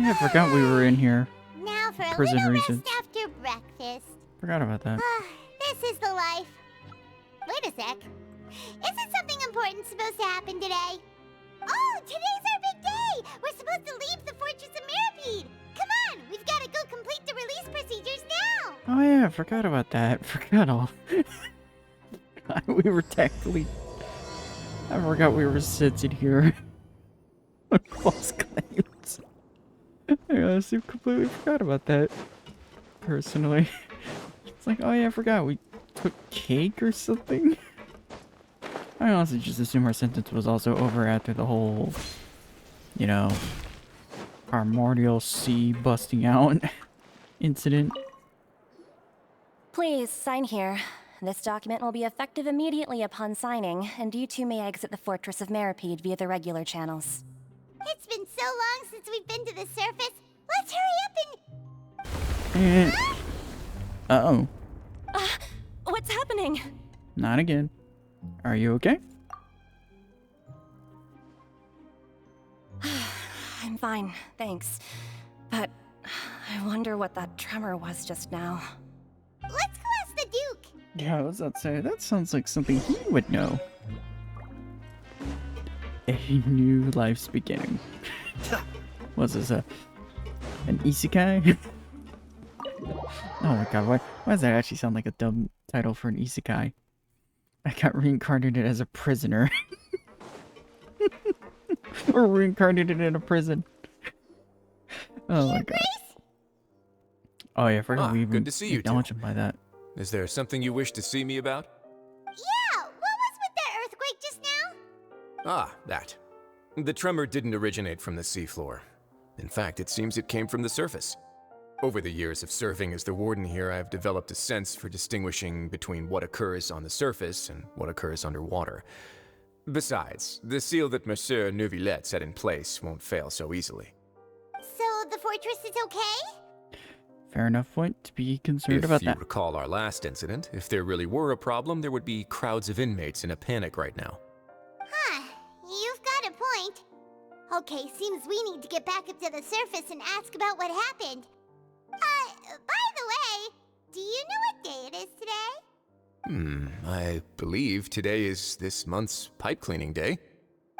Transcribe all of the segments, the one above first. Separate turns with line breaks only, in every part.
yeah, I forgot we were in here.
Now for a
Prison
little
reasons.
rest after breakfast.
Forgot about that.
This is the life. Wait a sec. Isn't something important supposed to happen today? Oh, today's our big day! We're supposed to leave the Fortress of Mirapede! Come on, we've got to go complete the release procedures now!
Oh yeah, I forgot about that. Forgot all. We were technically... I forgot we were sitting here on false claims. I honestly completely forgot about that. Personally. It's like, oh yeah, I forgot. We took cake or something? I honestly just assume our sentence was also over after the whole, you know, primordial sea busting out incident.
Please, sign here. This document will be effective immediately upon signing, and you two may exit the Fortress of Mirapede via the regular channels.
It's been so long since we've been to the surface. Let's hurry up
And... Uh-oh.
What's happening?
Not again. Are you okay?
I'm fine, thanks. But I wonder what that tremor was just now.
Let's go ask the Duke.
Yeah, I was about to say, that sounds like something he would know. A new life's beginning. Was this an isekai? Oh my god, why does that actually sound like a dumb title for an isekai? I got reincarnated as a prisoner. Or reincarnated in a prison. Oh my god. Oh yeah, I forgot we even
good to see you
acknowledged
two.
him by that.
Is there something you wish to see me about?
Yeah, what was with that earthquake just now?
Ah, that. The tremor didn't originate from the seafloor. In fact, it seems it came from the surface. Over the years of serving as the warden here, I've developed a sense for distinguishing between what occurs on the surface and what occurs underwater. Besides, the seal that Monsieur Neuvillette set in place won't fail so easily.
So the fortress is okay?
Fair enough point to be concerned about
If you
that.
recall our last incident, if there really were a problem, there would be crowds of inmates in a panic right now.
Huh, you've got a point. Okay, seems we need to get back up to the surface and ask about what happened. By the way, do you know what day it is today?
I believe today is this month's pipe cleaning day.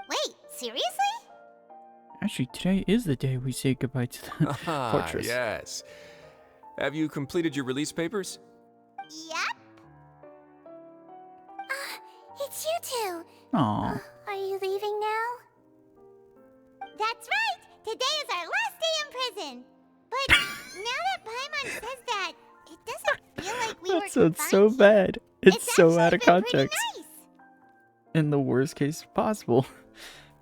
Wait, seriously?
Actually, today is the day we say goodbye to the fortress.
Yes. Have you completed your release papers?
Yep. It's you two.
Aww.
Are you leaving now? That's right! Today is our last day in prison! But now that Paimon says that, it doesn't feel like we were
That sounds so
confined.
bad. It's so out of
actually been pretty
context.
nice.
In the worst case possible.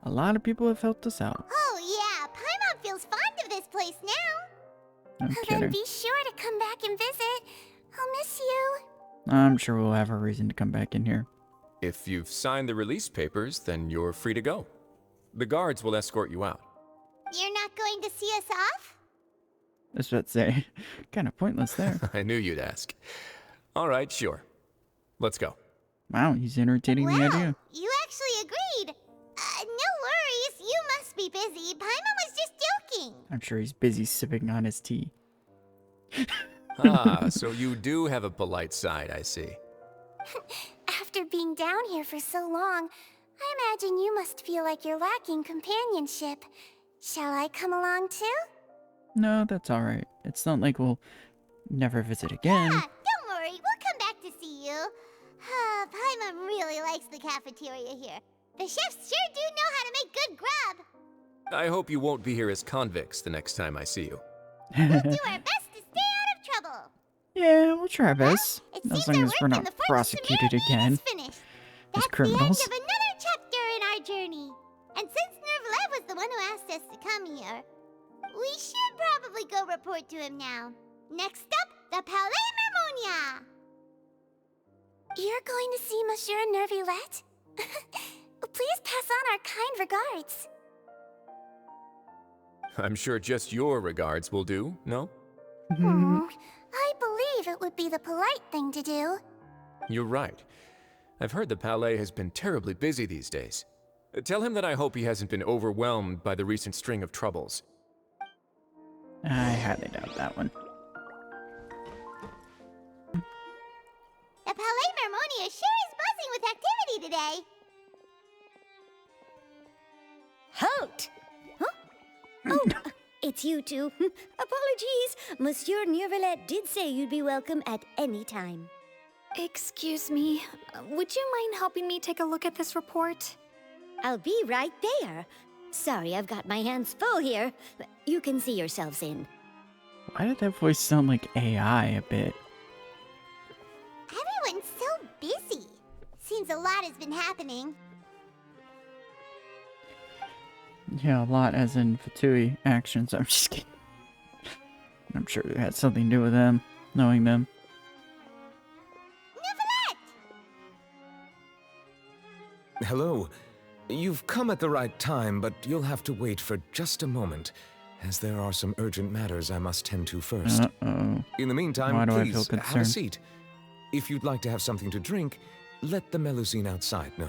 A lot of people have helped us out.
Oh yeah, Paimon feels fond of this place now.
I'm
Then
kidding.
be sure to come back and visit. I'll miss you.
I'm sure we'll have a reason to come back in here.
If you've signed the release papers, then you're free to go. The guards will escort you out.
You're not going to see us off?
I was about to say, kind of pointless there.
I knew you'd ask. All right, sure. Let's go.
Wow, he's entertaining the idea.
You actually agreed. No worries, you must be busy. Paimon was just joking.
I'm sure he's busy sipping on his tea.
So you do have a polite side, I see.
After being down here for so long, I imagine you must feel like you're lacking companionship. Shall I come along too?
No, that's alright. It's not like we'll never visit again.
Yeah, don't worry, we'll come back to see you. Paimon really likes the cafeteria here. The chefs sure do know how to make good grub.
I hope you won't be here as convicts the next time I see you.
We'll do our best to stay out of trouble.
Yeah, we'll try our best.
It
As
seems
long
our
as we're
work in
not
the Fortress of
prosecuted
Mirapede
again
is finished.
as
That's
criminals.
the end of another chapter in our journey. And since Nervlev was the one who asked us to come here, we should probably go report to him now. Next up, the Palais Mermonia. You're going to see Monsieur Nervillette? Please pass on our kind regards.
I'm sure just your regards will do, no?
I believe it would be the polite thing to do.
You're right. I've heard the Palais has been terribly busy these days. Tell him that I hope he hasn't been overwhelmed by the recent string of troubles.
I highly doubt that one.
The Palais Mermonia sure is buzzing with activity today.
Halt! Oh, it's you two. Apologies. Monsieur Neuvillette did say you'd be welcome at any time.
Excuse me, would you mind helping me take a look at this report?
I'll be right there. Sorry, I've got my hands full here. You can see yourselves in.
Why did that voice sound like AI a bit?
Everyone's so busy. Seems a lot has been happening.
Yeah, a lot as in Fatui actions. I'm just kidding. I'm sure it had something to do with them, knowing them.
Hello. You've come at the right time, but you'll have to wait for just a moment, as there are some urgent matters I must tend to first.
Uh-oh.
In the meantime,
Why do I feel
please, have a
concerned?
seat. If you'd like to have something to drink, let the Melusine outside know.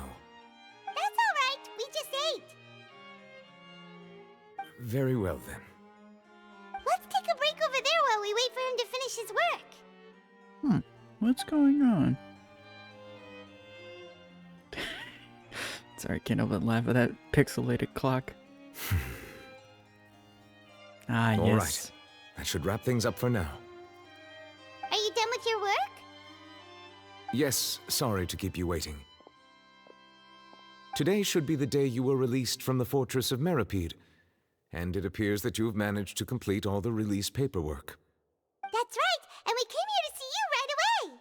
That's all right. We just ate.
Very well, then.
Let's take a break over there while we wait for him to finish his work.
What's going on? Sorry, I can't help but laugh at that pixelated clock. Ah,
All
yes.
right. That should wrap things up for now.
Are you done with your work?
Yes, sorry to keep you waiting. Today should be the day you were released from the Fortress of Meripede, and it appears that you have managed to complete all the release paperwork.
That's right, and we came here to see you right away.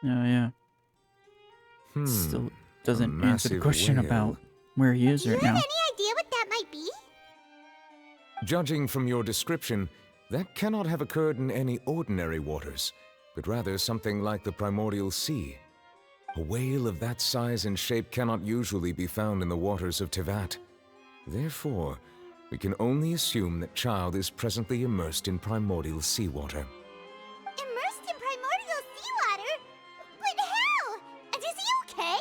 Oh, yeah. Still doesn't answer the
massive
question
whale.
about where he is
Do you
right
have
now.
any idea what that might be?
Judging from your description, that cannot have occurred in any ordinary waters, but rather something like the primordial sea. A whale of that size and shape cannot usually be found in the waters of Tevat. Therefore, we can only assume that Child is presently immersed in primordial seawater.
Immersed in primordial seawater? But how? And is he okay?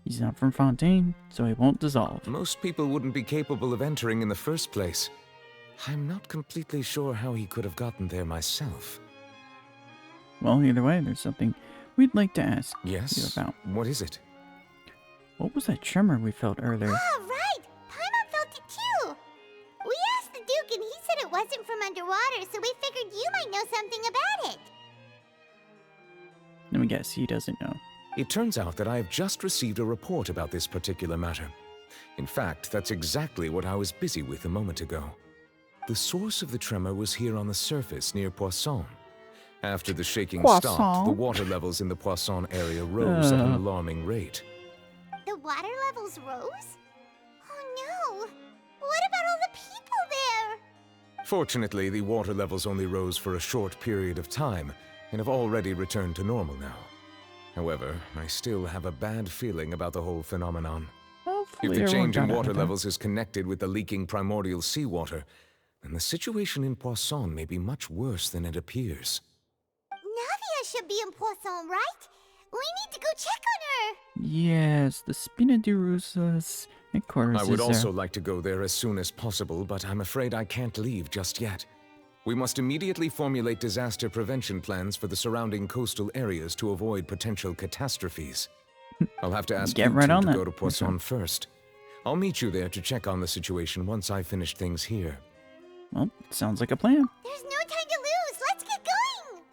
He's not from Fontaine, so he won't dissolve.
Most people wouldn't be capable of entering in the first place. I'm not completely sure how he could have gotten there myself.
Well, either way, there's something we'd like to ask you
Yes?
about.
What is it?
What was that tremor we felt earlier?
Ah, right! Paimon felt it too! We asked the Duke and he said it wasn't from underwater, so we figured you might know something about it.
Let me guess, he doesn't know.
It turns out that I have just received a report about this particular matter. In fact, that's exactly what I was busy with a moment ago. The source of the tremor was here on the surface near Poisson. After the shaking stopped,
Poisson?
the water levels in the Poisson area rose at an alarming rate.
The water levels rose? Oh no! What about all the people there?
Fortunately, the water levels only rose for a short period of time and have already returned to normal now. However, I still have a bad feeling about the whole phenomenon.
Hopefully
If the
everyone
change in
got it
water
okay.
levels is connected with the leaking primordial seawater, then the situation in Poisson may be much worse than it appears.
Navia should be in Poisson, right? We need to go check on her!
Yes, the Spina di Rusa's headquarters
I would
is
also
there.
like to go there as soon as possible, but I'm afraid I can't leave just yet. We must immediately formulate disaster prevention plans for the surrounding coastal areas to avoid potential catastrophes. I'll have to ask
Get
you
right
two
on
to
that.
go to Poisson first. I'll meet you there to check on the situation once I finish things here.
Well, sounds like a plan.
There's no time to lose! Let's get going!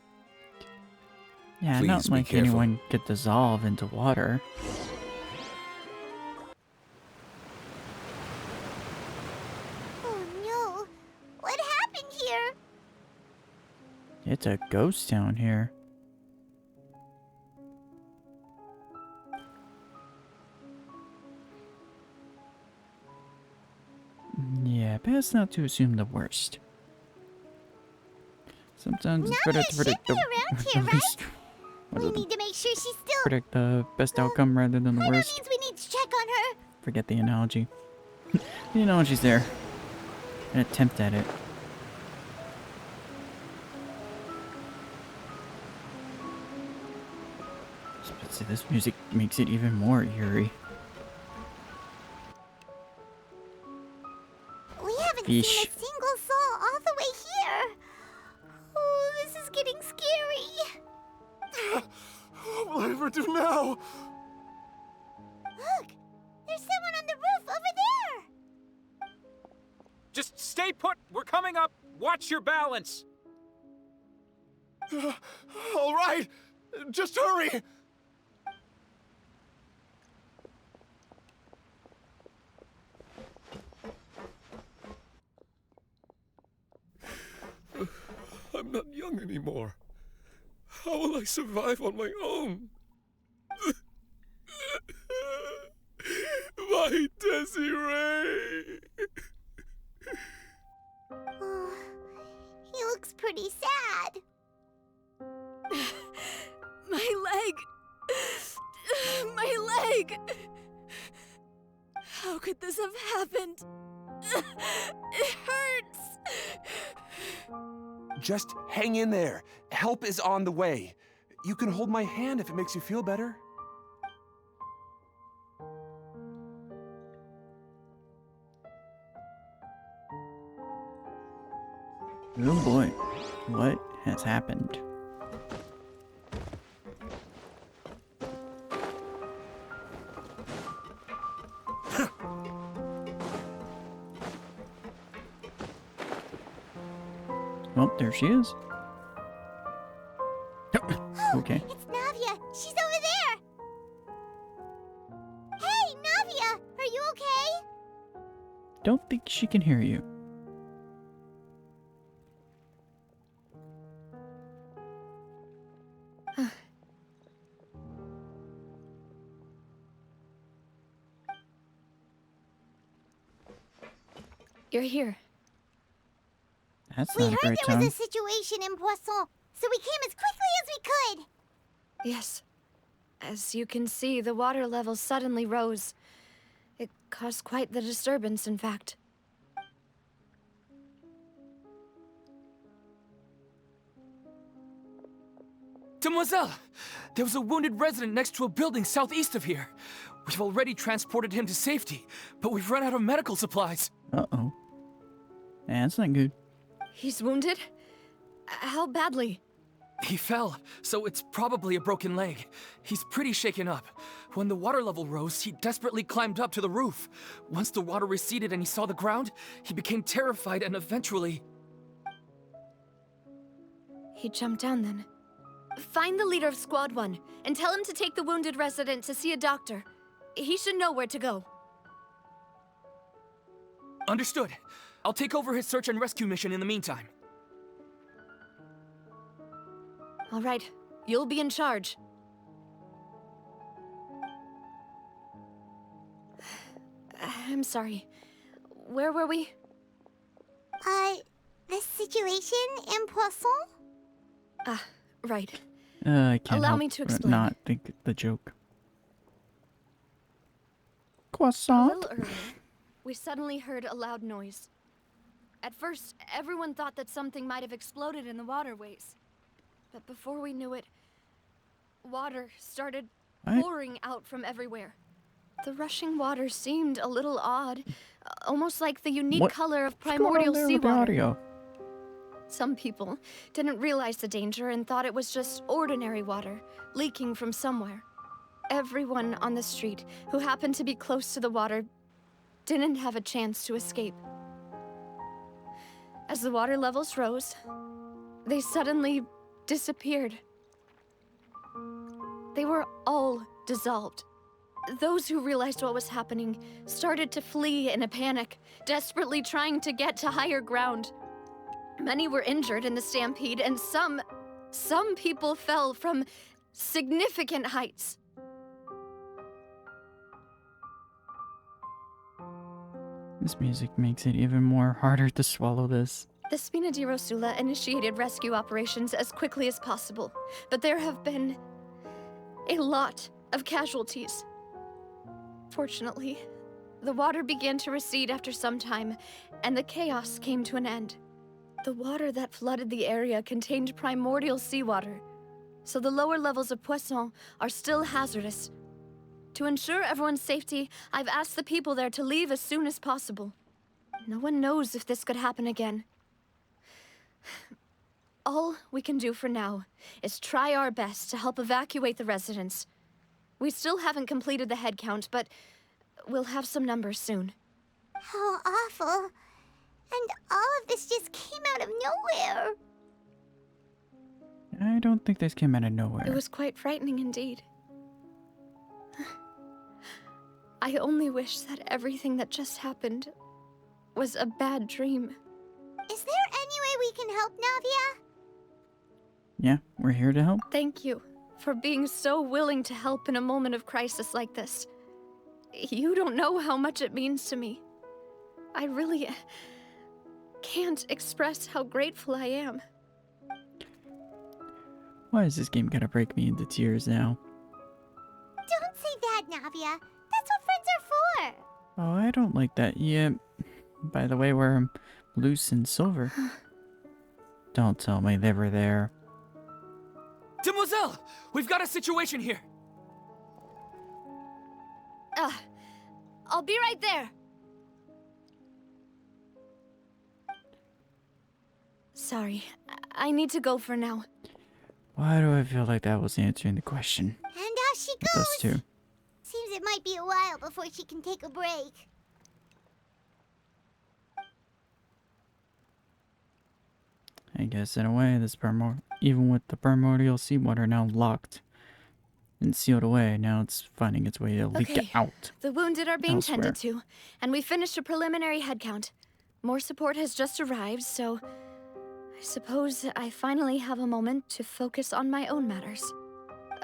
Yeah,
Please
not
be
like
careful.
anyone could dissolve into water.
Oh no! What happened here?
It's a ghost town here. Yeah, best not to assume the worst. Sometimes it's better
Navia
to
should
predict
be
the
around
at
here, right?
least-
We need to make sure she's still...
predict the best outcome rather than the
That
worst.
means we need to check on her.
Forget the analogy. The analogy's there. An attempt at it. But see, this music makes it even more eerie.
seen
Yeesh.
a single soul all the way here. Oh, this is getting scary.
What will I ever do now?
Look, there's someone on the roof over there.
Just stay put. We're coming up. Watch your balance.
All right, just hurry. I'm not young anymore. How will I survive on my own? My Desiree!
Oh, he looks pretty sad.
My leg! My leg! How could this have happened? It hurts!
Just hang in there. Help is on the way. You can hold my hand if it makes you feel better.
Oh boy, what has happened? Oh, there she is. Okay.
It's Navia. She's over there. Hey, Navia, are you okay?
Don't think she can hear you.
You're here.
That's
We
not a
heard
great
there was
tone.
a situation in Poisson, so we came as quickly as we could.
Yes. As you can see, the water level suddenly rose. It caused quite the disturbance, in fact.
Demoiselle! There was a wounded resident next to a building southeast of here. We've already transported him to safety, but we've run out of medical supplies.
Uh-oh. That's not good.
He's wounded? How badly?
He fell, so it's probably a broken leg. He's pretty shaken up. When the water level rose, he desperately climbed up to the roof. Once the water receded and he saw the ground, he became terrified and eventually...
He jumped down then. Find the leader of Squad 1 and tell him to take the wounded resident to see a doctor. He should know where to go.
Understood. I'll take over his search and rescue mission in the meantime.
All right, you'll be in charge. I'm sorry. Where were we?
The situation in Poisson?
Ah, right.
I can't
Allow
help
me to
but
explain.
not think the joke.
A
Croissant?
little earlier, we suddenly heard a loud noise. At first, everyone thought that something might have exploded in the waterways. But before we knew it, water started
What?
pouring out from everywhere. The rushing water seemed a little odd, almost like the unique
What-
color of
What's going on
primordial
there with the
seawater.
audio?
Some people didn't realize the danger and thought it was just ordinary water leaking from somewhere. Everyone on the street who happened to be close to the water didn't have a chance to escape. As the water levels rose, they suddenly disappeared. They were all dissolved. Those who realized what was happening started to flee in a panic, desperately trying to get to higher ground. Many were injured in the stampede, and some people fell from significant heights.
This music makes it even more harder to swallow this.
The Spina di Rosula initiated rescue operations as quickly as possible, but there have been a lot of casualties. Fortunately, the water began to recede after some time, and the chaos came to an end. The water that flooded the area contained primordial seawater, so the lower levels of Poisson are still hazardous. To ensure everyone's safety, I've asked the people there to leave as soon as possible. No one knows if this could happen again. All we can do for now is try our best to help evacuate the residents. We still haven't completed the head count, but we'll have some numbers soon.
How awful. And all of this just came out of nowhere.
I don't think this came out of nowhere.
It was quite frightening indeed. I only wish that everything that just happened was a bad dream.
Is there any way we can help, Navia?
Yeah, we're here to help.
Thank you for being so willing to help in a moment of crisis like this. You don't know how much it means to me. I really can't express how grateful I am.
Why is this game gonna break me into tears now?
Don't say that, Navia. That's what friends are for.
Oh, I don't like that. Yeah. By the way, we're loose and silver. Don't tell me they were there.
Demoiselle! We've got a situation here!
I'll be right there. Sorry, I need to go for now.
Why do I feel like that was answering the question?
And off she
With
goes.
us two.
Seems it might be a while before she can take a break.
I guess in a way, this even with the primordial seawater now locked and sealed away, now it's finding its way to leak
Okay.
out.
The wounded are being
Elsewhere.
tended to, and we finished a preliminary head count. More support has just arrived, so I suppose I finally have a moment to focus on my own matters.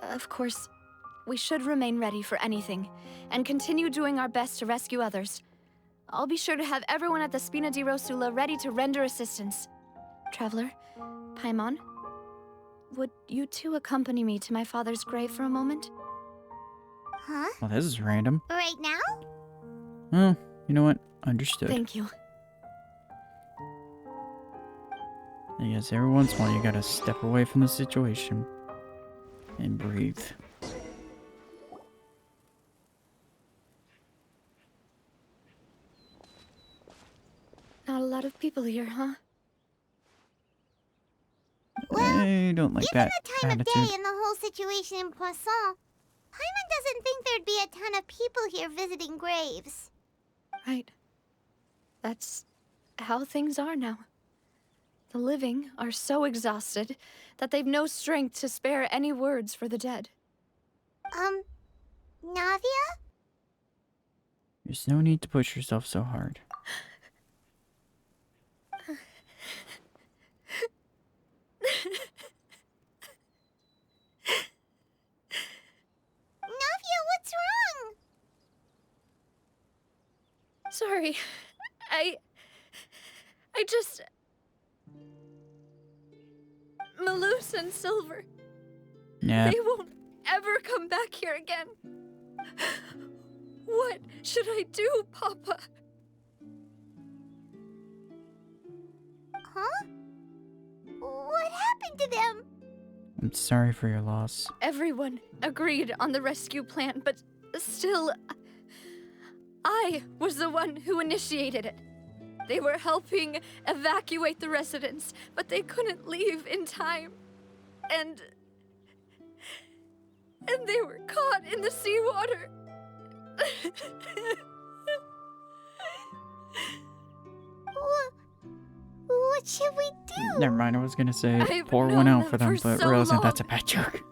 Of course, we should remain ready for anything, and continue doing our best to rescue others. I'll be sure to have everyone at the Spina di Rosula ready to render assistance. Traveler, Paimon, would you two accompany me to my father's grave for a moment?
Huh?
Well, this is random.
Right now?
Well, you know what? Understood.
Thank you.
I guess every once in a while you gotta step away from the situation and breathe.
Not a lot of people here, huh?
I don't like
Given
that
the time of
attitude.
day and the whole situation in Poisson, Paimon doesn't think there'd be a ton of people here visiting graves.
Right. That's how things are now. The living are so exhausted that they've no strength to spare any words for the dead.
Navia?
There's no need to push yourself so hard.
Navia, what's wrong?
Sorry. I just... Malus and Silver.
Yeah.
They won't ever come back here again. What should I do, Papa?
Huh? What happened to them?
I'm sorry for your loss.
Everyone agreed on the rescue plan, but still, I was the one who initiated it. They were helping evacuate the residents, but they couldn't leave in time. And they were caught in the seawater.
What should we do?
Never mind, I was gonna say
I've
pour one
known
out
them
for them,
for
but
so
realizing
long.
that's a bad joke.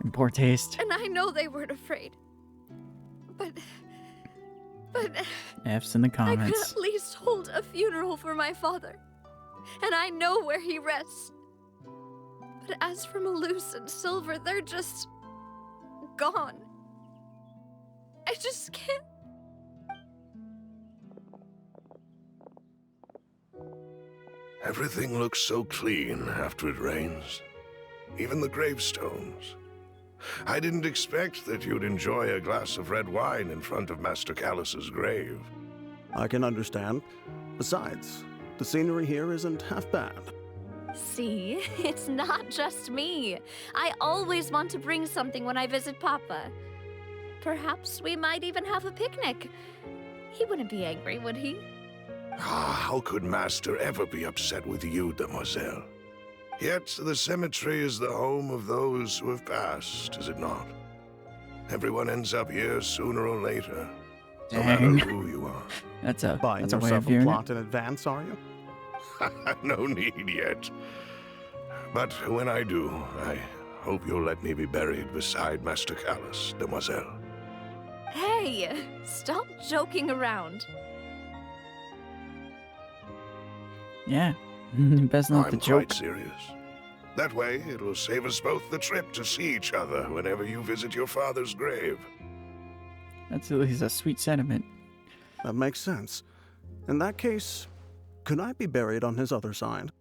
In poor taste.
And I know they weren't afraid. But
F's in the
I could
comments.
at least hold a funeral for my father. And I know where he rests. But as for Malus and Silver, they're just... gone. I just can't...
Everything looks so clean after it rains. Even the gravestones. I didn't expect that you'd enjoy a glass of red wine in front of Master Callus's grave.
I can understand. Besides, the scenery here isn't half bad.
See, it's not just me. I always want to bring something when I visit Papa. Perhaps we might even have a picnic. He wouldn't be angry, would he?
How could Master ever be upset with you, demoiselle? Yet the cemetery is the home of those who have passed, is it not? Everyone ends up here sooner or later, no matter
Dang.
who you are.
That's a
Buying
way of
yourself a
viewing
plot
it.
in advance, are you?
No need yet. But when I do, I hope you'll let me be buried beside Master Callus, demoiselle.
Hey, stop joking around.
Yeah. Best not to
I'm
joke.
quite serious. That way, it'll save us both the trip to see each other whenever you visit your father's grave.
That's at least a sweet sentiment.
That makes sense. In that case, could I be buried on his other side?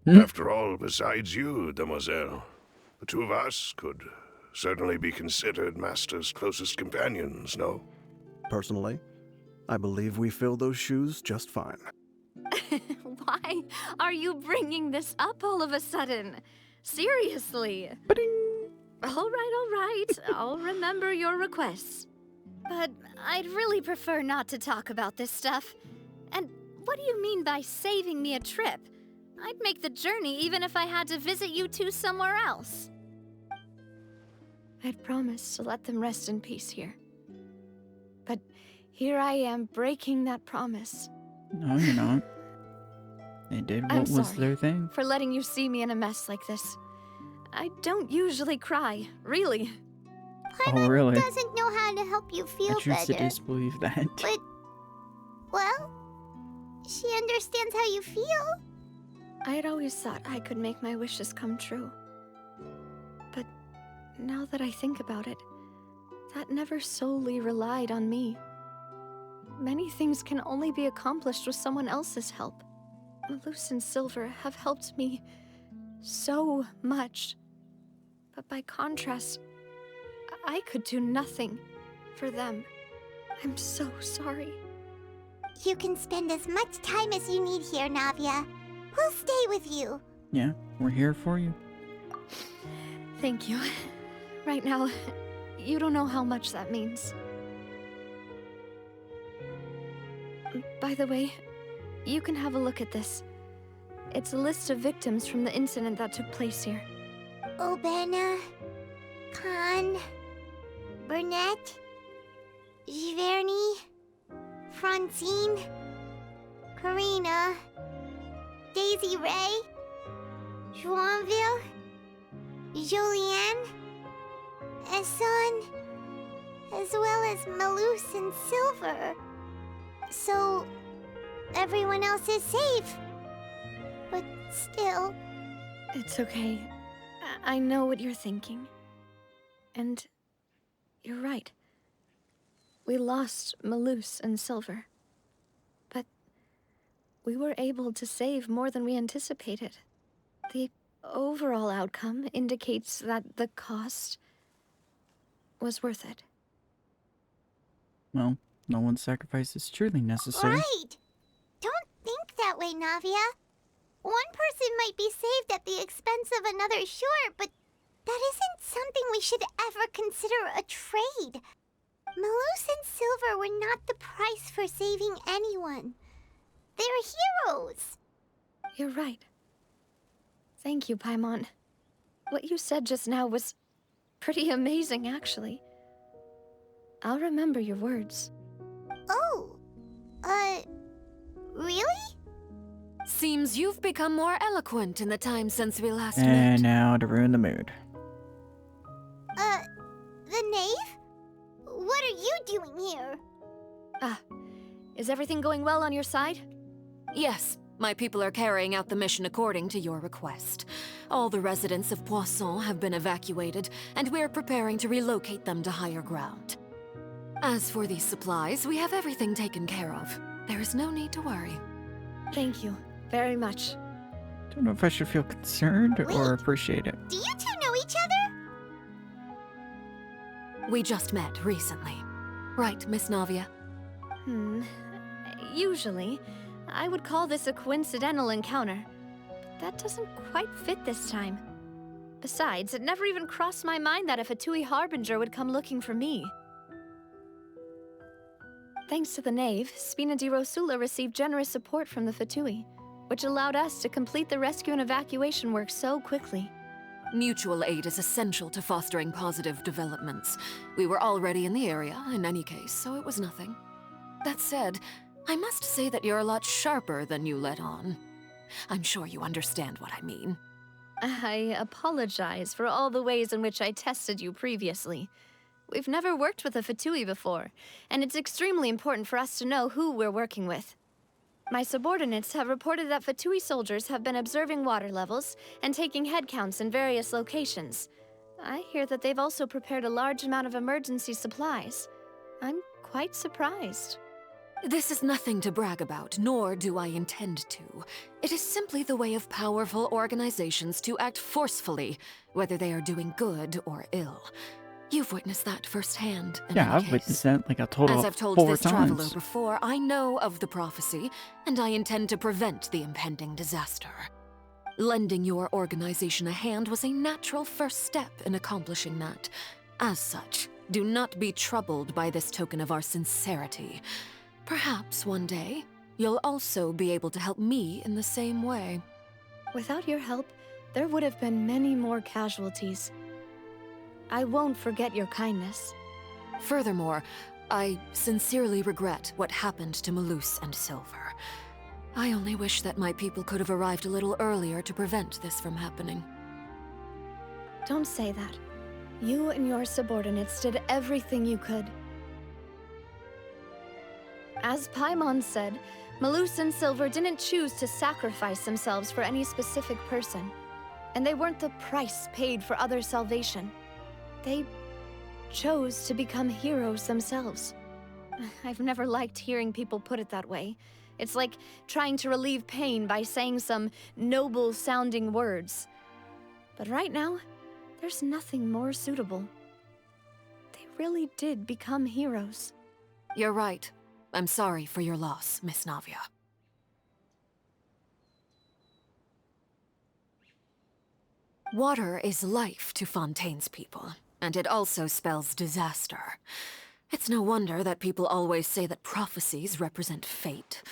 After all, besides you, demoiselle, the two of us could certainly be considered Master's closest companions, no?
Personally, I believe we fill those shoes just fine.
Why are you bringing this up all of a sudden? Seriously. All right. I'll remember your requests. But I'd really prefer not to talk about this stuff. And what do you mean by saving me a trip? I'd make the journey even if I had to visit you two somewhere else. I'd promised to let them rest in peace here. But here I am breaking that promise.
No, you're not. They did
I'm
what was
sorry
their thing.
for letting you see me in a mess like this. I don't usually cry, really.
Oh, really?
Doesn't know how to help you feel
I choose to
better.
disbelieve that.
But, well, she understands how you feel.
I had always thought I could make my wishes come true. But now that I think about it, that never solely relied on me. Many things can only be accomplished with someone else's help. Malus and Silver have helped me so much. But by contrast, I could do nothing for them. I'm so sorry.
You can spend as much time as you need here, Navia. We'll stay with you.
Yeah, we're here for you.
Thank you. Right now, you don't know how much that means. By the way, you can have a look at this. It's a list of victims from the incident that took place here.
Obena, Khan, Burnett, Giverny, Francine, Karina, Daisy Ray, Joinville, Julianne, Esson, as well as Malus and Silver. So, everyone else is safe. But still...
It's okay. I know what you're thinking. And you're right. We lost Malus and Silver. But we were able to save more than we anticipated. The overall outcome indicates that the cost was worth it.
Well, no one's sacrifice is truly necessary.
Right! Don't think that way, Navia. One person might be saved at the expense of another, sure, but that isn't something we should ever consider a trade. Malus and Silver were not the price for saving anyone. They're heroes.
You're right. Thank you, Paimon. What you said just now was pretty amazing, actually. I'll remember your words.
Oh, really?
Seems you've become more eloquent in the time since we last
And
met.
now to ruin the mood.
The knave? What are you doing here?
Is everything going well on your side?
Yes, my people are carrying out the mission according to your request. All the residents of Poisson have been evacuated, and we're preparing to relocate them to higher ground. As for these supplies, we have everything taken care of. There is no need to worry.
Thank you very much.
Don't know if I should feel concerned or appreciate it.
Do you two know each other?
We just met recently. Right, Miss Navia?
Usually, I would call this a coincidental encounter. But that doesn't quite fit this time. Besides, it never even crossed my mind that a Fatui Harbinger would come looking for me. Thanks to the Knave, Spina di Rosula received generous support from the Fatui, which allowed us to complete the rescue and evacuation work so quickly.
Mutual aid is essential to fostering positive developments. We were already in the area, in any case, so it was nothing. That said, I must say that you're a lot sharper than you let on. I'm sure you understand what I mean.
I apologize for all the ways in which I tested you previously. We've never worked with a Fatui before, and it's extremely important for us to know who we're working with. My subordinates have reported that Fatui soldiers have been observing water levels and taking head counts in various locations. I hear that they've also prepared a large amount of emergency supplies. I'm quite surprised.
This is nothing to brag about, nor do I intend to. It is simply the way of powerful organizations to act forcefully, whether they are doing good or ill. You've witnessed that firsthand.
Yeah, I've witnessed that like a total
As
of
I've told
4
this traveler
times.
before, I know of the prophecy, and I intend to prevent the impending disaster. Lending your organization a hand was a natural first step in accomplishing that. As such, do not be troubled by this token of our sincerity. Perhaps one day, you'll also be able to help me in the same way.
Without your help, there would have been many more casualties. I won't forget your kindness.
Furthermore, I sincerely regret what happened to Malus and Silver. I only wish that my people could have arrived a little earlier to prevent this from happening.
Don't say that. You and your subordinates did everything you could. As Paimon said, Malus and Silver didn't choose to sacrifice themselves for any specific person, and they weren't the price paid for other salvation. They chose to become heroes themselves. I've never liked hearing people put it that way. It's like trying to relieve pain by saying some noble-sounding words. But right now, there's nothing more suitable. They really did become heroes.
You're right. I'm sorry for your loss, Miss Navia. Water is life to Fontaine's people, and it also spells disaster. It's no wonder that people always say that prophecies represent fate.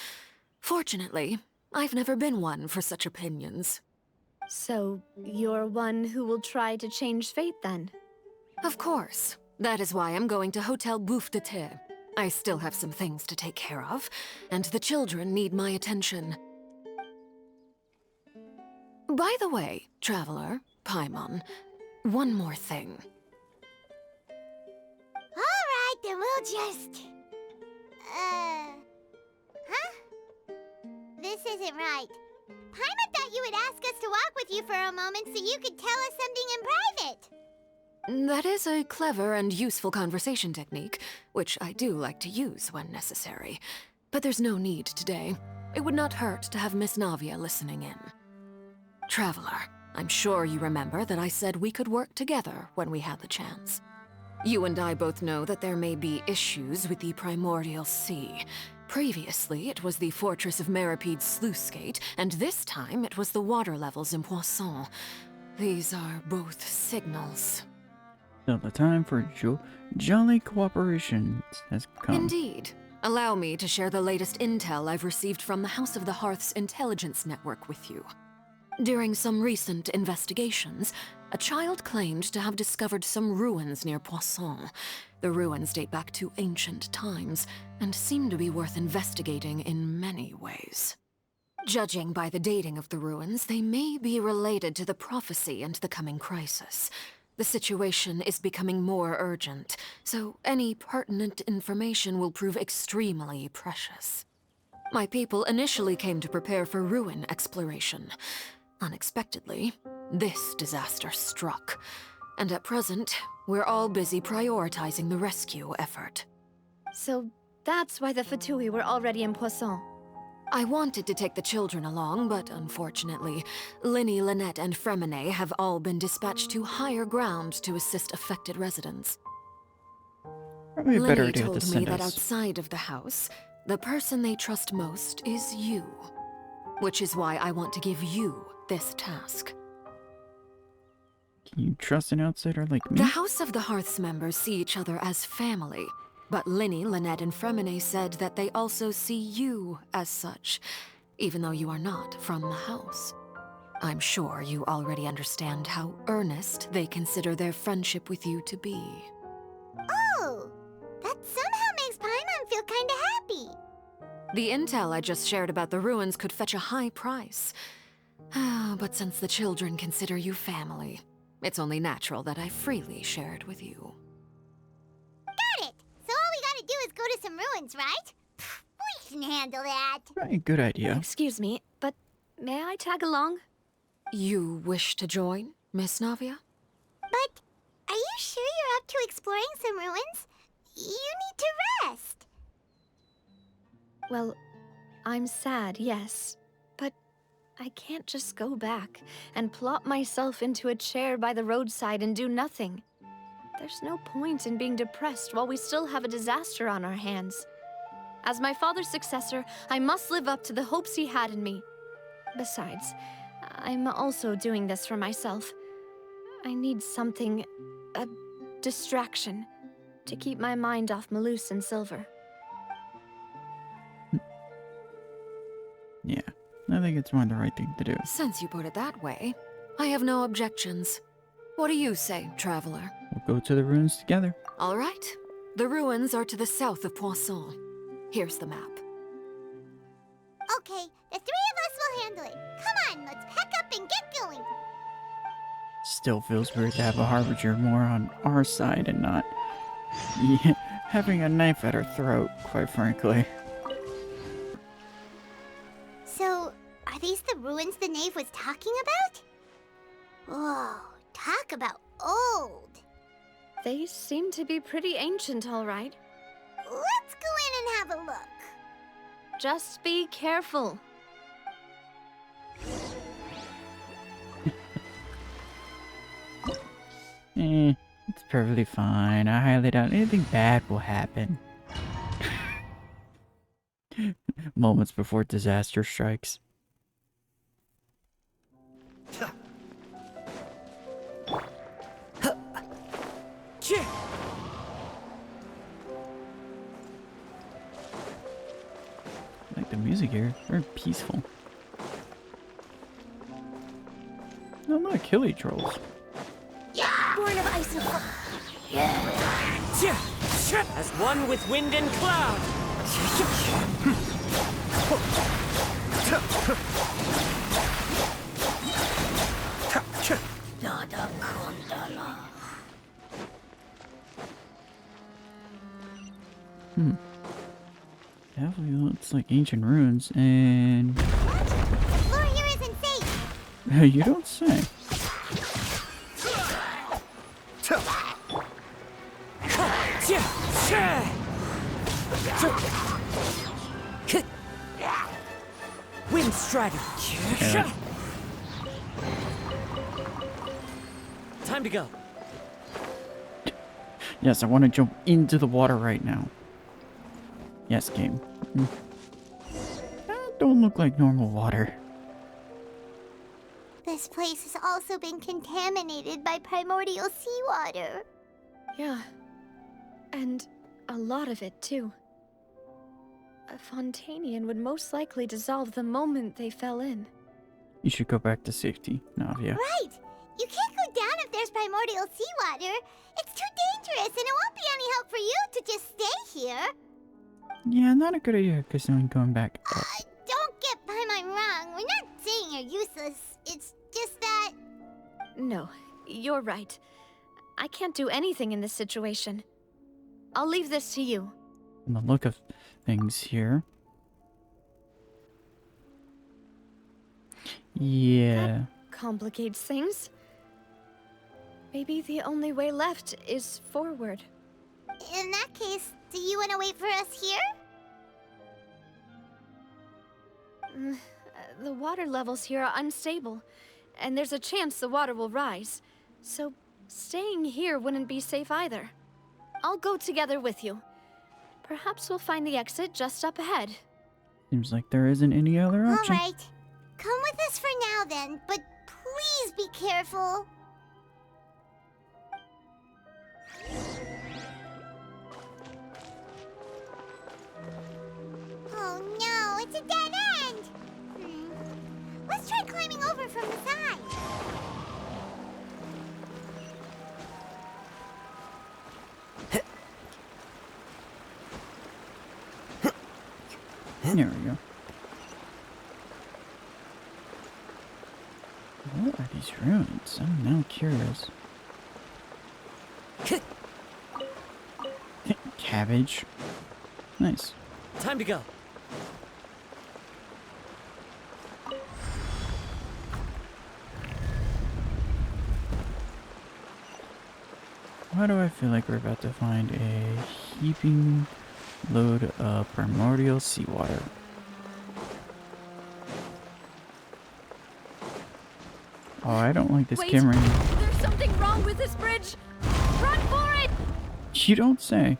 Fortunately, I've never been one for such opinions.
So, you're one who will try to change fate, then?
Of course. That is why I'm going to Hotel Bouffe de Thé. I still have some things to take care of, and the children need my attention. By the way, Traveler, Paimon, one more thing.
Alright, then we'll just... Huh? This isn't right. Paimon thought you would ask us to walk with you for a moment so you could tell us something in private.
That is a clever and useful conversation technique, which I do like to use when necessary. But there's no need today. It would not hurt to have Miss Navia listening in. Traveler, I'm sure you remember that I said we could work together when we had the chance. You and I both know that there may be issues with the Primordial Sea. Previously, it was the Fortress of Meripede's sluice gate, and this time it was the water levels in Poisson. These are both signals.
So the time for jolly cooperation has come.
Indeed. Allow me to share the latest intel I've received from the House of the Hearth's intelligence network with you. During some recent investigations, a child claimed to have discovered some ruins near Poisson. The ruins date back to ancient times, and seem to be worth investigating in many ways. Judging by the dating of the ruins, they may be related to the prophecy and the coming crisis. The situation is becoming more urgent, so any pertinent information will prove extremely precious. My people initially came to prepare for ruin exploration. Unexpectedly, this disaster struck, and at present, we're all busy prioritizing the rescue effort.
So that's why the Fatui were already in Poisson.
I wanted to take the children along, but unfortunately, Linny, Lynette, and Fremine have all been dispatched to higher ground to assist affected residents.
Probably a better
Linny
idea to
told me
send
that
us.
outside of the house, the person they trust most is you. Which is why I want to give you this task.
Can you trust an outsider like me?
The House of the Hearth's members see each other as family, But Linny, Lynette, and Fremine said that they also see you as such, even though you are not from the house. I'm sure you already understand how earnest they consider their friendship with you to be.
Oh, that somehow makes Paimon feel kinda happy.
The intel I just shared about the ruins could fetch a high price. But since the children consider you family, it's only natural that I freely share it with you.
Got it! So all we gotta do is go to some ruins, right? Pfft, we can handle that.
Right, good idea.
Excuse me, but may I tag along?
You wish to join, Miss Navia?
But are you sure you're up to exploring some ruins? You need to rest.
Well, I'm sad, yes. But I can't just go back and plop myself into a chair by the roadside and do nothing. There's no point in being depressed while we still have a disaster on our hands. As my father's successor, I must live up to the hopes he had in me. Besides, I'm also doing this for myself. I need something, a distraction, to keep my mind off Malus and Silver.
Yeah, I think it's more the right thing to do.
Since you put it that way, I have no objections. What do you say, traveler?
We'll go to the ruins together.
All right. The ruins are to the south of Poisson. Here's the map.
Okay, the three of us will handle it. Come on, let's pack up and get going.
Still feels weird to have a Harbinger more on our side and not having a knife at her throat, quite frankly.
So, are these the ruins the knave was talking about? Whoa, talk about old.
They seem to be pretty ancient, all right.
Let's go in and have a look.
Just be careful.
It's perfectly fine. I highly doubt anything bad will happen. Moments before disaster strikes. I like the music here. Very peaceful. No, not killy trolls.
Born of ice and fire.
As one with wind and cloud.
Definitely looks like ancient ruins, and
Floor here isn't safe.
you don't say.
Wind Strider.
Yeah.
Time to go.
Yes, I want to jump into the water right now. Yes, game. That don't look like normal water.
This place has also been contaminated by primordial seawater.
Yeah. And a lot of it, too. A Fontainian would most likely dissolve the moment they fell in.
You should go back to safety, Navia.
Right! You can't go down if there's primordial seawater. It's too dangerous, and it won't be any help for you to just stay here.
Yeah, not a good idea, because then going back up.
Don't get Paimon wrong. We're not saying you're useless. It's just that...
No, you're right. I can't do anything in this situation. I'll leave this to you.
From the look of things here. Yeah.
Complicates things. Maybe the only way left is forward.
In that case, do you want to wait for us here?
The water levels here are unstable, and there's a chance the water will rise. So staying here wouldn't be safe either. I'll go together with you. Perhaps we'll find the exit just up ahead.
Seems like there isn't any other option.
Alright. Come with us for now then, but please be careful.
There we go. What are these runes? I'm now curious. Cabbage. Nice.
Time to go.
Why do I feel like we're about to find a heaping load of primordial seawater? Oh, I don't like this camera.
There's something wrong with this bridge! Run for it!
You don't say.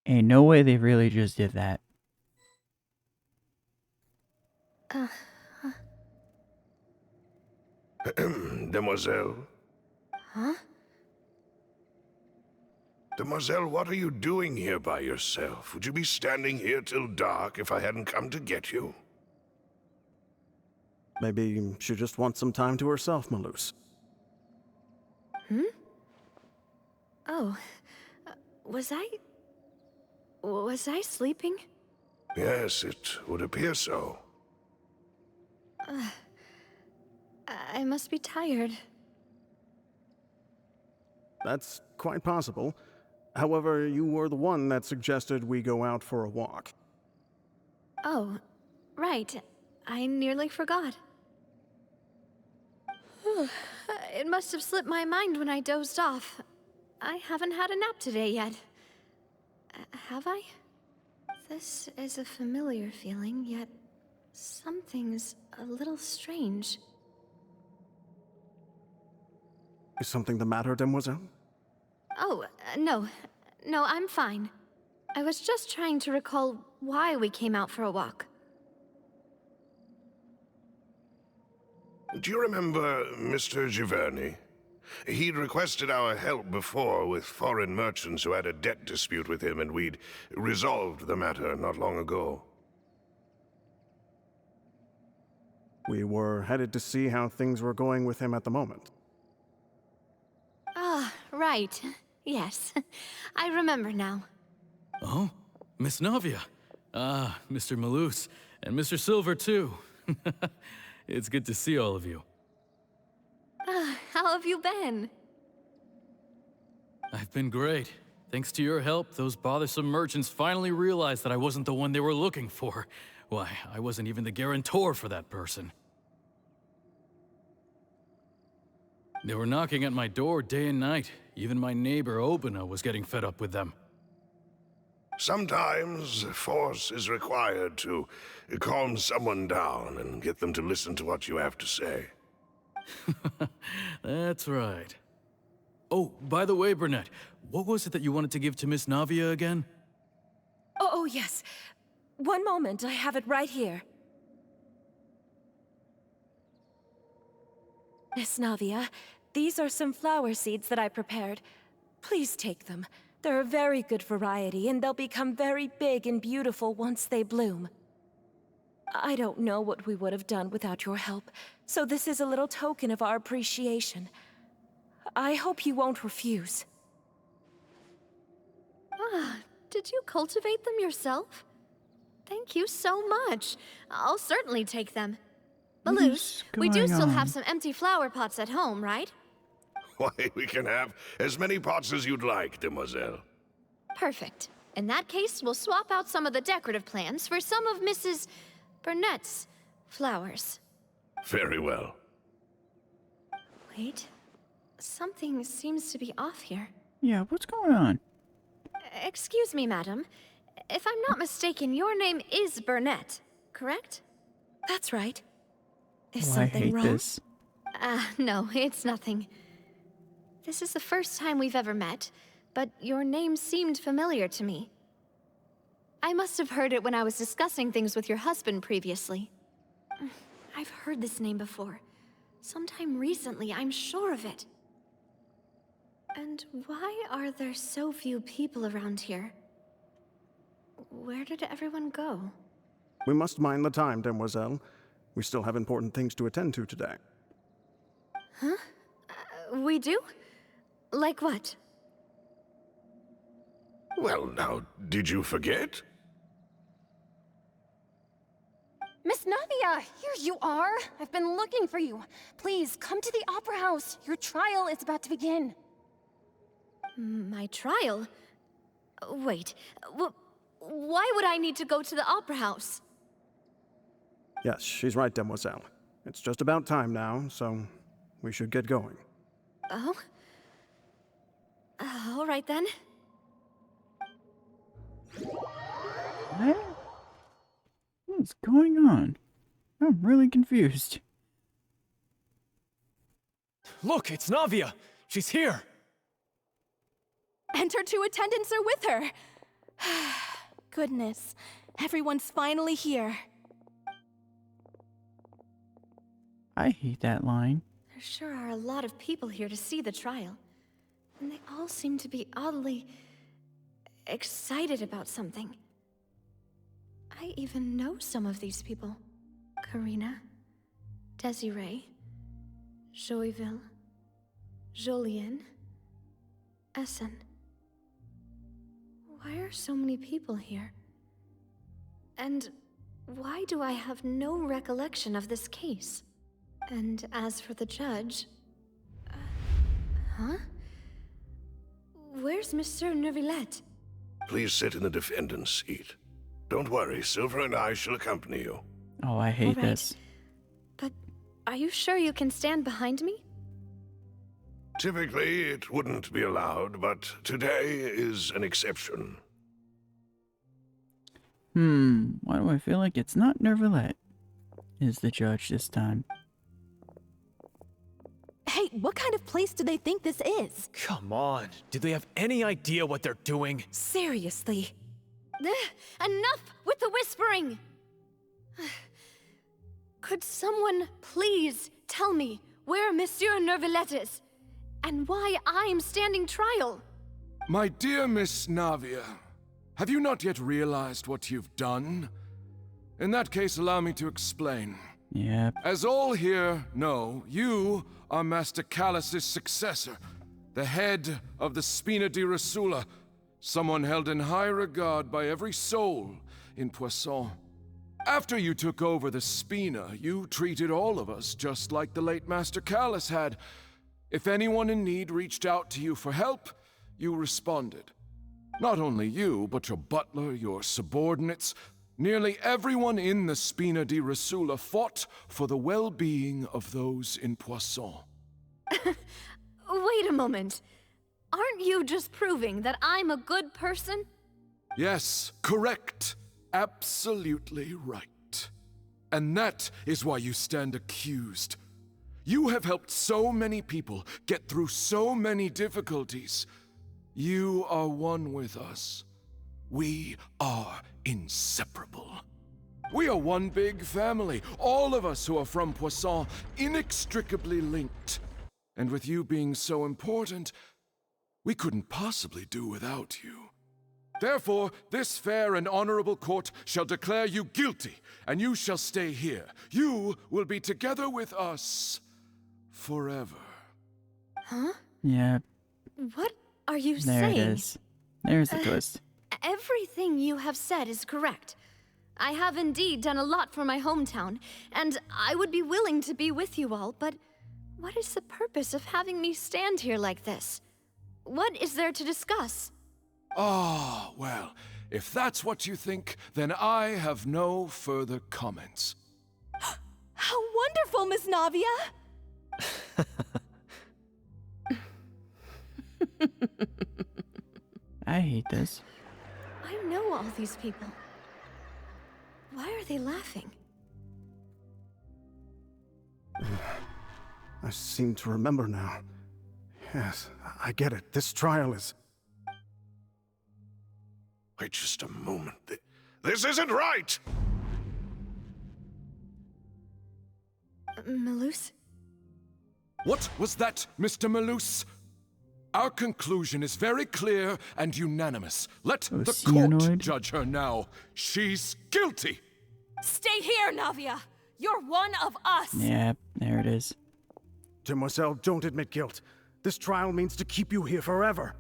Ain't no way they really just did that.
Demoiselle?
Huh?
Demoiselle, what are you doing here by yourself? Would you be standing here till dark if I hadn't come to get you?
Maybe she just wants some time to herself, Malus.
Hmm? Oh. Was I sleeping?
Yes, it would appear so.
I must be tired.
That's quite possible. However, you were the one that suggested we go out for a walk.
Oh, right. I nearly forgot. It must have slipped my mind when I dozed off. I haven't had a nap today yet. Have I? This is a familiar feeling, yet something's a little strange.
Is something the matter, Demoiselle?
Oh, no. No, I'm fine. I was just trying to recall why we came out for a walk.
Do you remember Mr. Giverny? He'd requested our help before with foreign merchants who had a debt dispute with him, and we'd resolved the matter not long ago.
We were headed to see how things were going with him at the moment.
Ah, right. Yes. I remember now.
Oh, Miss Navia. Mr. Malus, and Mr. Silver, too. It's good to see all of you.
How have you been?
I've been great. Thanks to your help, those bothersome merchants finally realized that I wasn't the one they were looking for. Why, I wasn't even the guarantor for that person. They were knocking at my door day and night. Even my neighbor, Obina, was getting fed up with them.
Sometimes force is required to calm someone down and get them to listen to what you have to say.
That's right. Oh, by the way, Burnett, what was it that you wanted to give to Miss Navia again?
Oh, yes. One moment, I have it right here. Miss Navia, these are some flower seeds that I prepared. Please take them. They're a very good variety, and they'll become very big and beautiful once they bloom. I don't know what we would have done without your help, so this is a little token of our appreciation. I hope you won't refuse.
Ah, did you cultivate them yourself? Thank you so much. I'll certainly take them. Malus, we do still have some empty flower pots at home, right?
Why, we can have as many pots as you'd like, Demoiselle.
Perfect. In that case, we'll swap out some of the decorative plants for some of Mrs. Burnett's flowers.
Very well.
Wait. Something seems to be off here.
Yeah, what's going on?
Excuse me, madam. If I'm not mistaken, your name is Burnett, correct?
That's right. Is
I
something
hate
wrong?
this.
No, it's nothing. This is the first time we've ever met, but your name seemed familiar to me. I must have heard it when I was discussing things with your husband previously.
I've heard this name before. Sometime recently, I'm sure of it. And why are there so few people around here? Where did everyone go?
We must mind the time, demoiselle. We still have important things to attend to today.
Huh? We do? Like what?
Well, now, did you forget?
Miss Navia, here you are. I've been looking for you. Please, come to the Opera House. Your trial is about to begin.
My trial? Wait, why would I need to go to the Opera House?
Yes, she's right, demoiselle. It's just about time now, so we should get going.
Oh? All right then.
What? What's going on? I'm really confused.
Look, it's Navia! She's here!
And her two attendants are with her. Goodness, everyone's finally here.
I hate that line.
There sure are a lot of people here to see the trial. And they all seem to be oddly excited about something. I even know some of these people. Karina, Desiree, Joyville, Jolien, Essen. Why are so many people here? And why do I have no recollection of this case? And as for the judge... huh? Where's Monsieur Neuvillette?
Please sit in the defendant's seat. Don't worry, Silver and I shall accompany you.
Oh, I hate
All right.
this.
But are you sure you can stand behind me?
Typically, it wouldn't be allowed, but today is an exception.
Why do I feel like it's not Neuvillette is the judge this time?
Hey, what kind of place do they think this is?
Come on, do they have any idea what they're doing?
Seriously.
Enough with the whispering! Could someone please tell me where Monsieur Neuvillette is? And why I'm standing trial?
My dear Miss Navia, have you not yet realized what you've done? In that case, allow me to explain.
Yep.
As all here know, you are Master Callus's successor, the head of the Spina di Rosula, someone held in high regard by every soul in Poisson. After you took over the Spina, you treated all of us just like the late Master Callus had. If anyone in need reached out to you for help, you responded. Not only you, but your butler, your subordinates, nearly everyone in the Spina di Rosula fought for the well-being of those in Poisson.
Wait a moment. Aren't you just proving that I'm a good person?
Yes, correct. Absolutely right. And that is why you stand accused. You have helped so many people get through so many difficulties. You are one with us. We are inseparable. We are one big family, all of us who are from Poisson, inextricably linked. And with you being so important, we couldn't possibly do without you. Therefore, this fair and honorable court shall declare you guilty, and you shall stay here. You will be together with us forever.
Huh?
Yep.
What are you
There
saying?
it is. There's the twist.
Everything you have said is correct. I have indeed done a lot for my hometown, and I would be willing to be with you all, but what is the purpose of having me stand here like this? What is there to discuss?
Ah, well, if that's what you think, then I have no further comments.
How wonderful, Miss Navia!
I hate this.
I know all these people. Why are they laughing?
I seem to remember now. Yes, I get it. This trial is...
Wait just a moment. This isn't right!
Malus?
What was that, Mr. Malus? Our conclusion is very clear and unanimous. Let the court judge her now. She's guilty!
Stay here, Navia! You're one of us!
Yeah, there it is.
Demoiselle, don't admit guilt. This trial means to keep you here forever.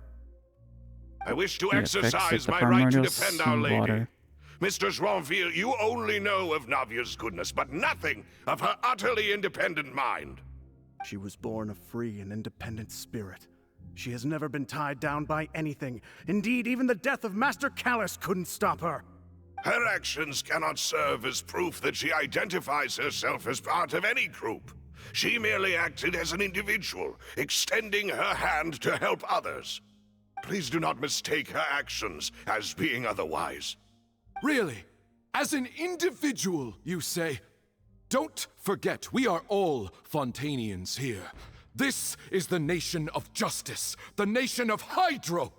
I wish to
Yeah,
exercise
the
my right to
primordial
defend Our Lady.
seawater.
Mr. Joinville, you only know of Navia's goodness, but nothing of her utterly independent mind.
She was born a free and independent spirit. She has never been tied down by anything. Indeed, even the death of Master Callus couldn't stop her.
Her actions cannot serve as proof that she identifies herself as part of any group. She merely acted as an individual, extending her hand to help others. Please do not mistake her actions as being otherwise.
Really? As an individual, you say? Don't forget, we are all Fontainians here. This is the nation of justice, the nation of Hydro.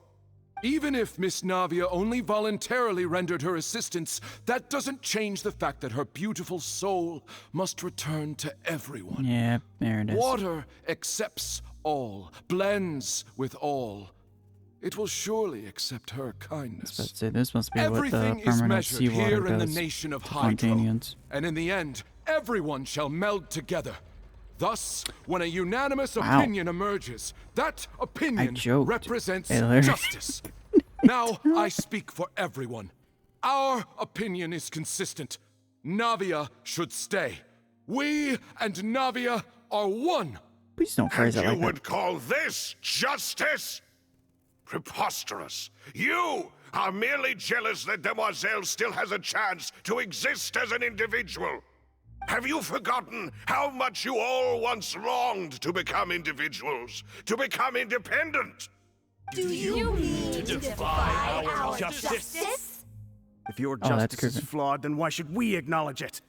Even if Miss Navia only voluntarily rendered her assistance, that doesn't change the fact that her beautiful soul must return to everyone.
Yeah, there it is.
Water accepts all, blends with all. It will surely accept her kindness.
Let's say this must be
Everything
what the
is
permanent
measured
seawater
here in the
does
nation of
to
Hydro.
Fontainians.
And in the end, everyone shall meld together. Thus, when a unanimous
Wow.
opinion emerges, that opinion
joked.
represents
Hey, Larry.
justice. Now, I speak for everyone. Our opinion is consistent. Navia should stay. We and Navia are one.
Please don't phrase
And
it
you
like that.
would call this justice? Preposterous. You are merely jealous that Demoiselle still has a chance to exist as an individual. Have you forgotten how much you all once longed to become individuals, to become independent?
Do you mean to defy our justice?
If your
Oh, that's
justice is
creepy.
flawed, then why should we acknowledge it?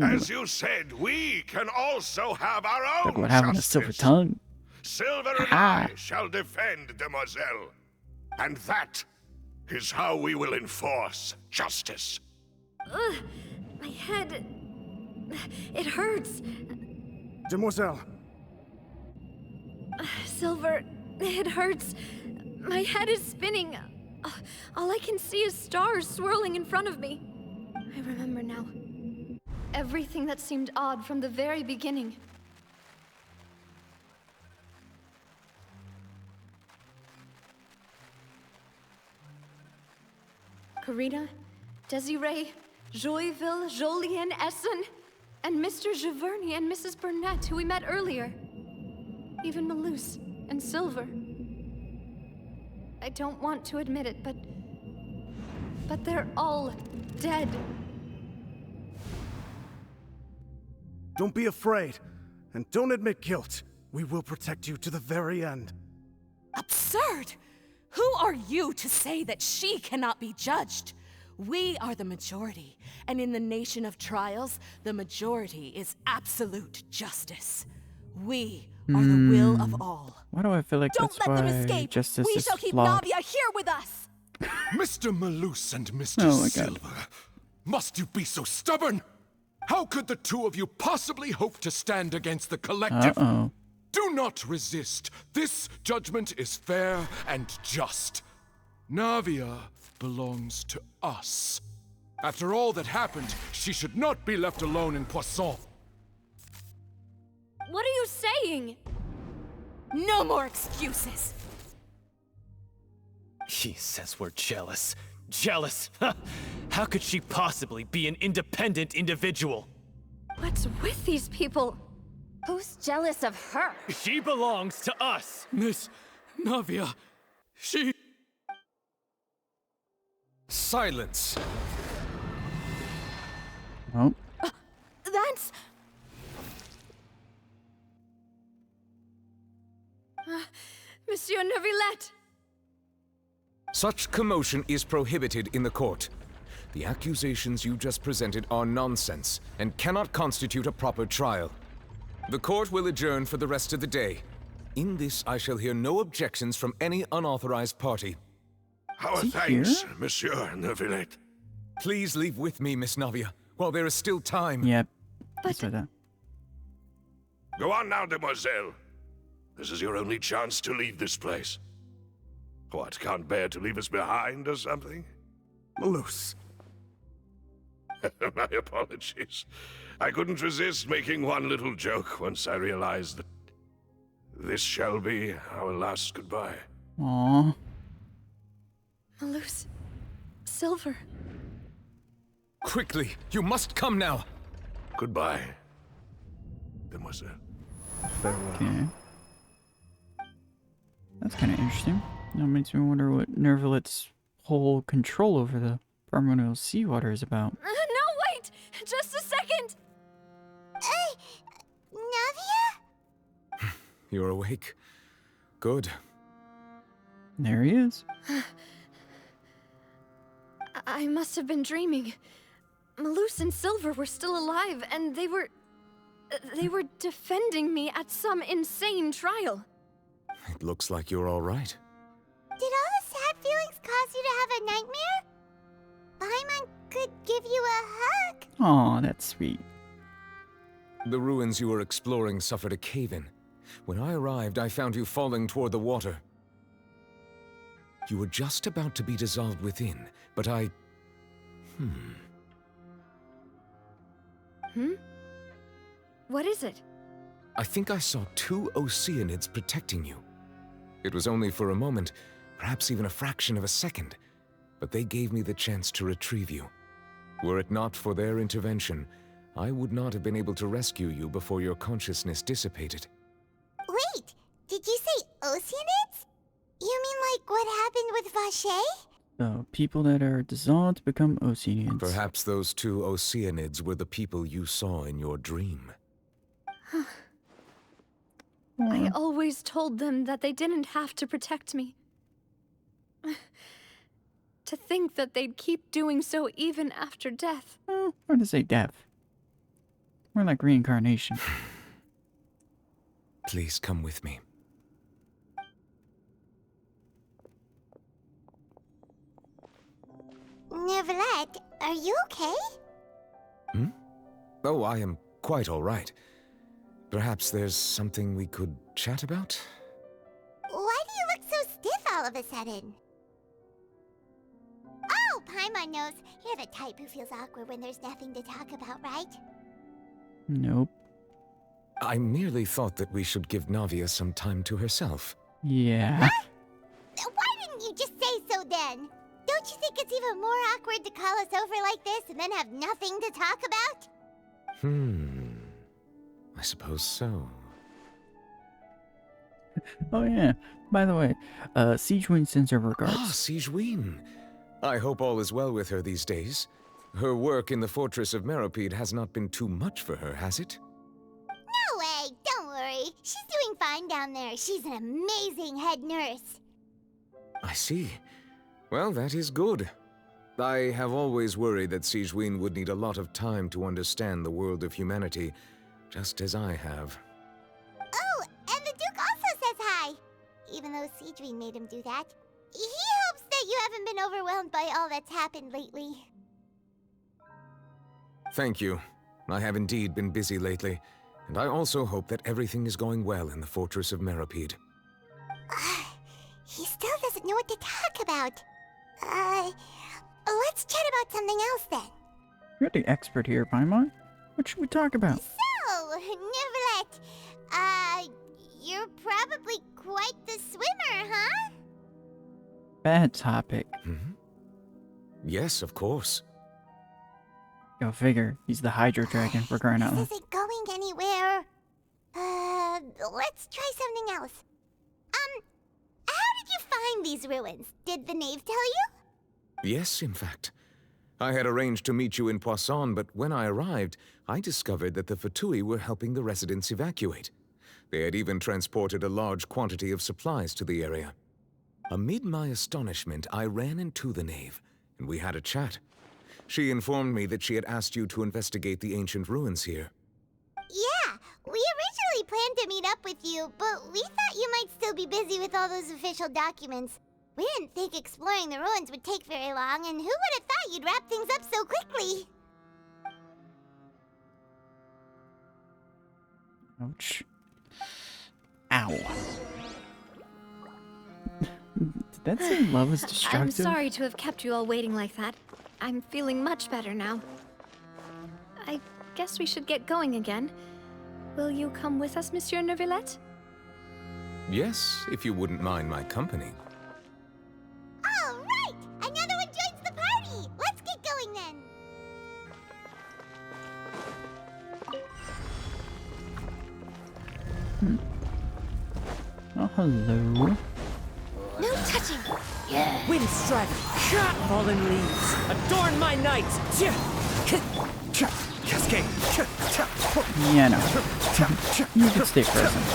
As you said, we can also have our own
Like what having a
justice.
silver tongue.
Silver and
Ha.
I shall defend Demoiselle. And that is how we will enforce justice.
Ugh, my head. It hurts.
Demoiselle,
Silver, it hurts. My head is spinning. All I can see is stars swirling in front of me. I remember now. Everything that seemed odd from the very beginning. Karina, Desiree, Joyville, Jolien, Essen, and Mr. Giverny and Mrs. Burnett, who we met earlier. Even Malus and Silver. I don't want to admit it, but they're all dead.
don't be afraid. And don't admit guilt. We will protect you to the very end.
Absurd! Who are you to say that she cannot be judged? We are the majority, and in the nation of trials, the majority is absolute justice. We are the will of all.
Why do I feel like
Don't
that's
let them
why
escape!
justice
We
is
shall keep
flawed?
Navia here with us!
Mr. Malus and Mr.
Oh my God.
Silver, must you be so stubborn? How could the two of you possibly hope to stand against the collective?
Uh-oh.
Do not resist. This judgment is fair and just. Navia belongs to us. After all that happened, she should not be left alone in Poisson.
What are you saying?
No more excuses!
He says we're jealous. Jealous? How could she possibly be an independent individual?
What's with these people?
Who's jealous of her?
She belongs to us.
Miss Navia, she...
Silence.
Oh,
That's... Monsieur Neuvillette!
Such commotion is prohibited in the court. The accusations you just presented are nonsense and cannot constitute a proper trial. The court will adjourn for the rest of the day. In this, I shall hear no objections from any unauthorized party.
Our
he
thanks,
here?
Monsieur Neuvillette.
Please leave with me, Miss Navia, while there is still time.
yep.
But-
So that.
Go on now, demoiselle. This is your only chance to leave this place. What, can't bear to leave us behind or something?
Malus.
My apologies. I couldn't resist making one little joke once I realized that this shall be our last goodbye.
Aww.
Malus. Silver.
Quickly, you must come now.
Goodbye, demoiselle.
Farewell.
Okay. That's kind of interesting. That makes me wonder what Nervalet's whole control over the primordial seawater is about.
No, wait! Just a second!
Navia?
You're awake. Good.
There he is.
I must have been dreaming. Malus and Silver were still alive, and they were defending me at some insane trial.
It looks like you're all right.
Did all the sad feelings cause you to have a nightmare? Paimon could give you a hug.
Aw, that's sweet.
The ruins you were exploring suffered a cave-in. When I arrived, I found you falling toward the water. You were just about to be dissolved within, but I...
What is it?
I think I saw 2 Oceanids protecting you. It was only for a moment, perhaps even a fraction of a second, but they gave me the chance to retrieve you. Were it not for their intervention, I would not have been able to rescue you before your consciousness dissipated.
Wait, did you say Oceanids? You mean like what happened with Vache?
The people that are dissolved become Oceanians.
Perhaps those 2 Oceanids were the people you saw in your dream.
I always told them that they didn't have to protect me. To think that they'd keep doing so even after death.
Hard to say death. More like reincarnation.
Please come with me.
Nervalet, are you okay?
Oh, I am quite all right. Perhaps there's something we could chat about?
Why do you look so stiff all of a sudden? Oh, Paimon knows. You're the type who feels awkward when there's nothing to talk about, right?
Nope.
I merely thought that we should give Navia some time to herself.
Yeah.
Why didn't you just say so then? Don't you think it's even more awkward to call us over like this and then have nothing to talk about?
I suppose so.
Oh yeah. By the way, Siegewin sends her regards.
Ah, Siegewin. I hope all is well with her these days. Her work in the Fortress of Meropide has not been too much for her, has it?
No way, don't worry. She's doing fine down there. She's an amazing head nurse.
I see. Well, that is good. I have always worried that Siegewin would need a lot of time to understand the world of humanity, just as I have.
Oh, and the Duke also says hi. Even though Siegewin made him do that. He hopes that you haven't been overwhelmed by all that's happened lately.
Thank you. I have indeed been busy lately, and I also hope that everything is going well in the Fortress of Meropide.
He still doesn't know what to talk about. Let's chat about something else then.
You're the expert here, Paimon. What should we talk about?
So, Nervalet, you're probably quite the swimmer, huh?
Bad topic.
Yes, of course.
Go figure. He's the Hydro Dragon for crying out loud.
This isn't going anywhere. Let's try something else. How did you find these ruins? Did the knave tell you?
Yes, in fact. I had arranged to meet you in Poisson, but when I arrived, I discovered that the Fatui were helping the residents evacuate. They had even transported a large quantity of supplies to the area. Amid my astonishment, I ran into the knave, and we had a chat. She informed me that she had asked you to investigate the ancient ruins here.
Yeah, we originally planned to meet up with you, but we thought you might still be busy with all those official documents. We didn't think exploring the ruins would take very long, and who would have thought you'd wrap things up so quickly?
Ouch. Ow. Did that say love is destructive?
I'm sorry to have kept you all waiting like that. I'm feeling much better now. I guess we should get going again. Will you come with us, Monsieur Neuvillette?
Yes, if you wouldn't mind my company.
All right! Another one joins the party! Let's get going then!
Oh, hello.
No touching!
Yeah. Wind strider, fallen leaves, adorn my night.
Cascade.
Yeah, no. You can stay present.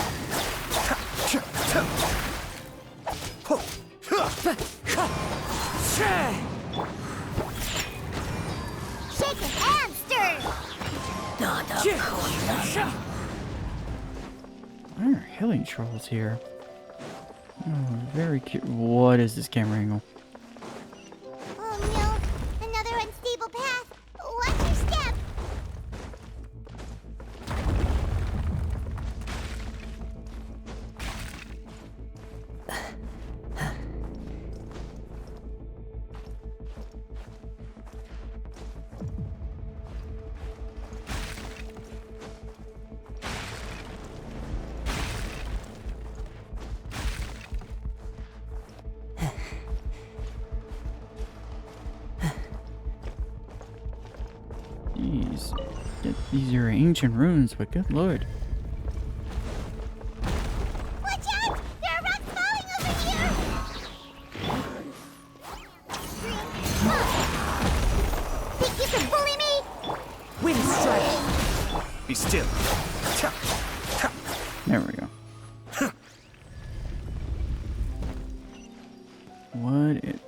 Shaken and stirred!
Why are healing trolls here? Oh, very cute. What is this camera angle?
Oh no! Another unstable path! Watch your step!
Jeez. These are ancient ruins, but good lord.
Watch out! There are rocks falling over here! Think you can bully me?
Wind strider.
Be still.
There we go. What it?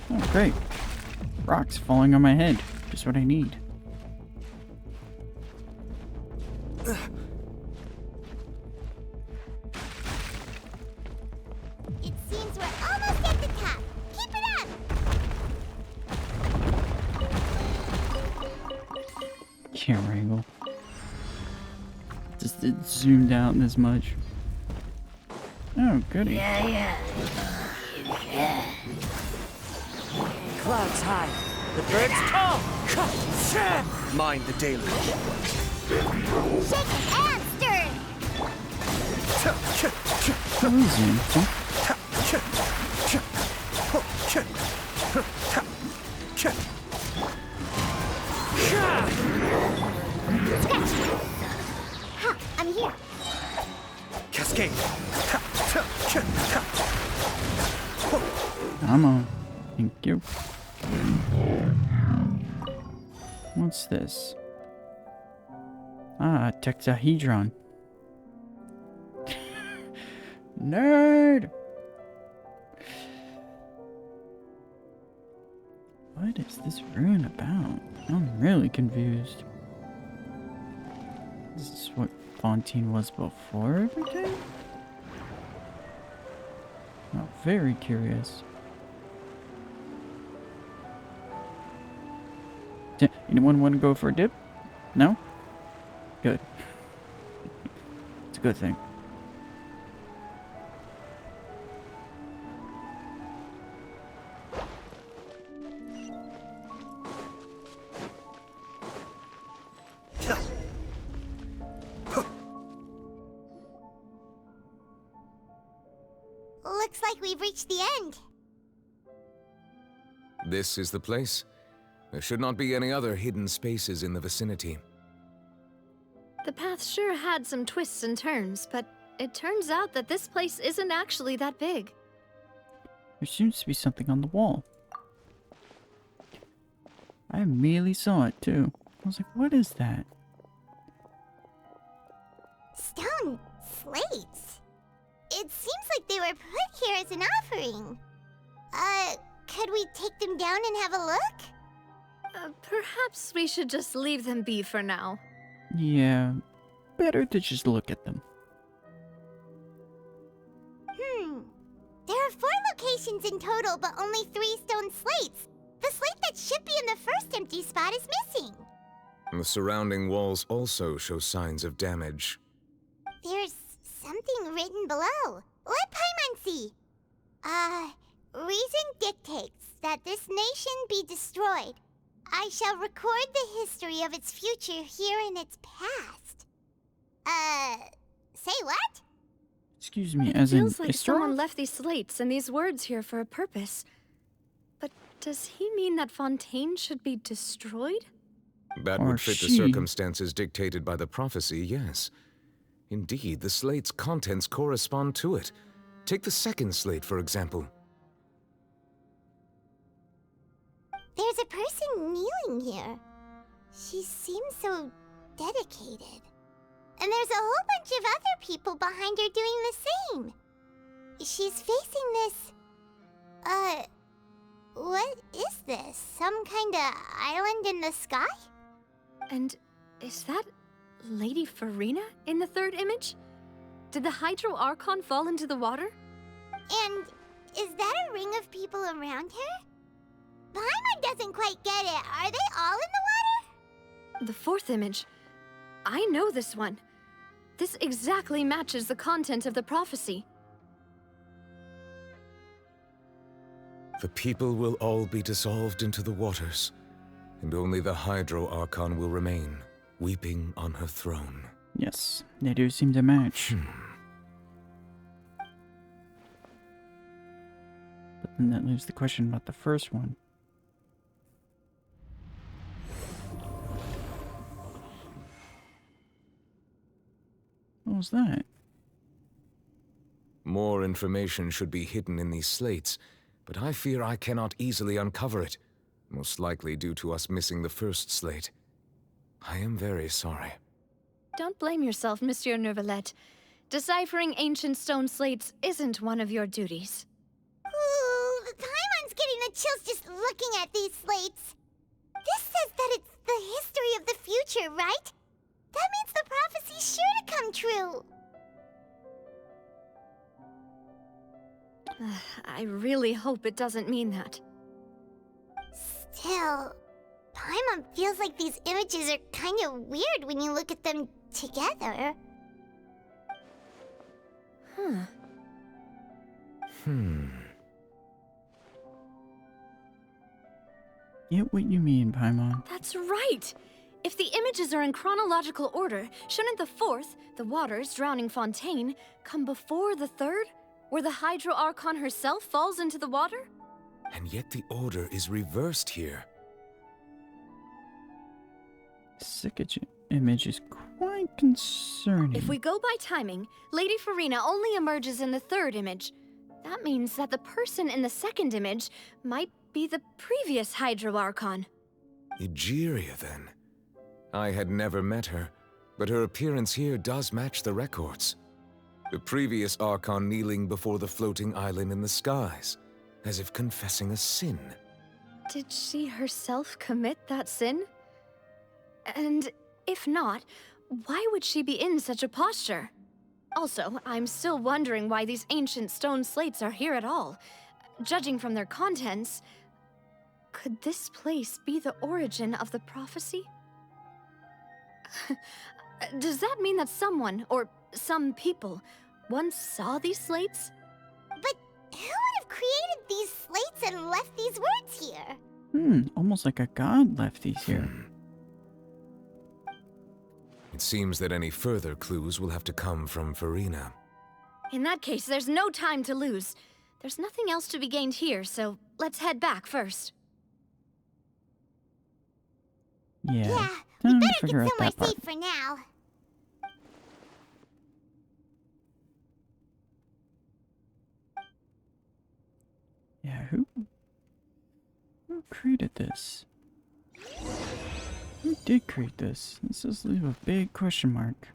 Oh, great. Rocks falling on my head. Just what I need.
It seems we're almost at the top. Keep it up!
Camera angle. Just it zoomed out this much. Oh, goody.
Yeah. Clouds high. The birds call.
Mind the deluge.
Shaken and stirred!
Zoom.
Ha! I'm here!
Cascade.
Come on. Thank you. What's this? Ah, tetrahedron. Nerd! What is this ruin about? I'm really confused. Is this what Fontaine was before everything? Oh, very curious. Anyone want to go for a dip? No? Good. It's a good thing.
Looks like we've reached the end.
This is the place. There should not be any other hidden spaces in the vicinity.
The path sure had some twists and turns, but it turns out that this place isn't actually that big.
There seems to be something on the wall. I immediately saw it too. I was like, what is that?
Stone slates. It seems like they were put here as an offering. Could we take them down and have a look?
Perhaps we should just leave them be for now.
Yeah, better to just look at them.
There are 4 locations in total, but only 3 stone slates. The slate that should be in the first empty spot is missing.
The surrounding walls also show signs of damage.
There's something written below. Let Paimon see. Reason dictates that this nation be destroyed. I shall record the history of its future here in its past. Say what?
Excuse me,
It
as in
feels like someone
Istarov?
left these slates and these words here for a purpose. But does he mean that Fontaine should be destroyed?
That
Or
would fit the
she.
circumstances dictated by the prophecy, yes. Indeed, the slate's contents correspond to it. Take the second slate, for example.
There's a person kneeling here. She seems so dedicated. And there's a whole bunch of other people behind her doing the same. She's facing this... what is this? Some kind of island in the sky?
And is that Lady Furina in the third image? Did the Hydro Archon fall into the water?
And is that a ring of people around her? Paimon doesn't quite get it. Are they all in the water?
The fourth image. I know this one. This exactly matches the content of the prophecy.
The people will all be dissolved into the waters, and only the Hydro Archon will remain, weeping on her throne.
Yes, they do seem to match. But then that leaves the question about the first one. What was that?
More information should be hidden in these slates, but I fear I cannot easily uncover it, most likely due to us missing the first slate. I am very sorry.
Don't blame yourself, Monsieur Neuvillette. Deciphering ancient stone slates isn't one of your duties.
Ooh, Paimon's getting the chills just looking at these slates. This says that it's the history of the future, right? That means the prophecy's sure to come true.
I really hope it doesn't mean that.
Still, Paimon feels like these images are kind of weird when you look at them together.
Get what you mean, Paimon.
That's right! If the images are in chronological order, shouldn't the fourth, the waters drowning Fontaine, come before the third, where the Hydro Archon herself falls into the water?
And yet the order is reversed here.
Second image is quite concerning.
If we go by timing, Lady Furina only emerges in the third image. That means that the person in the second image might be the previous Hydro Archon.
Egeria, then. I had never met her, but her appearance here does match the records. The previous Archon kneeling before the floating island in the skies, as if confessing a sin.
Did she herself commit that sin? And if not, why would she be in such a posture? Also, I'm still wondering why these ancient stone slates are here at all. Judging from their contents, could this place be the origin of the prophecy? Does that mean that someone, or some people, once saw these slates?
But who would have created these slates and left these words here?
Almost like a god left these here.
It seems that any further clues will have to come from Furina.
In that case, there's no time to lose. There's nothing else to be gained here, so let's head back first.
Yeah,
we
time to
better
figure
get
out
somewhere
that part.
safe for now.
Yeah, who created this? Who did create this? This does leave a big question mark.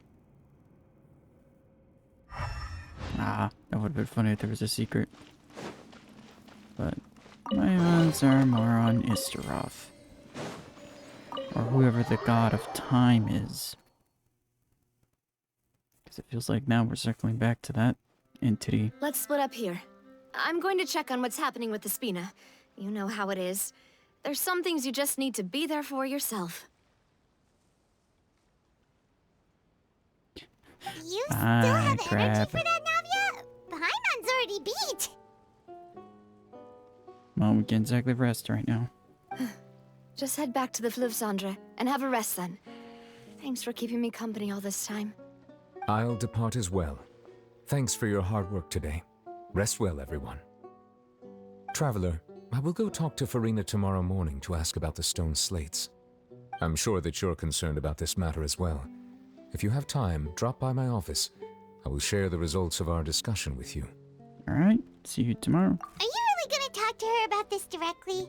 Ah, that would have been funny if there was a secret. But my odds are more on Istarov. Or whoever the god of time is. Because it feels like now we're circling back to that entity.
Let's split up here. I'm going to check on what's happening with the Spina. You know how it is.
There's some things you just need to be there for yourself.
You still have energy for that, Navia? Paimon's already beat.
Well, we get exactly rest right now.
Just head back to the Fluvsandre and have a rest then. Thanks for keeping me company all this time.
I'll depart as well. Thanks for your hard work today. Rest well, everyone. Traveler, I will go talk to Furina tomorrow morning to ask about the stone slates. I'm sure that you're concerned about this matter as well. If you have time, drop by my office. I will share the results of our discussion with you.
Alright, see you tomorrow.
Are you really gonna talk to her about this directly?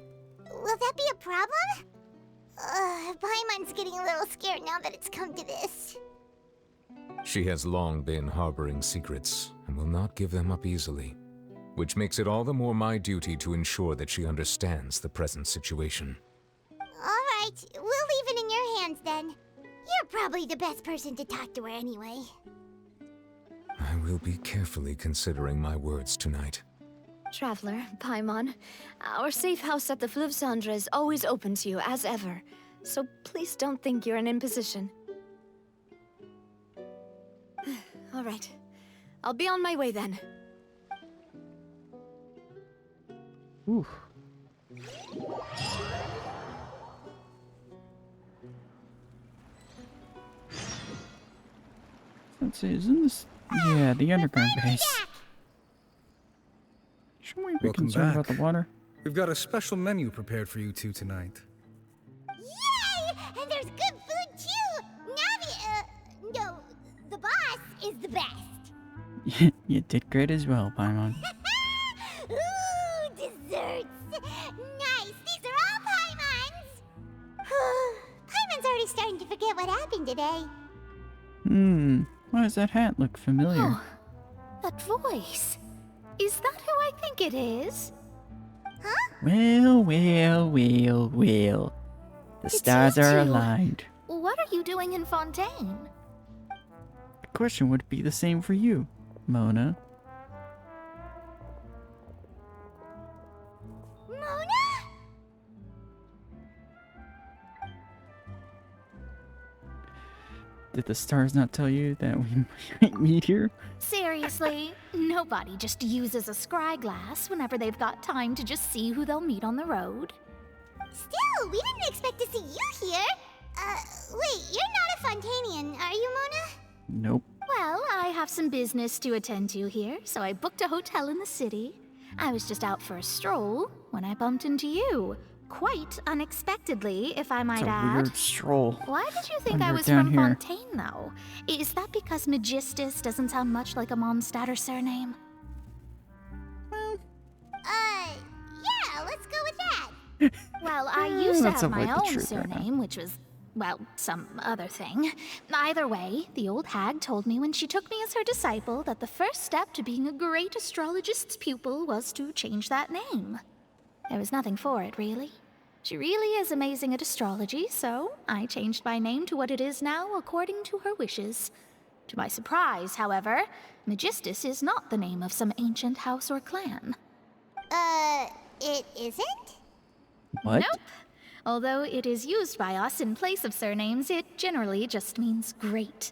Will that be a problem? Paimon's getting a little scared now that it's come to this.
She has long been harboring secrets and will not give them up easily, which makes it all the more my duty to ensure that she understands the present situation.
Alright, we'll leave it in your hands then. You're probably the best person to talk to her anyway.
I will be carefully considering my words tonight.
Traveler, Paimon, our safe house at the Fluvsandre is always open to you as ever, so please don't think you're an imposition. All right, I'll be on my way then.
Oof. Let's see, isn't this... Yeah, the underground base. Shouldn't we be
Welcome
concerned
back.
about the water?
We've got a special menu prepared for you two tonight.
Yay! And there's good food too! Navi, no, the boss is the best.
You did great as well, Paimon.
Ooh, desserts! Nice! These are all Paimon's! Paimon's already starting to forget what happened today.
Why does that hat look familiar?
Oh, that voice. Is that who I think it is?
Huh?
Well. The
It's
stars
you
are
two.
aligned.
What are you doing in Fontaine?
The question would be the same for you, Mona.
Mona?
Did the stars not tell you that we might meet here?
Seriously, nobody just uses a scry glass whenever they've got time to just see who they'll meet on the road.
Still, we didn't expect to see you here. Wait, you're not a Fontainian, are you, Mona?
Nope.
Well, I have some business to attend to here, so I booked a hotel in the city. I was just out for a stroll when I bumped into you. Quite unexpectedly, if I might
It's a
add.
weird stroll.
Why did you think
when
I
you're
was
down
from
here.
Fontaine, though? Is that because Magistus doesn't sound much like a Mondstadt surname?
Yeah, let's go with that.
Well, I used to
Let's
have my
avoid the
own
truth right now.
surname, which was, well, some other thing. Either way, the old hag told me when she took me as her disciple that the first step to being a great astrologist's pupil was to change that name. There was nothing for it, really. She really is amazing at astrology, so I changed my name to what it is now according to her wishes. To my surprise, however, Magistus is not the name of some ancient house or clan.
It isn't?
What?
Nope. Although it is used by us in place of surnames, it generally just means great.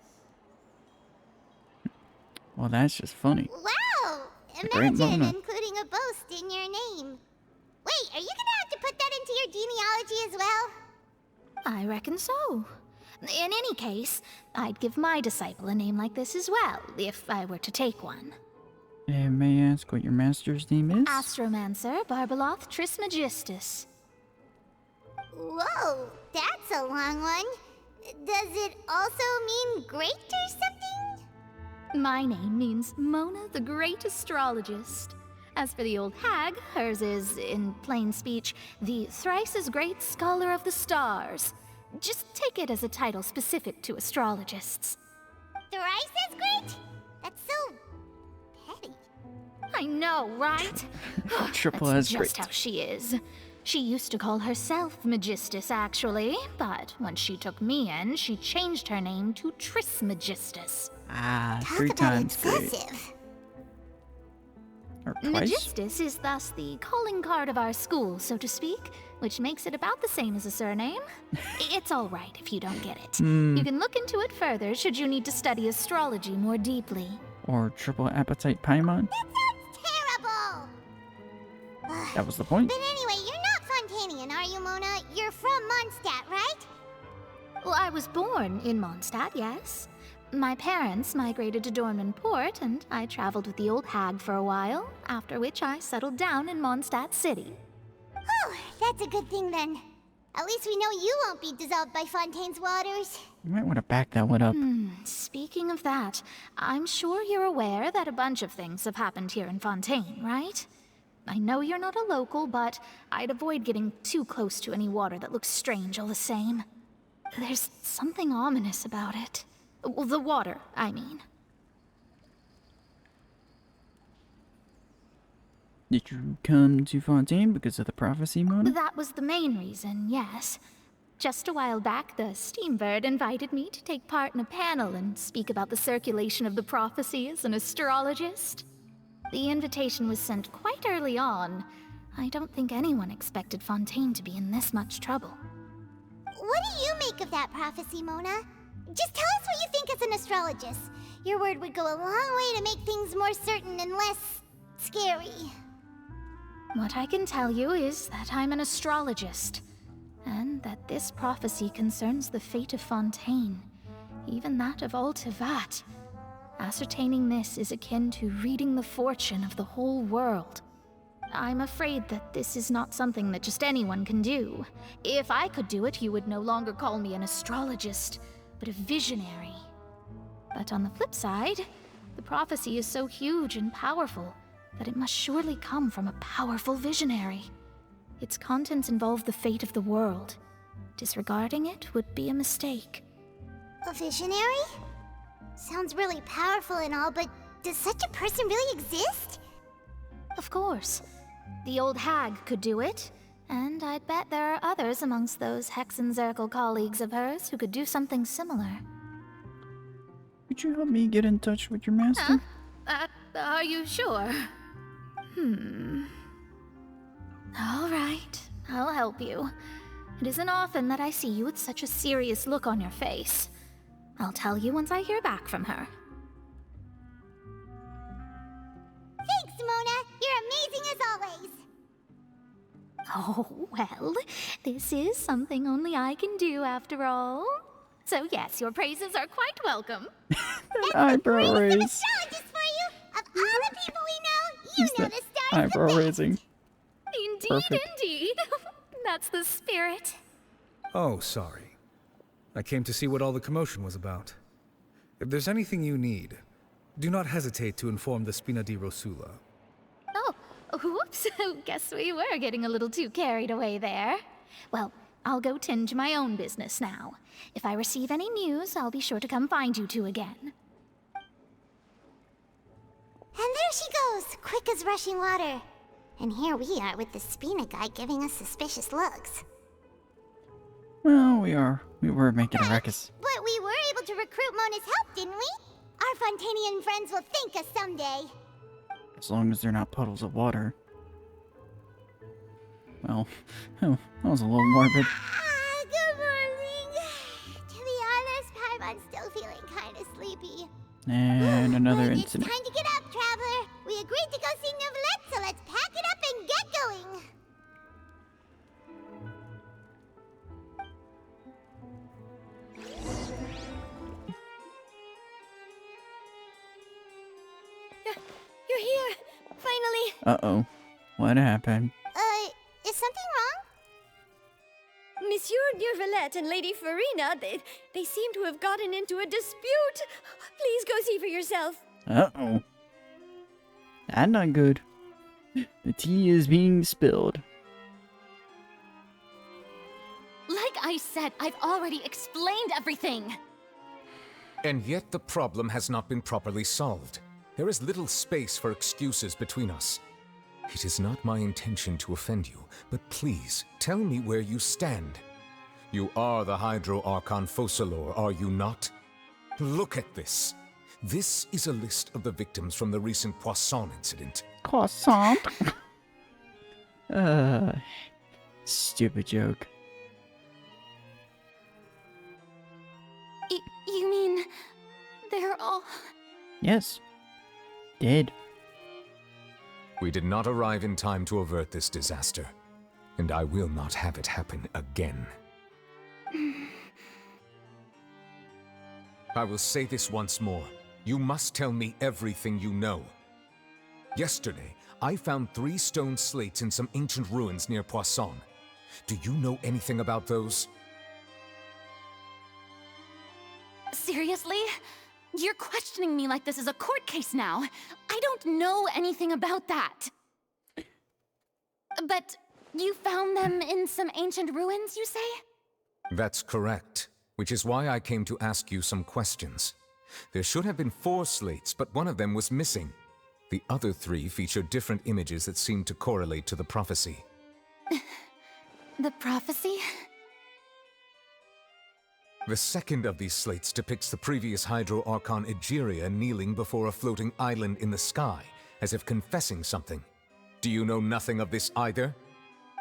Well, that's just funny.
Wow!
The great
Imagine
Mona.
including a boast in your name. Wait, are you gonna have to put that into your genealogy as well?
I reckon so. In any case, I'd give my disciple a name like this as well, if I were to take one.
May I ask what your master's name is?
Astromancer Barbeloth Trismegistus.
Whoa, that's a long one. Does it also mean great or something?
My name means Mona the Great Astrologist. As for the old hag, hers is, in plain speech, the thrice as great Scholar of the Stars. Just take it as a title specific to astrologists.
Thrice as great? That's so petty.
I know, right?
Triple
That's
as
just
great.
how she is. She used to call herself Magistus, actually, but when she took me in, she changed her name to Trismegistus.
Ah,
Talk
3
about
times great.
excessive.
Or twice?
Magistus is thus the calling card of our school, so to speak, which makes it about the same as a surname. It's all right if you don't get it. You can look into it further should you need to study astrology more deeply.
Or triple appetite Paimon?
Terrible!
That was the point.
But anyway, you're not Fontanian, are you, Mona? You're from Mondstadt, right?
Well, I was born in Mondstadt, yes. My parents migrated to Dornman Port, and I traveled with the old hag for a while, after which I settled down in Mondstadt City.
Oh, that's a good thing then. At least we know you won't be dissolved by Fontaine's waters.
You might want to back that one up.
Speaking of that, I'm sure you're aware that a bunch of things have happened here in Fontaine, right? I know you're not a local, but I'd avoid getting too close to any water that looks strange all the same. There's something ominous about it. Well, the water, I mean.
Did you come to Fontaine because of the prophecy, Mona?
That was the main reason, yes. Just a while back, the Steambird invited me to take part in a panel and speak about the circulation of the prophecy as an astrologist. The invitation was sent quite early on. I don't think anyone expected Fontaine to be in this much trouble.
What do you make of that prophecy, Mona? Just tell us what you think as an astrologist. Your word would go a long way to make things more certain and less scary.
What I can tell you is that I'm an astrologist, and that this prophecy concerns the fate of Fontaine, even that of all Tevat. Ascertaining this is akin to reading the fortune of the whole world. I'm afraid that this is not something that just anyone can do. If I could do it, you would no longer call me an astrologist, but a visionary. But on the flip side, the prophecy is so huge and powerful that it must surely come from a powerful visionary. Its contents involve the fate of the world. Disregarding it would be a mistake.
A visionary? Sounds really powerful and all, but does such a person really exist?
Of course. The old hag could do it, and I'd bet there are others amongst those Hexenzirkel colleagues of hers who could do something similar.
Could you help me get in touch with your master?
Are you sure? All right, I'll help you. It isn't often that I see you with such a serious look on your face. I'll tell you once I hear back from her.
Thanks, Mona! You're amazing as always!
Oh, well, this is something only I can do after all. So yes, your praises are quite welcome.
Eyebrow raise.
Astrologist for you! Of all the people we know, you know the stars
Eyebrow
the best.
raising.
Indeed,
Perfect.
indeed. That's the spirit.
Oh, sorry. I came to see what all the commotion was about. If there's anything you need, do not hesitate to inform the Spina di Rosula.
Oh, whoops. Guess we were getting a little too carried away there. Well, I'll go tend to my own business now. If I receive any news, I'll be sure to come find you two again.
And there she goes, quick as rushing water. And here we are with the Spina guy giving us suspicious looks.
Well, we were making a ruckus.
But we were able to recruit Mona's help, didn't we? Our Fontanian friends will thank us someday.
As long as they're not puddles of water. Well, that was a little morbid.
Good morning. To be honest, Paimon's still feeling kind of sleepy.
And another
But
incident.
It's time to get up, Traveler. We agreed to go see Neuvillette, so let's pack it up and get going.
You're here! Finally!
Uh-oh. What happened?
Is something wrong?
Monsieur Neuvillette and Lady Furina, they seem to have gotten into a dispute. Please go see for yourself.
Uh-oh. That's not good. The tea is being spilled.
Like I said, I've already explained everything.
And yet the problem has not been properly solved. There is little space for excuses between us. It is not my intention to offend you, but please, tell me where you stand. You are the Hydro Archon Focalor, are you not? Look at this. This is a list of the victims from the recent Poisson incident.
Croissant. Stupid joke.
You mean they're all...
Yes. Dead.
We did not arrive in time to avert this disaster, and I will not have it happen again. I will say this once more. You must tell me everything you know. Yesterday, I found 3 stone slates in some ancient ruins near Poisson. Do you know anything about those?
Seriously? You're questioning me like this is a court case now. I don't know anything about that. But you found them in some ancient ruins, you say?
That's correct, which is why I came to ask you some questions. There should have been 4 slates, but one of them was missing. The other 3 feature different images that seem to correlate to the prophecy.
The prophecy?
The second of these slates depicts the previous Hydro Archon Egeria kneeling before a floating island in the sky, as if confessing something. Do you know nothing of this either?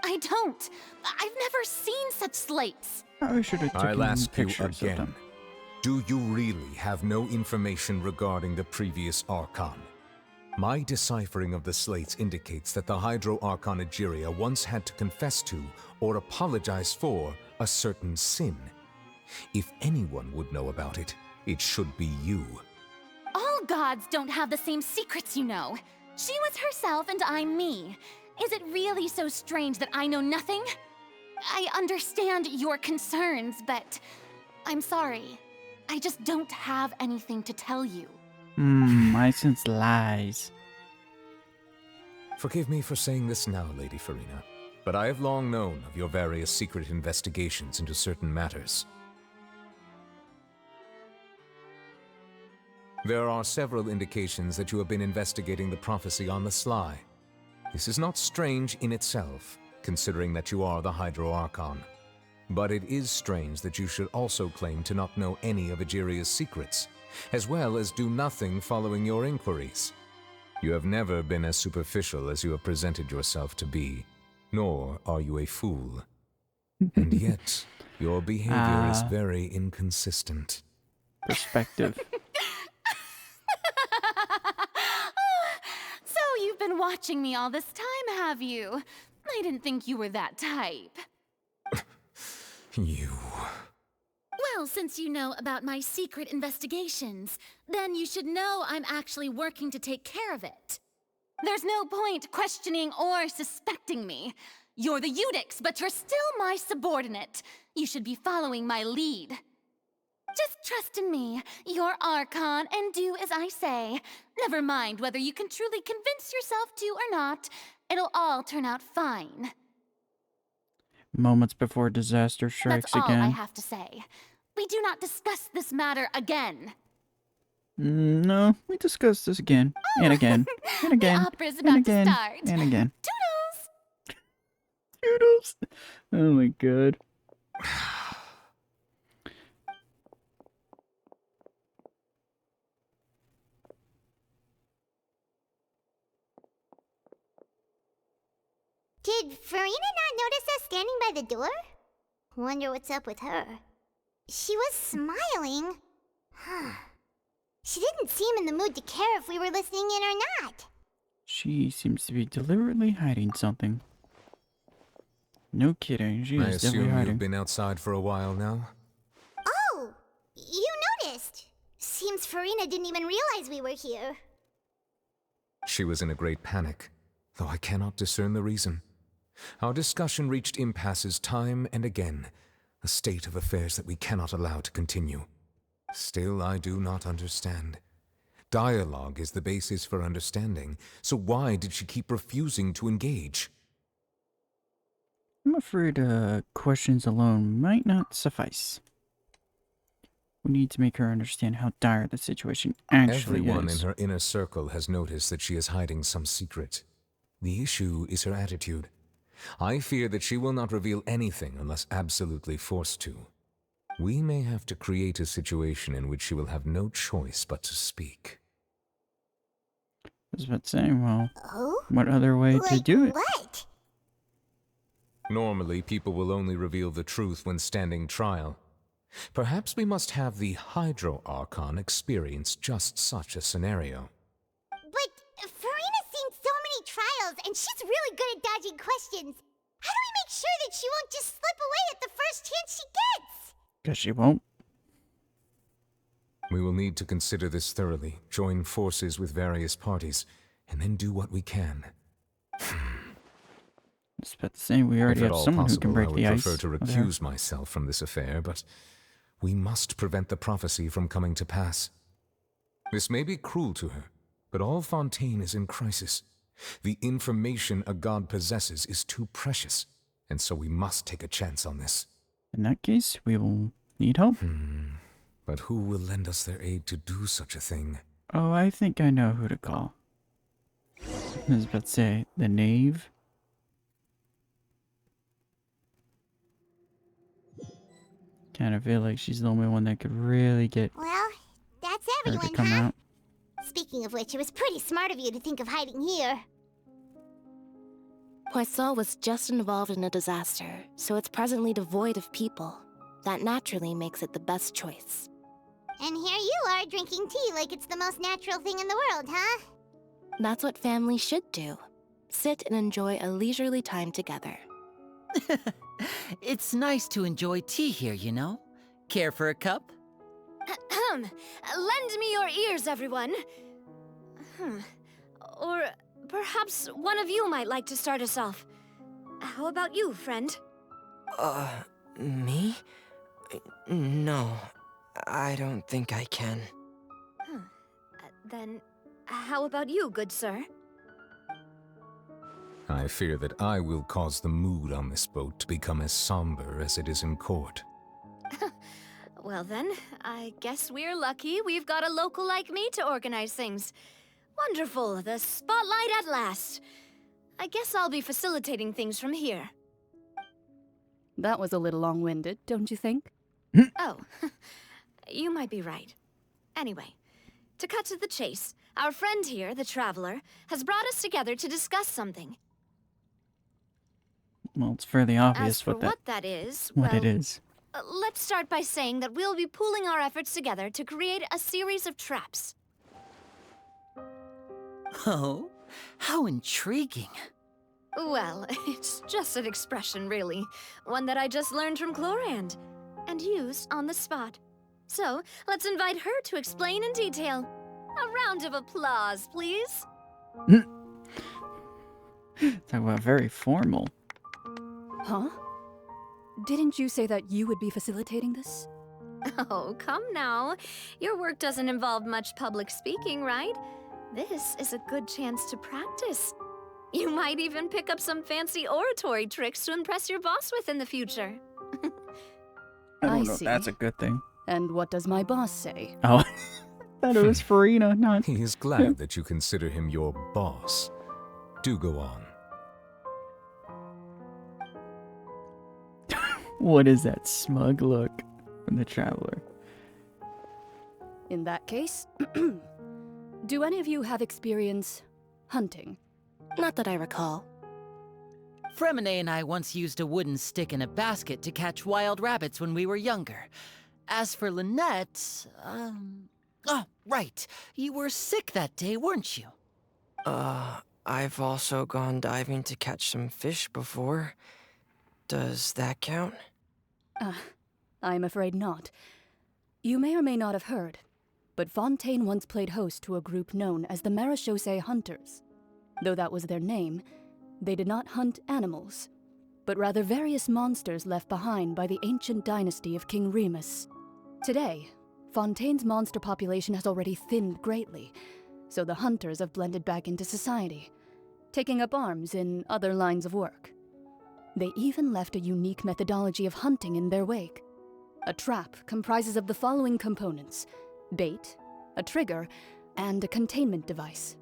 I don't. I've never seen such slates.
I should have taken
I'll ask you
pictures of
again.
them.
Do you really have no information regarding the previous Archon? My deciphering of the slates indicates that the Hydro Archon Egeria once had to confess to, or apologize for, a certain sin. If anyone would know about it, it should be you.
All gods don't have the same secrets, you know. She was herself and I'm me. Is it really so strange that I know nothing? I understand your concerns, but I'm sorry. I just don't have anything to tell you.
I sense lies.
Forgive me for saying this now, Lady Furina, but I have long known of your various secret investigations into certain matters. There are several indications that you have been investigating the prophecy on the sly. This is not strange in itself, considering that you are the Hydro Archon. But it is strange that you should also claim to not know any of Egeria's secrets, as well as do nothing following your inquiries. You have never been as superficial as you have presented yourself to be, nor are you a fool. And yet, your behavior is very inconsistent.
Perspective.
So you've been watching me all this time, have you? I didn't think you were that type.
You...
Well, since you know about my secret investigations, then you should know I'm actually working to take care of it. There's no point questioning or suspecting me. You're the Eudix, but you're still my subordinate. You should be following my lead. Just trust in me, you're Archon, and do as I say. Never mind whether you can truly convince yourself to or not. It'll all turn out fine.
Moments before disaster strikes
That's all
again.
I have to say. We do not discuss this matter again.
No, we discussed this again, and again, and again,
The opera's
and
about
again,
to start.
and again.
Toodles!
Toodles! Oh my god.
Did Furina not notice us standing by the door? Wonder what's up with her. She was smiling. She didn't seem in the mood to care if we were listening in or not.
She seems to be deliberately hiding something. No kidding, she
I
is definitely
assume
hiding.
you've been outside for a while now?
Oh, you noticed. Seems Furina didn't even realize we were here.
She was in a great panic, though I cannot discern the reason. Our discussion reached impasses time and again, a state of affairs that we cannot allow to continue. Still, I do not understand. Dialogue is the basis for understanding, so why did she keep refusing to engage?
I'm afraid questions alone might not suffice. We need to make her understand how dire the situation actually
Everyone
is.
in her inner circle has noticed that she is hiding some secret. The issue is her attitude. I fear that she will not reveal anything unless absolutely forced to. we may have to create a situation in which she will have no choice but to speak.
I was about to say, well,
Oh?
what other way to do it?
What?
Normally, people will only reveal the truth when standing trial. Perhaps we must have the Hydro Archon experience just such a scenario.
But Furina's seen so many trials, and she's really good at dodging questions. How do we make sure that she won't just slip away at the first chance she gets?
Guess she won't.
We will need to consider this thoroughly, join forces with various parties, and then do what we can.
I was about to say, we already have someone who can break the ice.
I would prefer to recuse myself from this affair, but we must prevent the prophecy from coming to pass. This may be cruel to her, but all Fontaine is in crisis. The information a god possesses is too precious, and so we must take a chance on this.
In that case, we will need help.
But who will lend us their aid to do such a thing?
Oh, I think I know who to call. I was about to say, the knave. Kind of feel like she's the only one that could really get
Well, that's
her to
everyone,
come
huh?
out.
Speaking of which, it was pretty smart of you to think of hiding here.
Poisson was just involved in a disaster, so it's presently devoid of people. That naturally makes it the best choice.
And here you are drinking tea like it's the most natural thing in the world, huh?
That's what families should do. Sit and enjoy a leisurely time together.
It's nice to enjoy tea here, you know? Care for a cup?
Lend me your ears, everyone. Or perhaps one of you might like to start us off. How about you, friend?
Me? No, I don't think I can.
Then, how about you, good sir?
I fear that I will cause the mood on this boat to become as somber as it is in court.
Well then, I guess we're lucky we've got a local like me to organize things. Wonderful, the spotlight at last. I guess I'll be facilitating things from here.
That was a little long-winded, don't you think?
Oh, you might be right. Anyway, to cut to the chase, our friend here, the Traveler, has brought us together to discuss something.
Well, it's fairly obvious
As for what that is,
what
well,
it is.
Let's start by saying that we'll be pooling our efforts together to create a series of traps.
Oh, how intriguing.
Well, it's just an expression, really. One that I just learned from Chlorand, and used on the spot. So, let's invite her to explain in detail. A round of applause, please.
Talk about very formal.
Huh? Didn't you say that you would be facilitating this?
Oh, come now. Your work doesn't involve much public speaking, right? This is a good chance to practice. You might even pick up some fancy oratory tricks to impress your boss with in the future.
I don't know
see.
if that's a good thing.
And what does my boss say?
Oh, thought it was Furina, not...
He is glad that you consider him your boss. Do go on.
What is that smug look from the Traveler?
In that case, do any of you have experience hunting?
Not that I recall.
Fremine and I once used a wooden stick in a basket to catch wild rabbits when we were younger. As for Lynette, oh, right. You were sick that day, weren't you?
I've also gone diving to catch some fish before. Does that count?
I'm afraid not. You may or may not have heard, but Fontaine once played host to a group known as the Marechaussee Hunters. Though that was their name, they did not hunt animals, but rather various monsters left behind by the ancient dynasty of King Remus. Today, Fontaine's monster population has already thinned greatly, so the hunters have blended back into society, taking up arms in other lines of work. They even left a unique methodology of hunting in their wake. A trap comprises of the following components: bait, a trigger, and a containment device.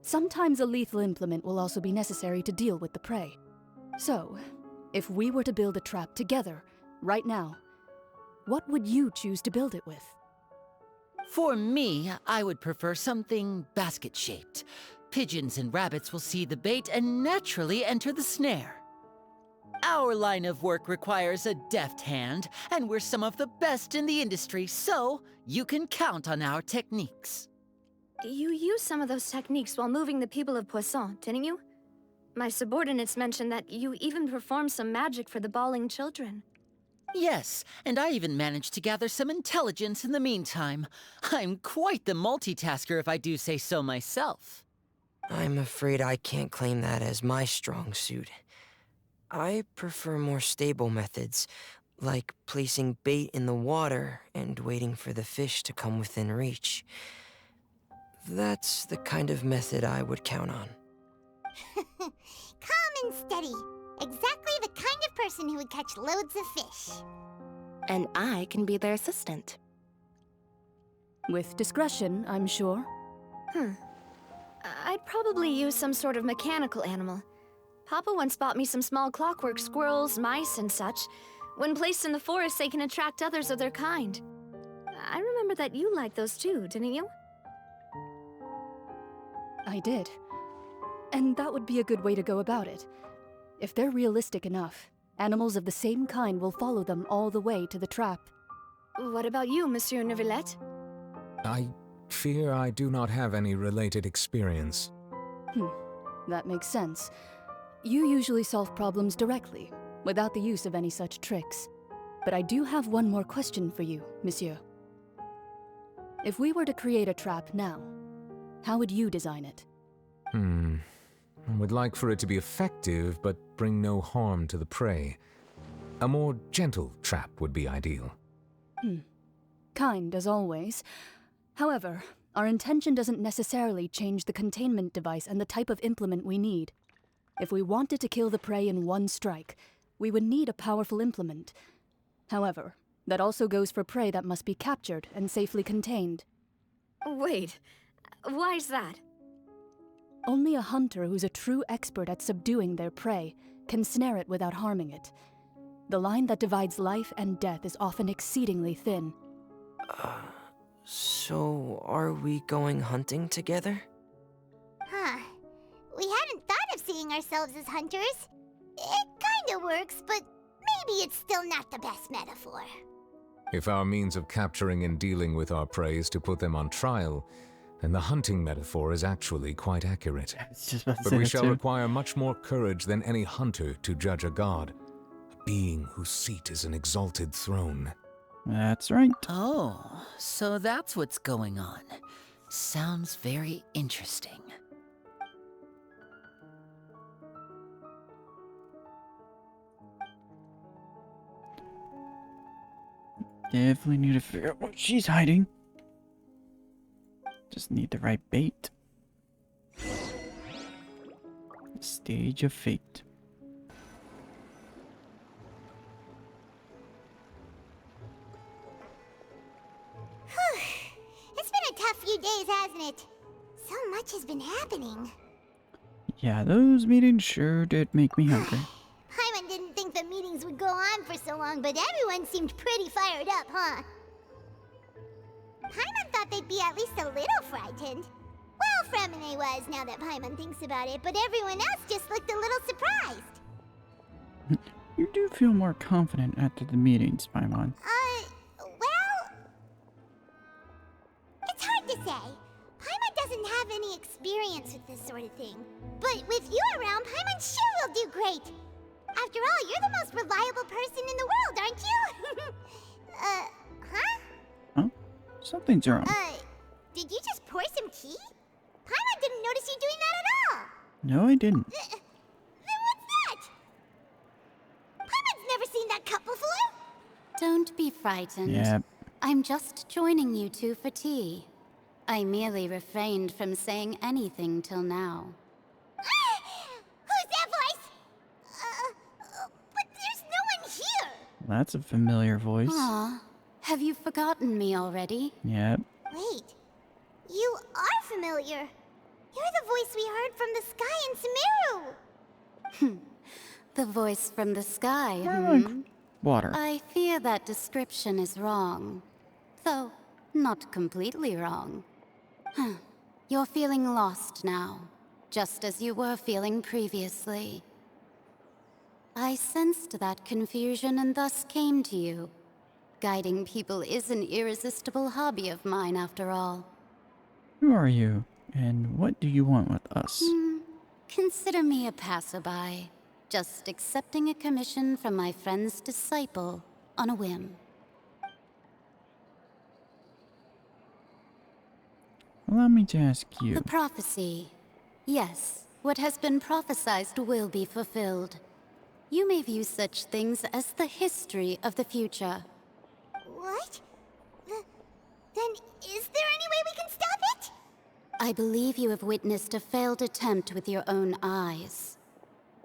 Sometimes a lethal implement will also be necessary to deal with the prey. So, if we were to build a trap together, right now, What would you choose to build it with?
For me, I would prefer something basket-shaped. Pigeons and rabbits will see the bait and naturally enter the snare. Our line of work requires a deft hand, and we're some of the best in the industry, so you can count on our techniques.
You used some of those techniques while moving the people of Poisson, didn't you? My subordinates mentioned that you even performed some magic for the bawling children.
Yes, and I even managed to gather some intelligence in the meantime. I'm quite the multitasker if I do say so myself.
I'm afraid I can't claim that as my strong suit. I prefer more stable methods, like placing bait in the water and waiting for the fish to come within reach. That's the kind of method I would count on.
Calm and steady. Exactly the kind of person who would catch loads of fish.
And I can be their assistant.
With discretion, I'm sure.
I'd probably use some sort of mechanical animal. Papa once bought me some small clockwork squirrels, mice, and such. When placed in the forest, they can attract others of their kind. I remember that you liked those too, didn't you?
I did. And that would be a good way to go about it. If they're realistic enough, animals of the same kind will follow them all the way to the trap.
What about you, Monsieur Neuvillette?
I fear I do not have any related experience.
That makes sense. You usually solve problems directly, without the use of any such tricks. But I do have one more question for you, Monsieur. If we were to create a trap now, how would you design it?
I would like for it to be effective, but bring no harm to the prey. A more gentle trap would be ideal.
Kind, as always. However, our intention doesn't necessarily change the containment device and the type of implement we need. If we wanted to kill the prey in one strike, we would need a powerful implement. However, that also goes for prey that must be captured and safely contained.
Wait, why's that?
Only a hunter who's a true expert at subduing their prey can snare it without harming it. The line that divides life and death is often exceedingly thin.
So are we going hunting together?
We hadn't thought of seeing ourselves as hunters. It kinda works, but maybe it's still not the best metaphor.
If our means of capturing and dealing with our prey is to put them on trial, then the hunting metaphor is actually quite accurate. But we shall require much more courage than any hunter to judge a god, a being whose seat is an exalted throne.
That's right.
Oh, so that's what's going on. Sounds very interesting.
Definitely need to figure out what she's hiding. Just need the right bait. Stage of fate.
It's been a tough few days, hasn't it? So much has been happening.
Yeah, those meetings sure did make me hungry.
Paimon didn't think the meetings would go on for so long, but everyone seemed pretty fired up, huh? Paimon thought they'd be at least a little frightened. Well, Furina was, now that Paimon thinks about it, but everyone else just looked a little surprised.
You do feel more confident after the meetings, Paimon.
Well... It's hard to say. Paimon doesn't have any experience with this sort of thing. But with you around, Paimon sure will do great. After all, you're the most reliable person in the world, aren't you?
Huh? Something's wrong.
Did you just pour some tea? Paimon didn't notice you doing that at all.
No, I didn't.
Then what's that? Paimon's never seen that cup before.
Don't be frightened.
Yeah.
I'm just joining you two for tea. I merely refrained from saying anything till now.
Who's that voice? But there's no one here.
That's a familiar voice.
Aw, have you forgotten me already?
Yep.
Wait, you are familiar. You're the voice we heard from the sky in Sumeru.
The voice from the sky,
Water.
I fear that description is wrong. Though, not completely wrong. You're feeling lost now, just as you were feeling previously. I sensed that confusion and thus came to you. Guiding people is an irresistible hobby of mine, after all.
Who are you, and what do you want with us?
Consider me a passerby, just accepting a commission from my friend's disciple on a whim.
Allow me to ask you.
The prophecy. Yes, what has been prophesied will be fulfilled. You may view such things as the history of the future.
What? Then is there any way we can stop it?
I believe you have witnessed a failed attempt with your own eyes.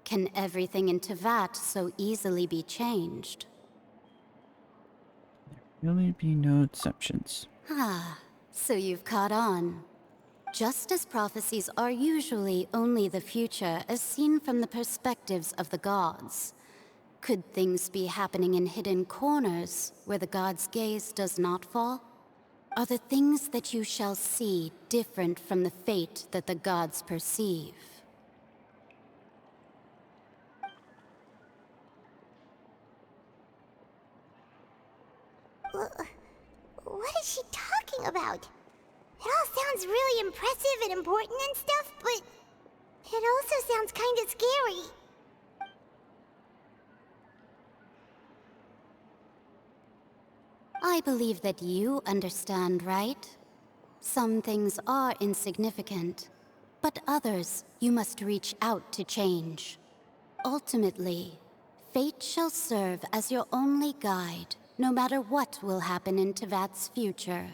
Can everything in Tevat so easily be changed?
Really be no exceptions.
Ah, so you've caught on. Just as prophecies are usually only the future as seen from the perspectives of the gods, could things be happening in hidden corners where the gods' gaze does not fall? Are the things that you shall see different from the fate that the gods perceive?
What is she talking about? It all sounds really impressive and important and stuff, but it also sounds kind of scary.
I believe that you understand, right? Some things are insignificant, but others you must reach out to change. Ultimately, fate shall serve as your only guide, no matter what will happen in Tevat's future.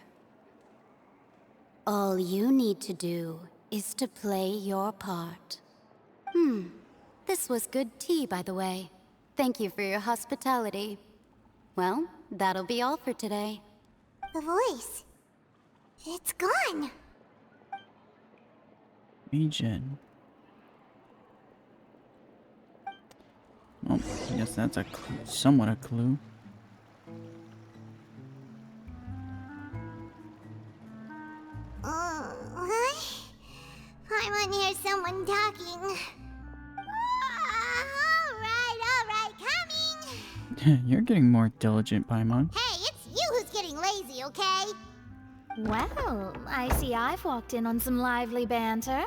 All you need to do is to play your part. This was good tea, by the way. Thank you for your hospitality. Well, that'll be all for today.
The voice. It's gone.
Regen. Well, I guess that's a clue, somewhat a clue.
I want to hear someone talking. Alright, coming!
You're getting more diligent, Paimon.
Hey, it's you who's getting lazy, okay?
Well, I see I've walked in on some lively banter.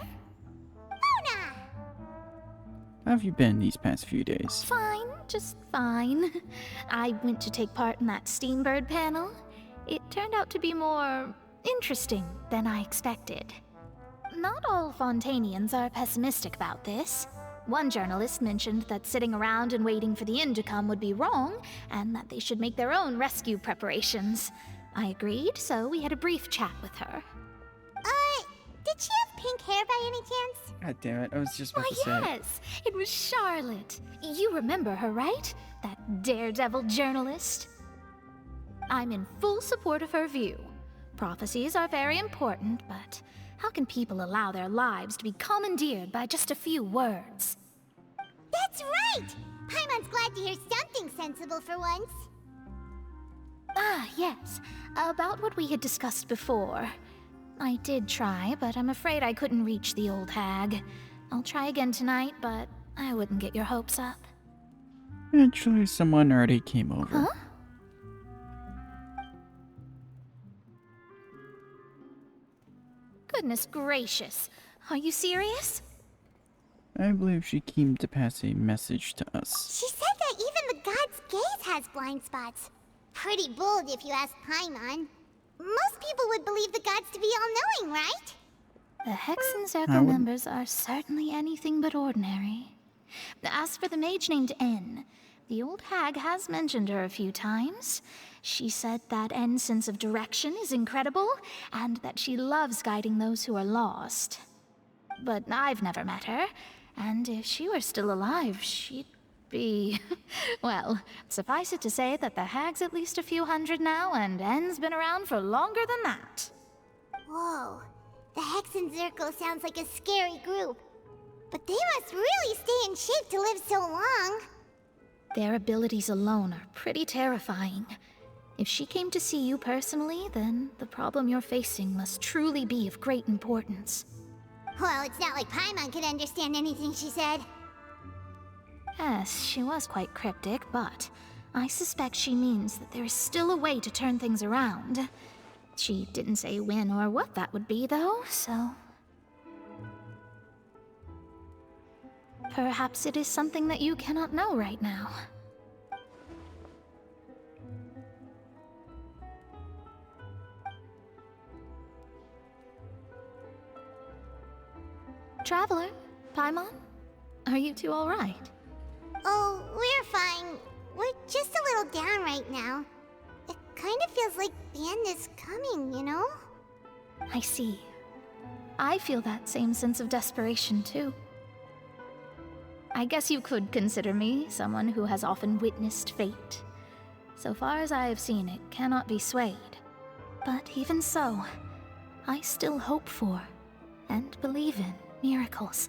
Luna!
How have you been these past few days?
Fine, just fine. I went to take part in that Steambird panel. It turned out to be more interesting than I expected. Not all Fontainians are pessimistic about this. One journalist mentioned that sitting around and waiting for the end to come would be wrong, and that they should make their own rescue preparations. I agreed, so we had a brief chat with her.
Did she have pink hair by any chance?
God damn it, I was just about
Why,
to say it.
yes, it was Charlotte. You remember her, right? That daredevil journalist? I'm in full support of her view. Prophecies are very important, but how can people allow their lives to be commandeered by just a few words?
That's right! Paimon's glad to hear something sensible for once.
Ah, yes. About what we had discussed before. I did try, but I'm afraid I couldn't reach the old hag. I'll try again tonight, but I wouldn't get your hopes up.
Actually, someone already came over.
Huh? Goodness gracious. Are you serious?
I believe she came to pass a message to us.
She said that even the god's gaze has blind spots. Pretty bold if you ask Paimon. Most people would believe the gods to be all-knowing, right?
The Hexen Circle members are certainly anything but ordinary. As for the mage named N, the old hag has mentioned her a few times. She said that N's sense of direction is incredible, and that she loves guiding those who are lost. But I've never met her, and if she were still alive, she'd be... well, suffice it to say that the hag's at least a few hundred now, and N's been around for longer than that.
Whoa, the Hexen Circle sounds like a scary group. But they must really stay in shape to live so long.
Their abilities alone are pretty terrifying. If she came to see you personally, then the problem you're facing must truly be of great importance.
Well, it's not like Paimon could understand anything she said.
Yes, she was quite cryptic, but I suspect she means that there is still a way to turn things around. She didn't say when or what that would be, though, so... Perhaps it is something that you cannot know right now. Traveler, Paimon, are you two all right?
Oh, we're fine. We're just a little down right now. It kind of feels like the end is coming, you know?
I see. I feel that same sense of desperation, too. I guess you could consider me someone who has often witnessed fate. So far as I have seen, it cannot be swayed. But even so, I still hope for, and believe in, miracles.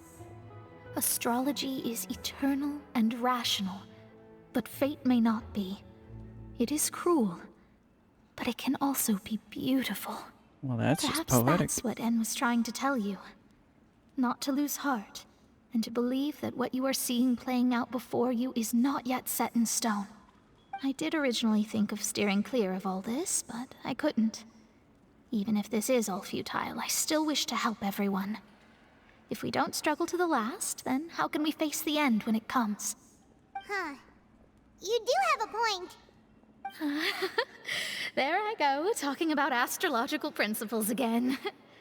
Astrology is eternal and rational, but fate may not be. It is cruel, but it can also be beautiful.
Well, that's
Perhaps
just poetic.
that's what En was trying to tell you. Not to lose heart, and to believe that what you are seeing playing out before you is not yet set in stone. I did originally think of steering clear of all this, but I couldn't. Even if this is all futile, I still wish to help everyone. If we don't struggle to the last, then how can we face the end when it comes?
Huh. You do have a point.
There I go, talking about astrological principles again.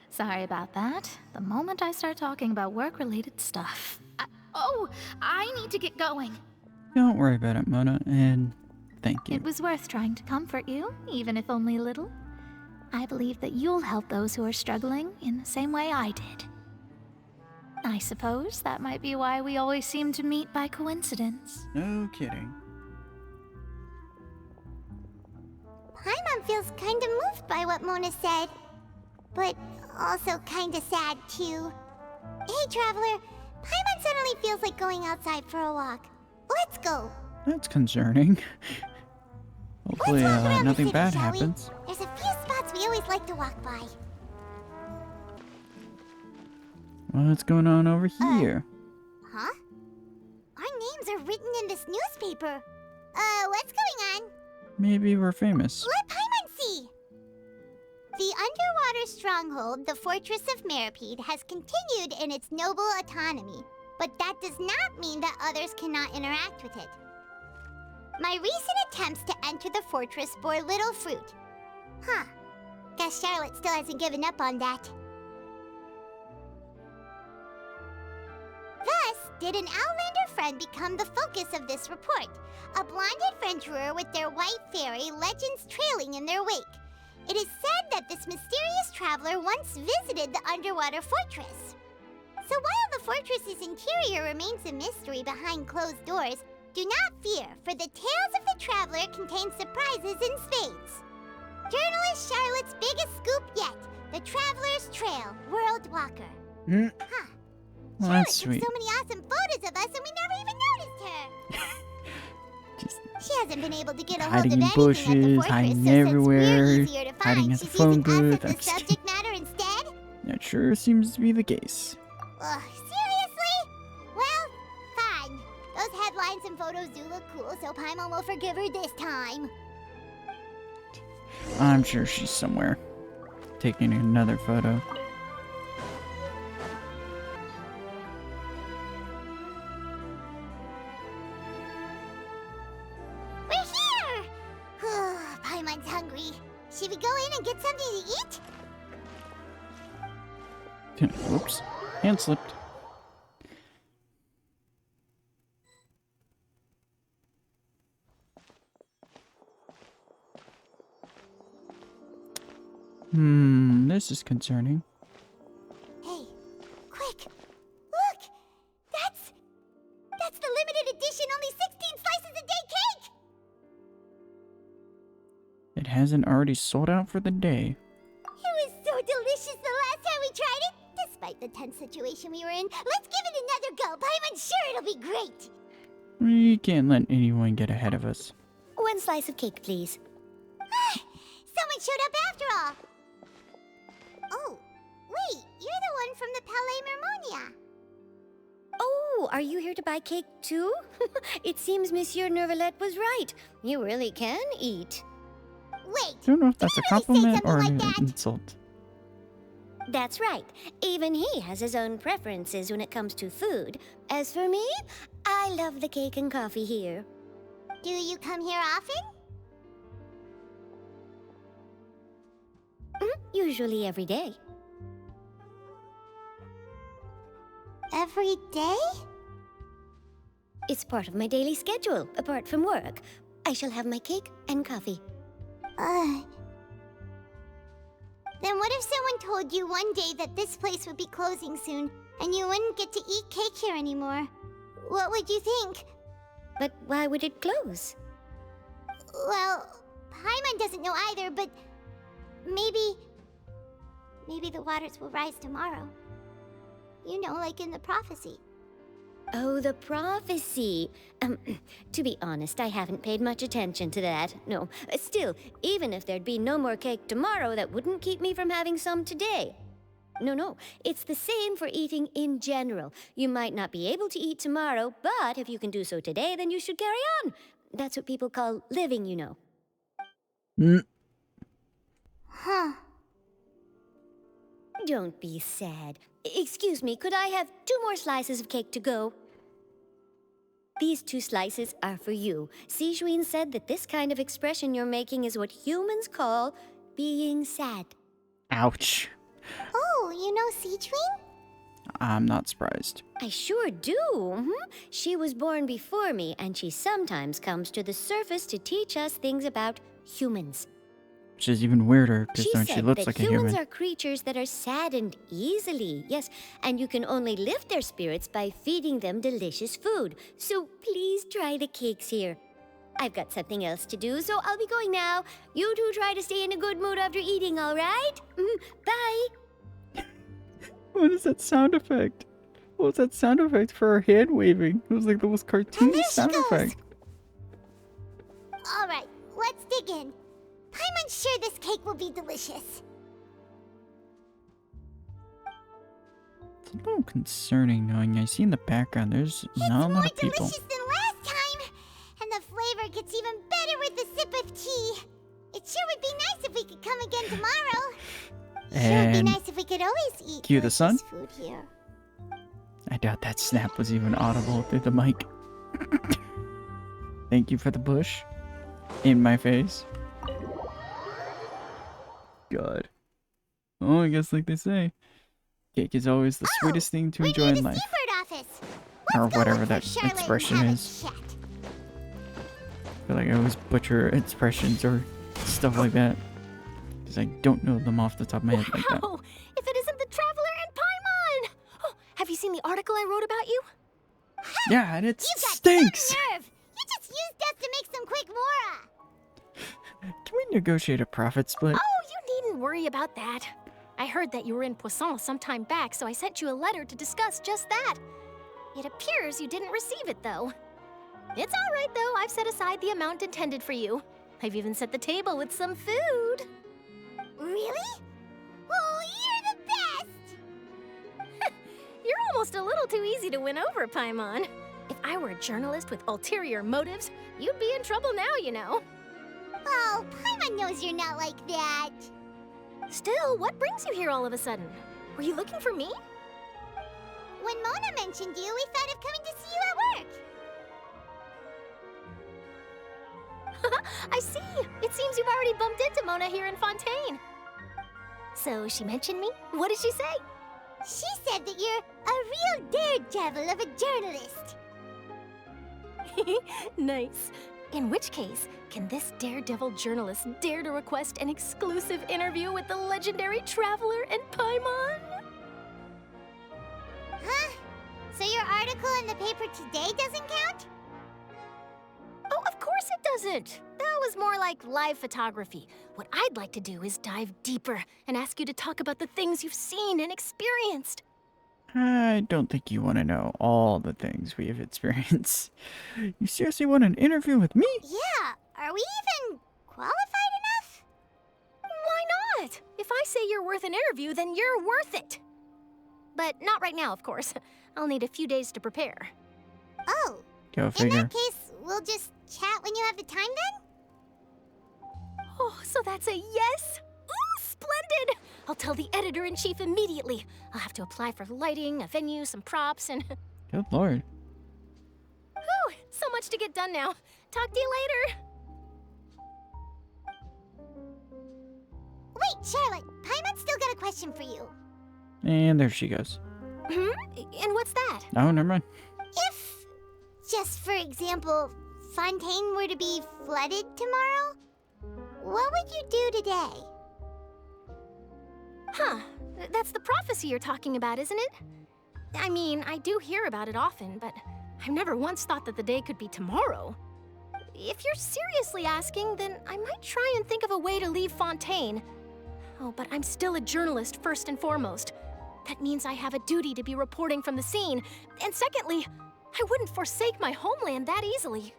Sorry about that. The moment I start talking about work-related stuff... I need to get going.
Don't worry about it, Mona, and thank you.
It was worth trying to comfort you, even if only a little. I believe that you'll help those who are struggling in the same way I did. I suppose that might be why we always seem to meet by coincidence.
No kidding.
Paimon feels kind of moved by what Mona said, but also kind of sad too. Hey, Traveler, Paimon suddenly feels like going outside for a walk. Let's go.
That's concerning. Hopefully,
Let's walk around the
nothing
city,
bad
shall we?
happens.
There's a few spots we always like to walk by.
What's going on over here?
Huh? Our names are written in this newspaper. What's going on?
Maybe we're famous.
Let Paimon see! The underwater stronghold, the Fortress of Meripede, has continued in its noble autonomy, but that does not mean that others cannot interact with it. My recent attempts to enter the fortress bore little fruit. Huh. Guess Charlotte still hasn't given up on that. Thus, did an Outlander friend become the focus of this report, a blonde adventurer with their white fairy legends trailing in their wake. It is said that this mysterious traveler once visited the underwater fortress. So while the fortress's interior remains a mystery behind closed doors, do not fear, for the tales of the traveler contain surprises in spades. Journalist Charlotte's biggest scoop yet, the Traveler's Trail, World Walker. Huh.
Well,
Charlotte
that's
took
sweet.
so many awesome photos of us and we never even noticed her. She hasn't been able to get a hold
Hiding
of
in
anything at the
bushes,
fortress,
hiding
so since we're
everywhere,
easier to
hiding
find,
at the
she's
phone
using us
booth.
as
I'm
the
just
subject matter instead?
That sure seems to be the case.
Ugh, seriously? Well, fine. Those headlines and photos do look cool, so Paimon will forgive her this time.
I'm sure she's somewhere taking another photo.
We're here! Paimon's hungry. Should we go in and get something to eat?
Whoops. Hand slipped. This is concerning.
Hey, quick! Look! That's the limited edition only 16 slices a day cake!
It hasn't already sold out for the day.
It was so delicious the last time we tried it! Despite the tense situation we were in, let's give it another go! Paimon's sure it'll be great!
We can't let anyone get ahead of us.
One slice of cake, please.
Someone showed up after all! Oh, wait, you're the one from the Palais Mermonia.
Oh, are you here to buy cake too? It seems Monsieur Neuvillette was right. You really can eat.
Wait,
I don't know if that's a compliment or
like
an
that?
insult.
That's right. Even he has his own preferences when it comes to food. As for me, I love the cake and coffee here.
Do you come here often?
Usually every day.
Every day?
It's part of my daily schedule, apart from work. I shall have my cake and coffee.
Then what if someone told you one day that this place would be closing soon, and you wouldn't get to eat cake here anymore? What would you think?
But why would it close?
Well, Paimon doesn't know either, but maybe the waters will rise tomorrow. You know, like in the prophecy.
Oh, the prophecy. To be honest, I haven't paid much attention to that. No, still, even if there'd be no more cake tomorrow, that wouldn't keep me from having some today. No, it's the same for eating in general. You might not be able to eat tomorrow, but if you can do so today, then you should carry on. That's what people call living, you know.
Huh.
Don't be sad. Excuse me, could I have 2 more slices of cake to go? These 2 slices are for you. Sijuin said that this kind of expression you're making is what humans call being sad.
Ouch.
Oh, you know Sijuin?
I'm not surprised.
I sure do. She was born before me, and she sometimes comes to the surface to teach us things about humans.
Which is even weirder, because
She
she
said
looks
that
like a
humans
human.
are creatures that are saddened easily, yes, and you can only lift their spirits by feeding them delicious food. So please try the cakes here. I've got something else to do, so I'll be going now. You two try to stay in a good mood after eating, all right? Bye.
What is that sound effect? What was that sound effect for her hand waving? It was like the most cartoony sound effect.
All right, let's dig in. Paimon's sure this cake will be delicious.
It's a little concerning knowing I see in the background there's not a lot of people.
Delicious than last time, and the flavor gets even better with a sip of tea. It sure would be nice if we could come again tomorrow. Sure would be
And
nice if we could always eat
cue the sun.
food here.
I doubt that snap was even audible through the mic. Thank you for the bush. In my face. God. Oh, I guess like they say, cake is always the sweetest thing to enjoy in life.
Office.
Or whatever that expression is. I feel like I always butcher expressions or stuff like that. Because I don't know them off the top of my head like that.
Wow! If it isn't the Traveler and Paimon! Oh, have you seen the article I wrote about you?
Yeah, and it stinks!
Nerve! You just used us to make some quick mora!
Can we negotiate a profit split?
Oh, you needn't worry about that. I heard that you were in Poisson some time back, so I sent you a letter to discuss just that. It appears you didn't receive it, though. It's all right, though. I've set aside the amount intended for you. I've even set the table with some food.
Really? Oh, you're the best!
You're almost a little too easy to win over, Paimon. If I were a journalist with ulterior motives, you'd be in trouble now, you know.
Oh, Paimon knows you're not like that.
Still, what brings you here all of a sudden? Were you looking for me?
When Mona mentioned you, we thought of coming to see you at work.
I see. It seems you've already bumped into Mona here in Fontaine. So she mentioned me? What did she say?
She said that you're a real daredevil of a journalist.
Nice. In which case, can this daredevil journalist dare to request an exclusive interview with the legendary Traveler and Paimon?
Huh? So your article in the paper today doesn't count?
Oh, of course it doesn't. That was more like live photography. What I'd like to do is dive deeper and ask you to talk about the things you've seen and experienced.
I don't think you want to know all the things we have experienced. You seriously want an interview with me?
Yeah, are we even qualified enough?
Why not? If I say you're worth an interview, then you're worth it. But not right now, of course. I'll need a few days to prepare.
Oh,
Go
in
figure.
that case, we'll just chat when you have the time then?
Oh, so that's a yes? Ooh, splendid! I'll tell the editor-in-chief immediately. I'll have to apply for lighting, a venue, some props, and...
Good lord.
Whew, so much to get done now. Talk to you later.
Wait, Charlotte, Paimon's still got a question for you.
And there she goes.
Hmm? And what's that?
Oh, never mind.
If, just for example, Fontaine were to be flooded tomorrow, what would you do today?
Huh. That's the prophecy you're talking about, isn't it? I mean, I do hear about it often, but I've never once thought that the day could be tomorrow. If you're seriously asking, then I might try and think of a way to leave Fontaine. Oh, but I'm still a journalist first and foremost. That means I have a duty to be reporting from the scene. And secondly, I wouldn't forsake my homeland that easily.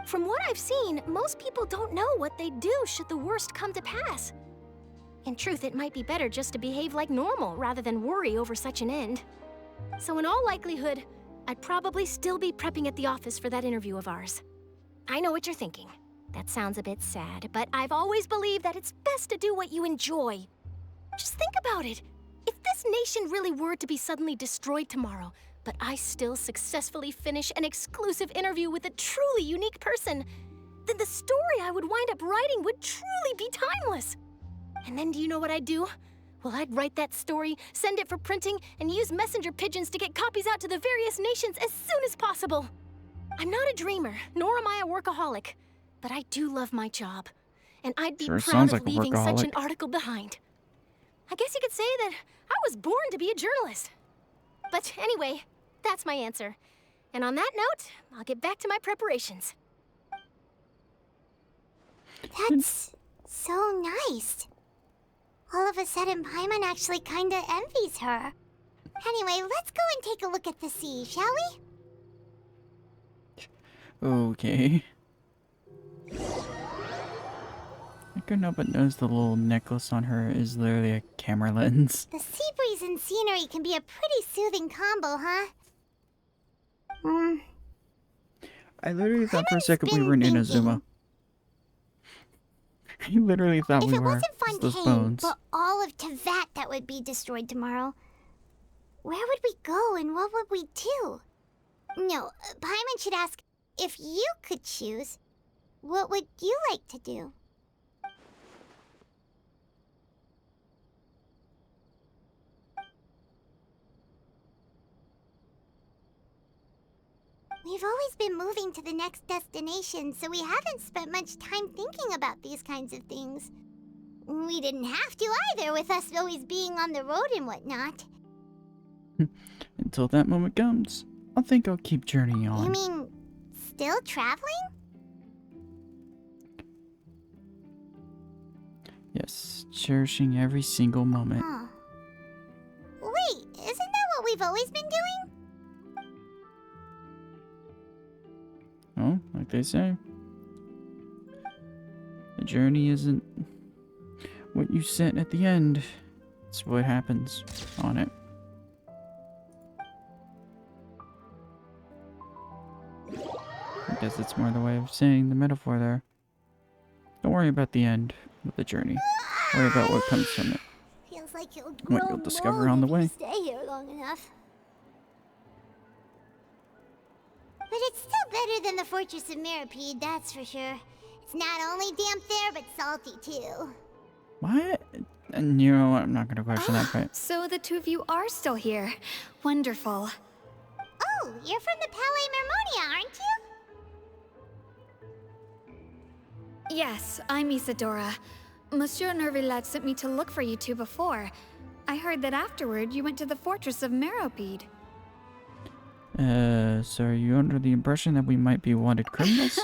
From what I've seen, most people don't know what they'd do should the worst come to pass. In truth, it might be better just to behave like normal rather than worry over such an end. So in all likelihood, I'd probably still be prepping at the office for that interview of ours. I know what you're thinking. That sounds a bit sad, but I've always believed that it's best to do what you enjoy. Just think about it. If this nation really were to be suddenly destroyed tomorrow, but I still successfully finish an exclusive interview with a truly unique person, then the story I would wind up writing would truly be timeless. And then do you know what I'd do? Well, I'd write that story, send it for printing, and use messenger pigeons to get copies out to the various nations as soon as possible. I'm not a dreamer, nor am I a workaholic, but I do love my job. And I'd be
Sure
proud
sounds
of
like a
leaving such an
workaholic.
article behind. I guess you could say that I was born to be a journalist. But anyway, that's my answer. And on that note, I'll get back to my preparations.
That's so nice. All of a sudden, Paimon actually kinda envies her. Anyway, let's go and take a look at the sea, shall we?
Okay. I couldn't help but notice the little necklace on her is literally a camera lens.
The sea breeze and scenery can be a pretty soothing combo, huh? Hmm.
I literally thought for a second we were in Inazuma. I literally thought
If
we
it
were.
wasn't
It's those
Fontaine,
bones.
but all of Tevat that would be destroyed tomorrow, where would we go and what would we do? No, Paimon should ask, if you could choose, what would you like to do? We've always been moving to the next destination, so we haven't spent much time thinking about these kinds of things. We didn't have to either, with us always being on the road and whatnot.
Until that moment comes, I think I'll keep journeying on.
You mean, still traveling?
Yes, cherishing every single moment.
Huh. Wait, isn't that what we've always been doing?
Oh, like they say. The journey isn't what you set at the end. It's what happens on it. I guess it's more the way of saying the metaphor there. Don't worry about the end of the journey. Worry about what comes from it.
Feels like you'll
What
grow
you'll discover
mold
on the
if you
way.
stay here long enough. But it's still better than the Fortress of Mirapede, that's for sure. It's not only damp there, but salty too.
What? And you know what? I'm not going to question that, but
So the two of you are still here. Wonderful.
Oh, you're from the Palais Mermonia, aren't you?
Yes, I'm Isadora. Monsieur Nervillet sent me to look for you two before. I heard that afterward you went to the Fortress of Meropide.
so are you under the impression that we might be wanted criminals?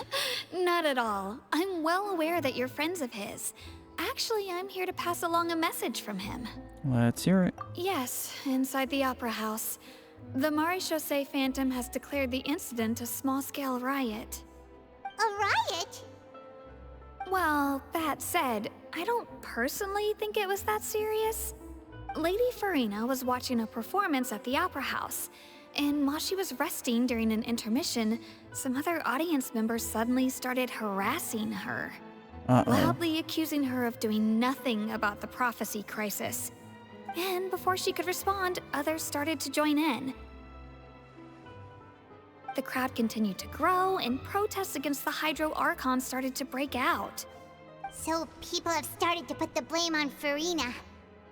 Not at all. I'm well aware that you're friends of his.
Actually, I'm here to pass along a message from him.
Let's hear it.
Yes, inside the Opera House. The Maréchaussée Phantom has declared the incident a small-scale riot.
A riot?
Well, that said, I don't personally think it was that serious. Lady Furina was watching a performance at the Opera House, and while she was resting during an intermission, some other audience members suddenly started harassing her. Loudly accusing her of doing nothing about the prophecy crisis. And before she could respond, others started to join in. The crowd continued to grow, and protests against the Hydro Archon started to break out.
So people have started to put the blame on Furina.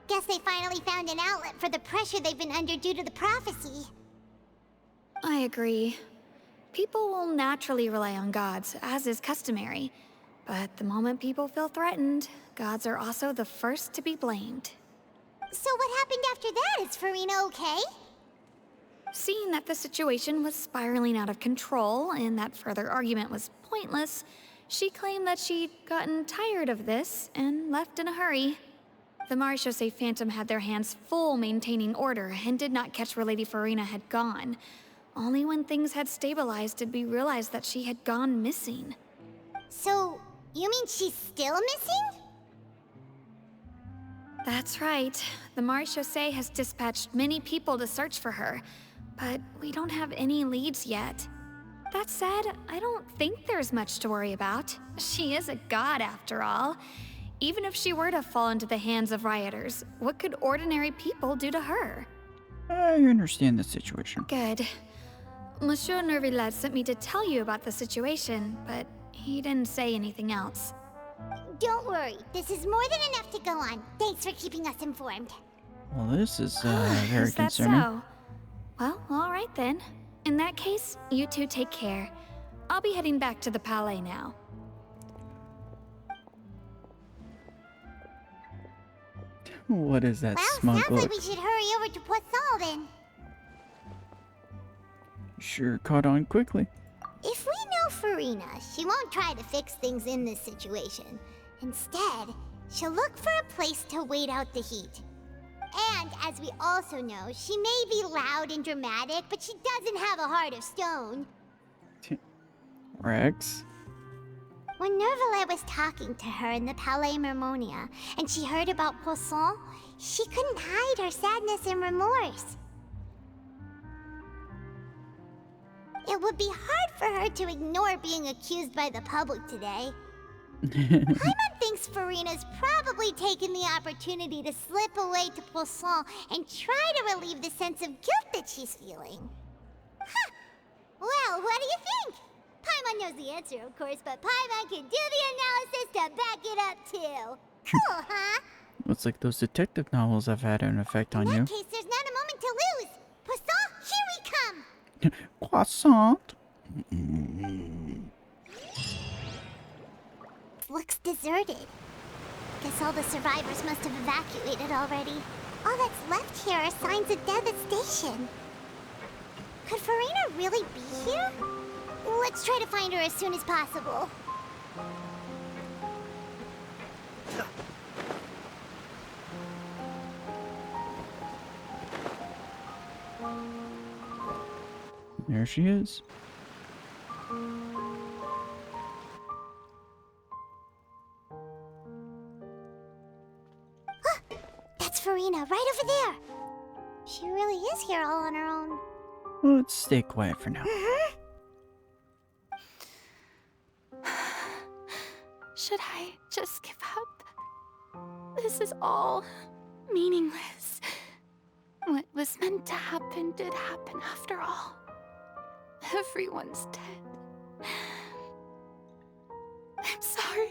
Guess they finally found an outlet for the pressure they've been under due to the prophecy.
I agree. People will naturally rely on gods, as is customary. But the moment people feel threatened, gods are also the first to be blamed.
So what happened after that? Is Furina okay?
Seeing that the situation was spiraling out of control and that further argument was pointless, she claimed that she'd gotten tired of this and left in a hurry. The Maréchaussée Phantom had their hands full maintaining order and did not catch where Lady Furina had gone. Only when things had stabilized did we realize that she had gone missing.
So, you mean she's still missing?
That's right. The Maréchaussée has dispatched many people to search for her, but we don't have any leads yet. That said, I don't think there's much to worry about. She is a god after all. Even if she were to fall into the hands of rioters, what could ordinary people do to her?
I understand the situation.
Good. Monsieur Nervillet sent me to tell you about the situation, but he didn't say anything else.
Don't worry, this is more than enough to go on. Thanks for keeping us informed.
Well, this is very
Is that
concerning.
so? Well, all right then. In that case, you two take care. I'll be heading back to the Palais now.
What is that
Well,
smug
sounds like
look?
we should hurry over to Poisson then.
Sure caught on quickly.
If we know Furina, she won't try to fix things in this situation. Instead, she'll look for a place to wait out the heat. And as we also know, she may be loud and dramatic, but she doesn't have a heart of stone.
Rex?
When Nervillet was talking to her in the Palais Mermonia, and she heard about Poisson, she couldn't hide her sadness and remorse. It would be hard for her to ignore being accused by the public today. Paimon thinks Furina's probably taken the opportunity to slip away to Poisson and try to relieve the sense of guilt that she's feeling. Huh. Well, what do you think? Paimon knows the answer, of course, but Paimon can do the analysis to back it up, too. Cool, huh?
Looks like those detective novels have had an effect on
In
you.
that case, there's not a moment to lose. Poisson, here we come!
Croissant.
Looks deserted. Guess all the survivors must have evacuated already. All that's left here are signs of devastation. Could Furina really be here? Let's try to find her as soon as possible.
There she is.
That's Furina, right over there. She really is here all on her own.
Let's stay quiet for now.
Should I just give up? This is all meaningless. What was meant to happen did happen after all. Everyone's dead. I'm sorry.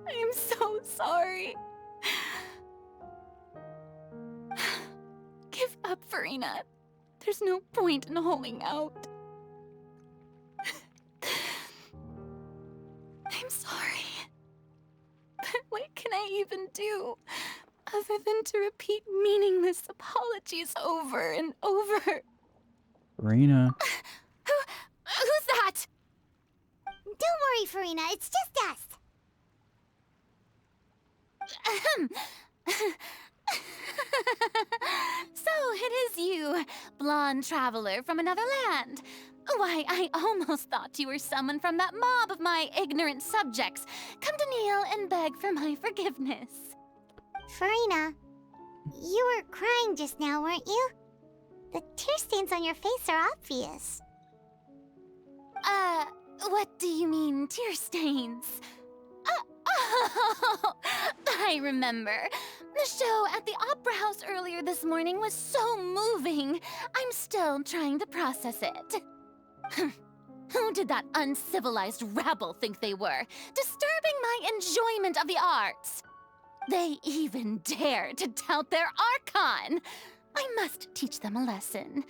I'm so sorry. Give up, Furina. There's no point in holding out. I'm sorry. But what can I even do other than to repeat meaningless apologies over and over?
Furina.
Who's that?
Don't worry, Furina, it's just us.
So it is you, blonde traveler from another land. Why, I almost thought you were someone from that mob of my ignorant subjects. Come to kneel and beg for my forgiveness.
Furina, you were crying just now, weren't you? The tear stains on your face are obvious.
What do you mean, tear stains? Oh, I remember. The show at the Opera House earlier this morning was so moving. I'm still trying to process it. Who did that uncivilized rabble think they were, disturbing my enjoyment of the arts? They even dare to tout their Archon! I must teach them a lesson.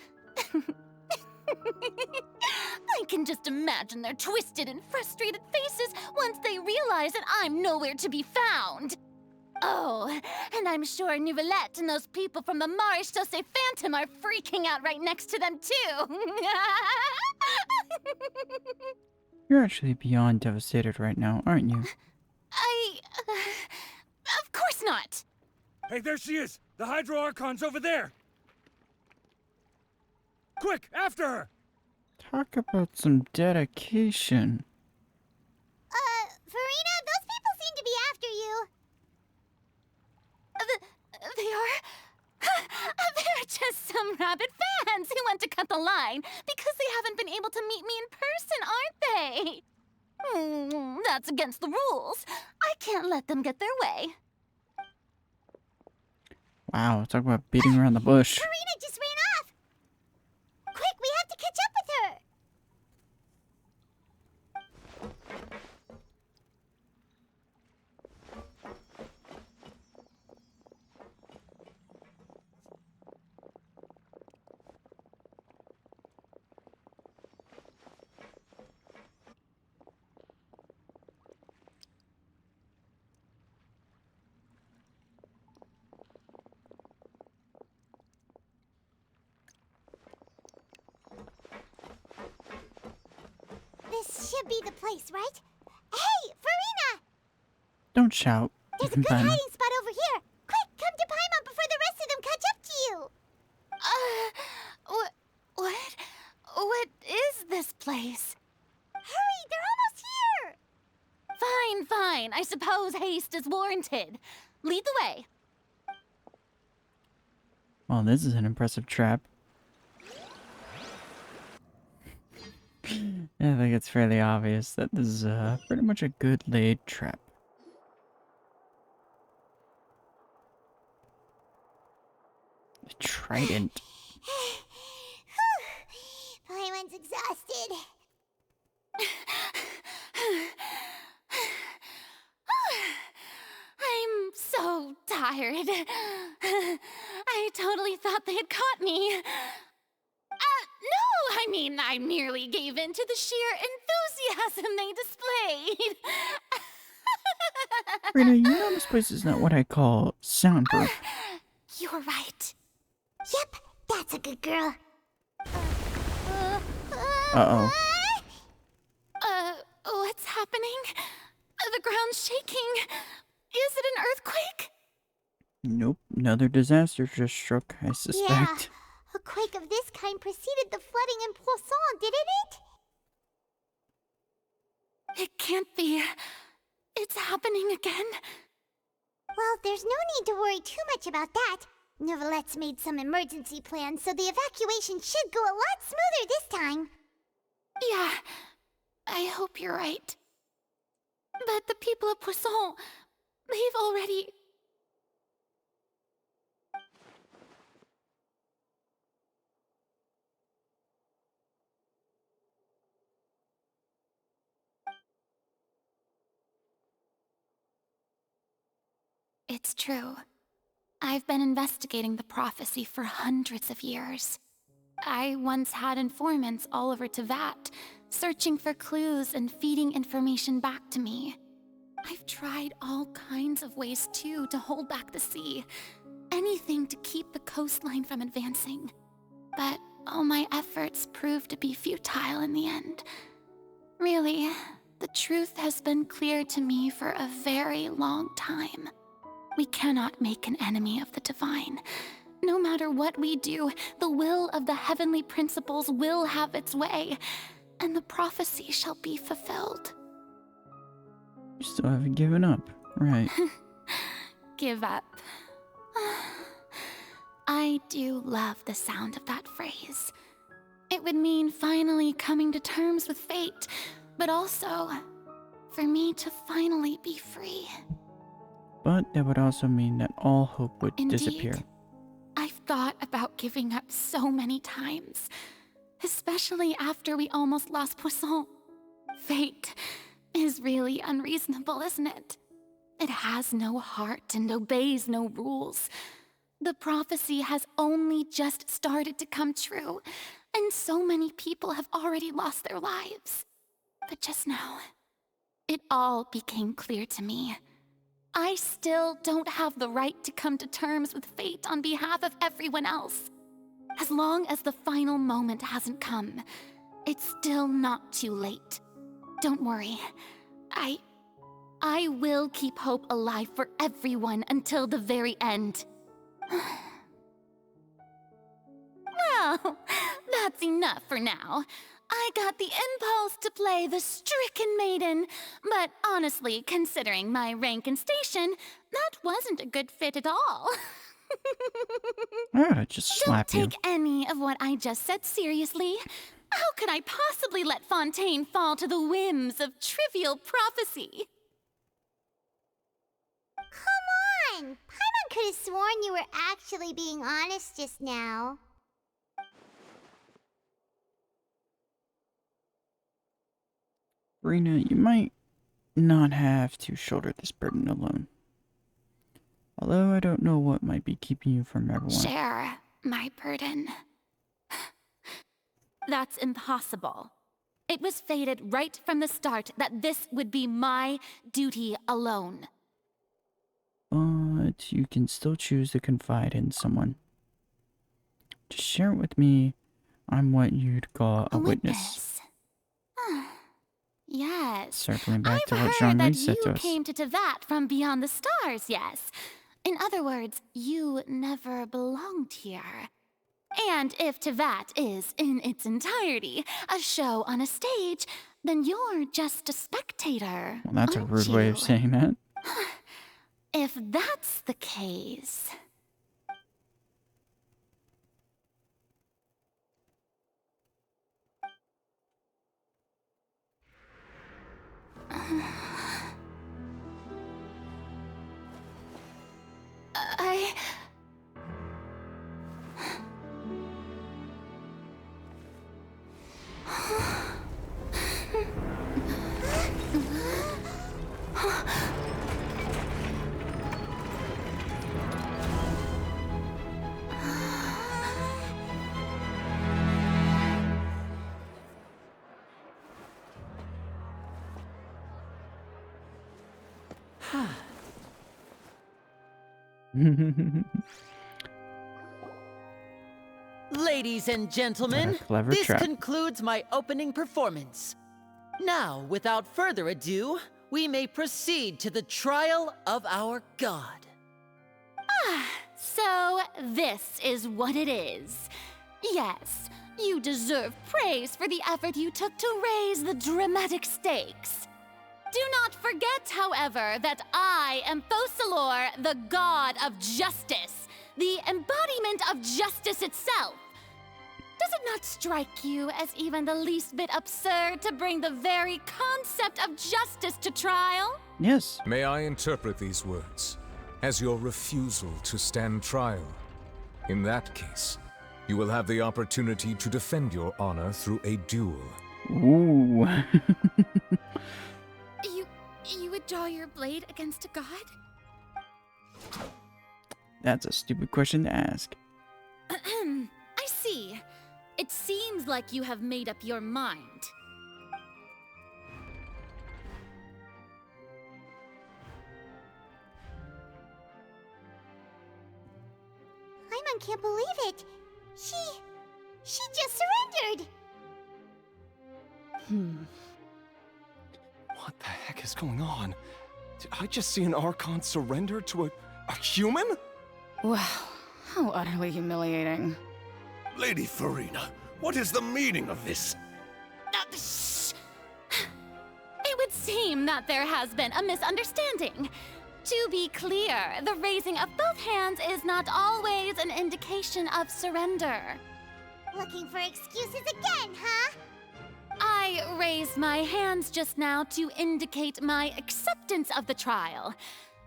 I can just imagine their twisted and frustrated faces once they realize that I'm nowhere to be found. Oh, and I'm sure Nouvellette and those people from the Maréchaussée Phantom are freaking out right next to them, too.
You're actually beyond devastated right now, aren't you?
Of course not!
Hey, there she is! The Hydro Archon's over there! Quick, after her!
Talk about some dedication.
Furina, those people seem to be after you.
They are? They're just some rabid fans who want to cut the line because they haven't been able to meet me in person, aren't they? That's against the rules. I can't let them get their way.
Wow, talk about beating around the bush.
Furina just ran off! Quick, we have to catch up with her! This should be the place, right? Hey, Furina!
Don't shout.
There's a good hiding spot over here. Quick, come to Paimon before the rest of them catch up to you.
What is this place?
Hurry, they're almost here.
Fine. I suppose haste is warranted. Lead the way.
Well, this is an impressive trap. I think it's fairly obvious that this is pretty much a good laid trap. A trident.
Paimon's exhausted.
I'm so tired. I totally thought they had caught me. No, I mean, I merely gave in to the sheer enthusiasm they displayed.
Furina, you know this place is not what I call soundproof.
You're right. Yep, that's a good girl.
Uh-oh.
What's happening? The ground's shaking. Is it an earthquake?
Nope, another disaster just struck, I suspect.
Yeah, a quake of this kind preceded the flooding in Poisson, didn't it?
It can't be. It's happening again.
Well, there's no need to worry too much about that. Nouvellette's made some emergency plans, so the evacuation should go a lot smoother this time.
Yeah, I hope you're right. But the people of Poisson, they've already... It's true. I've been investigating the prophecy for hundreds of years. I once had informants all over Tevat, searching for clues and feeding information back to me. I've tried all kinds of ways, too, to hold back the sea. Anything to keep the coastline from advancing. But all my efforts proved to be futile in the end. Really, the truth has been clear to me for a very long time. We cannot make an enemy of the divine. No matter what we do, the will of the heavenly principles will have its way, and the prophecy shall be fulfilled.
You still haven't given up, right?
Give up. I do love the sound of that phrase. It would mean finally coming to terms with fate, but also for me to finally be free.
But that would also mean that all hope would
Indeed.
disappear.
I've thought about giving up so many times, especially after we almost lost Poisson. Fate is really unreasonable, isn't it? It has no heart and obeys no rules. The prophecy has only just started to come true, and so many people have already lost their lives. But just now, it all became clear to me. I still don't have the right to come to terms with fate on behalf of everyone else. As long as the final moment hasn't come, it's still not too late. Don't worry. I will keep hope alive for everyone until the very end. Well, that's enough for now. I got the impulse to play the stricken maiden, but honestly, considering my rank and station, that wasn't a good fit at all.
I oughta just slap you.
Don't take any of what I just said seriously. How could I possibly let Fontaine fall to the whims of trivial prophecy?
Come on! Paimon could have sworn you were actually being honest just now.
Furina, you might not have to shoulder this burden alone. Although I don't know what might be keeping you from everyone.
Share my burden. That's impossible. It was fated right from the start that this would be my duty alone.
But you can still choose to confide in someone. Just share it with me. I'm what you'd call a witness.
Yes.
Circling back to
I've
what
heard
Jean-Louis
that
said to
you
us.
came to Tevat from beyond the stars, yes. In other words, you never belonged here. And if Tevat is, in its entirety, a show on a stage, then you're just a spectator.
Well, that's a
aren't
rude way
you?
of saying that.
If that's the case...
Ladies and gentlemen,
What a clever
this
trap.
concludes my opening performance. Now, without further ado, we may proceed to the trial of our god.
So this is what it is. Yes, you deserve praise for the effort you took to raise the dramatic stakes. Do not forget, however, that I am Focalor, the god of justice, the embodiment of justice itself. Does it not strike you as even the least bit absurd to bring the very concept of justice to trial?
Yes.
May I interpret these words as your refusal to stand trial? In that case, you will have the opportunity to defend your honor through a duel.
Ooh.
You would draw your blade against a god?
That's a stupid question to ask.
I see. It seems like you have made up your mind.
Paimon can't believe it. She just surrendered.
What the heck is going on? Did I just see an Archon surrender to A human?
Wow, how utterly humiliating.
Lady Furina, what is the meaning of this?
Shh! It would seem that there has been a misunderstanding. To be clear, the raising of both hands is not always an indication of surrender.
Looking for excuses again, huh?
I raised my hands just now to indicate my acceptance of the trial.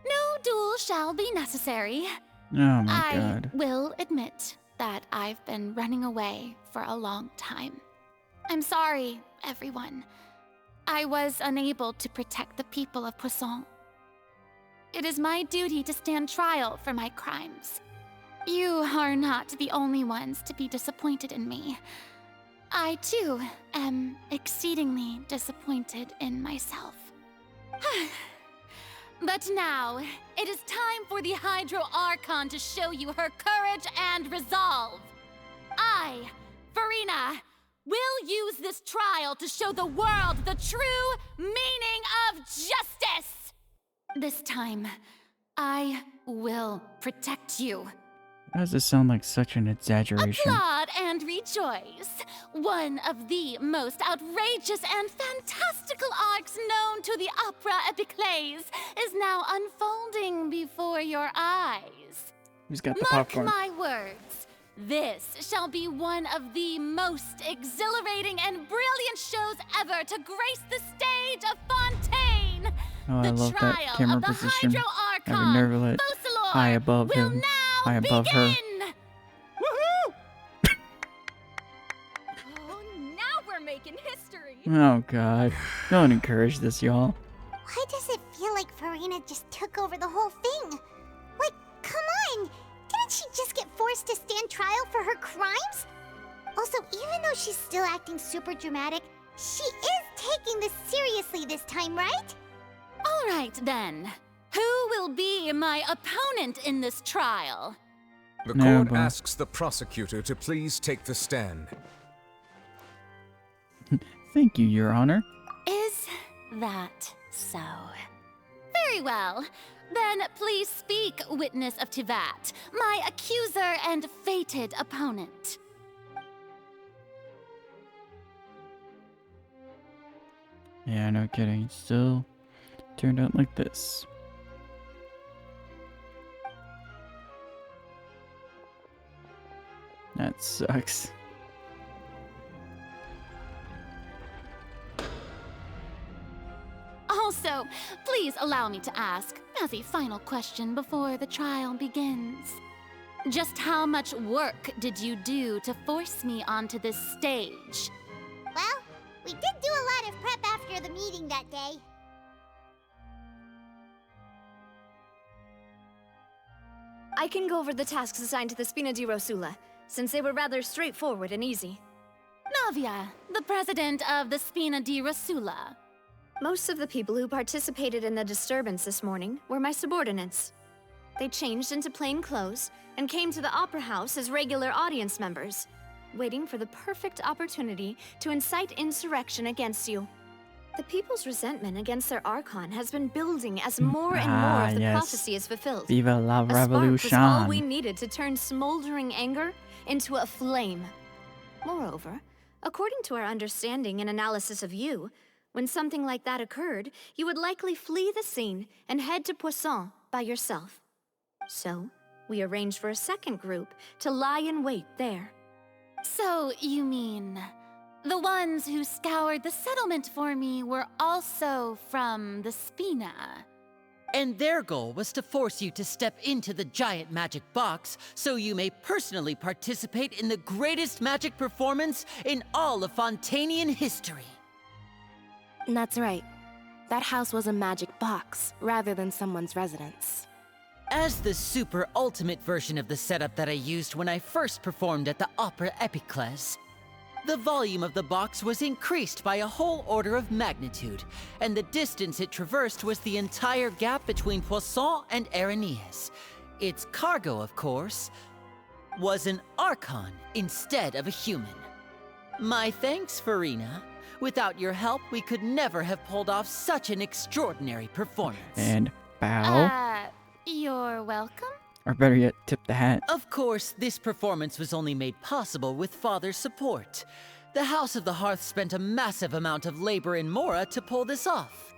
No duel shall be necessary.
Oh my god.
I will admit that I've been running away for a long time. I'm sorry, everyone. I was unable to protect the people of Poisson. It is my duty to stand trial for my crimes. You are not the only ones to be disappointed in me. I, too, am exceedingly disappointed in myself. But now, it is time for the Hydro Archon to show you her courage and resolve. I, Furina, will use this trial to show the world the true meaning of justice! This time, I will protect you.
Why does this sound like such an exaggeration?
Applaud and rejoice! One of the most outrageous and fantastical arcs known to the opera epiclese is now unfolding before your eyes.
Who's got the
Mark
popcorn?
my words. This shall be one of the most exhilarating and brilliant shows ever to grace the stage of Fontaine.
Oh, I love that
trial
camera
of the
position.
Hydro
Having
Archon,
Nervalet high above him, high above her.
Woohoo! Oh, now we're making history.
Oh god. Don't encourage this, y'all.
Why does it feel like Furina just took over the whole thing? Like, come on! Didn't she just get forced to stand trial for her crimes? Also, even though she's still acting super dramatic, she is taking this seriously this time, right?
All right, then. Who will be my opponent in this trial?
The
No,
court
but-
asks the prosecutor to please take the stand.
Thank you, Your Honor.
Is that so? Very well. Then please speak, witness of Tivat, my accuser and fated opponent.
Yeah, no kidding. It still turned out like this. That sucks.
Also, please allow me to ask, as a final question before the trial begins. Just how much work did you do to force me onto this stage?
Well, we did do a lot of prep after the meeting that day.
I can go over the tasks assigned to the Spina di Rosula, since they were rather straightforward and easy.
Navia, the president of the Spina di Rosula.
Most of the people who participated in the disturbance this morning were my subordinates. They changed into plain clothes and came to the Opera House as regular audience members, waiting for the perfect opportunity to incite insurrection against you. The people's resentment against their Archon has been building as more and more of the
yes.
prophecy is fulfilled.
Viva la
A spark was
revolution.
all we needed to turn smoldering anger into a flame. Moreover, according to our understanding and analysis of you, when something like that occurred, you would likely flee the scene and head to Poisson by yourself. So, we arranged for a second group to lie in wait there.
So, you mean, the ones who scoured the settlement for me were also from the Spina?
And their goal was to force you to step into the giant magic box so you may personally participate in the greatest magic performance in all of Fontainian history.
That's right. That house was a magic box, rather than someone's residence.
As the super ultimate version of the setup that I used when I first performed at the Opera Epiclese, the volume of the box was increased by a whole order of magnitude, and the distance it traversed was the entire gap between Poisson and Aranias. Its cargo, of course, was an Archon instead of a human. My thanks, Furina. Without your help, we could never have pulled off such an extraordinary performance.
And bow.
You're welcome.
Or better yet, tip the hat.
Of course, this performance was only made possible with Father's support. The House of the Hearth spent a massive amount of labor in Mora to pull this off.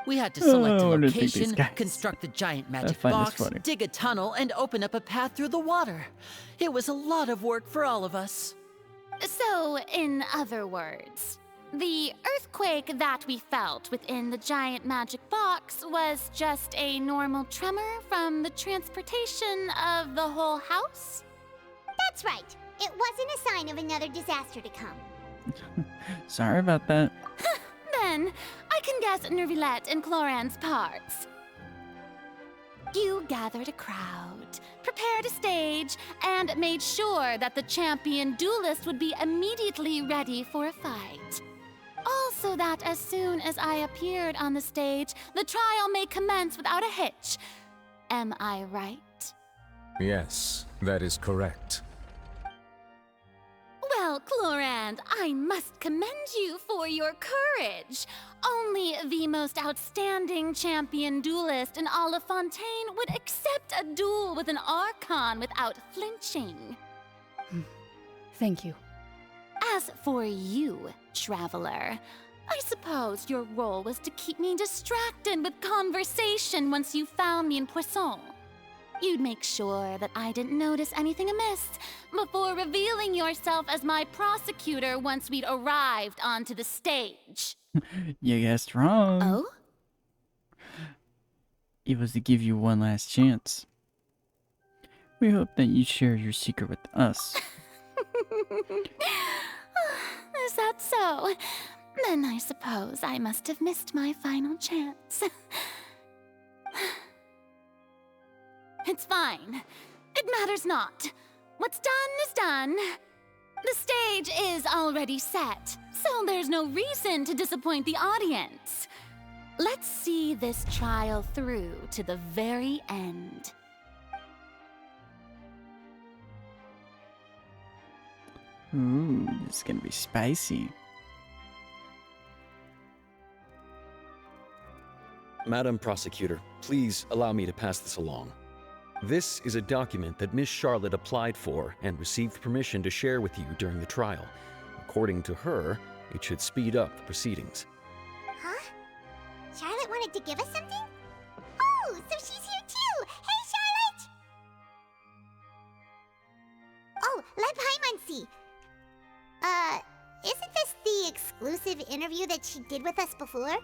We had to select a
Oh, I didn't think these
location,
guys-
construct the giant
I
magic
find this
box,
funny.
dig a tunnel, and open up a path through the water. It was a lot of work for all of us.
So, in other words, the earthquake that we felt within the giant magic box was just a normal tremor from the transportation of the whole house?
That's right. It wasn't a sign of another disaster to come.
Sorry about that.
Then, I can guess Nervilette and Cloran's parts. You gathered a crowd, prepared a stage, and made sure that the champion duelist would be immediately ready for a fight. Also that as soon as I appeared on the stage, the trial may commence without a hitch. Am I right?
Yes, that is correct.
Well, Clorand, I must commend you for your courage. Only the most outstanding champion duelist in all of Fontaine would accept a duel with an Archon without flinching.
Thank you.
As for you, Traveler, I suppose your role was to keep me distracted with conversation once you found me in Poisson. You'd make sure that I didn't notice anything amiss before revealing yourself as my prosecutor once we'd arrived onto the stage.
You guessed wrong.
Oh?
It was to give you one last chance. We hope that you share your secret with us.
Is that so? Then I suppose I must have missed my final chance. It's fine. It matters not. What's done is done. The stage is already set, so there's no reason to disappoint the audience. Let's see this trial through to the very end.
Ooh, this is gonna be spicy.
Madam Prosecutor, please allow me to pass this along. This is a document that Miss Charlotte applied for and received permission to share with you during the trial. According to her, it should speed up the proceedings.
Huh? Charlotte wanted to give us something? Oh, so she's here too! Hey, Charlotte! Oh, let Paimon see. Isn't this the exclusive interview that she did with us before?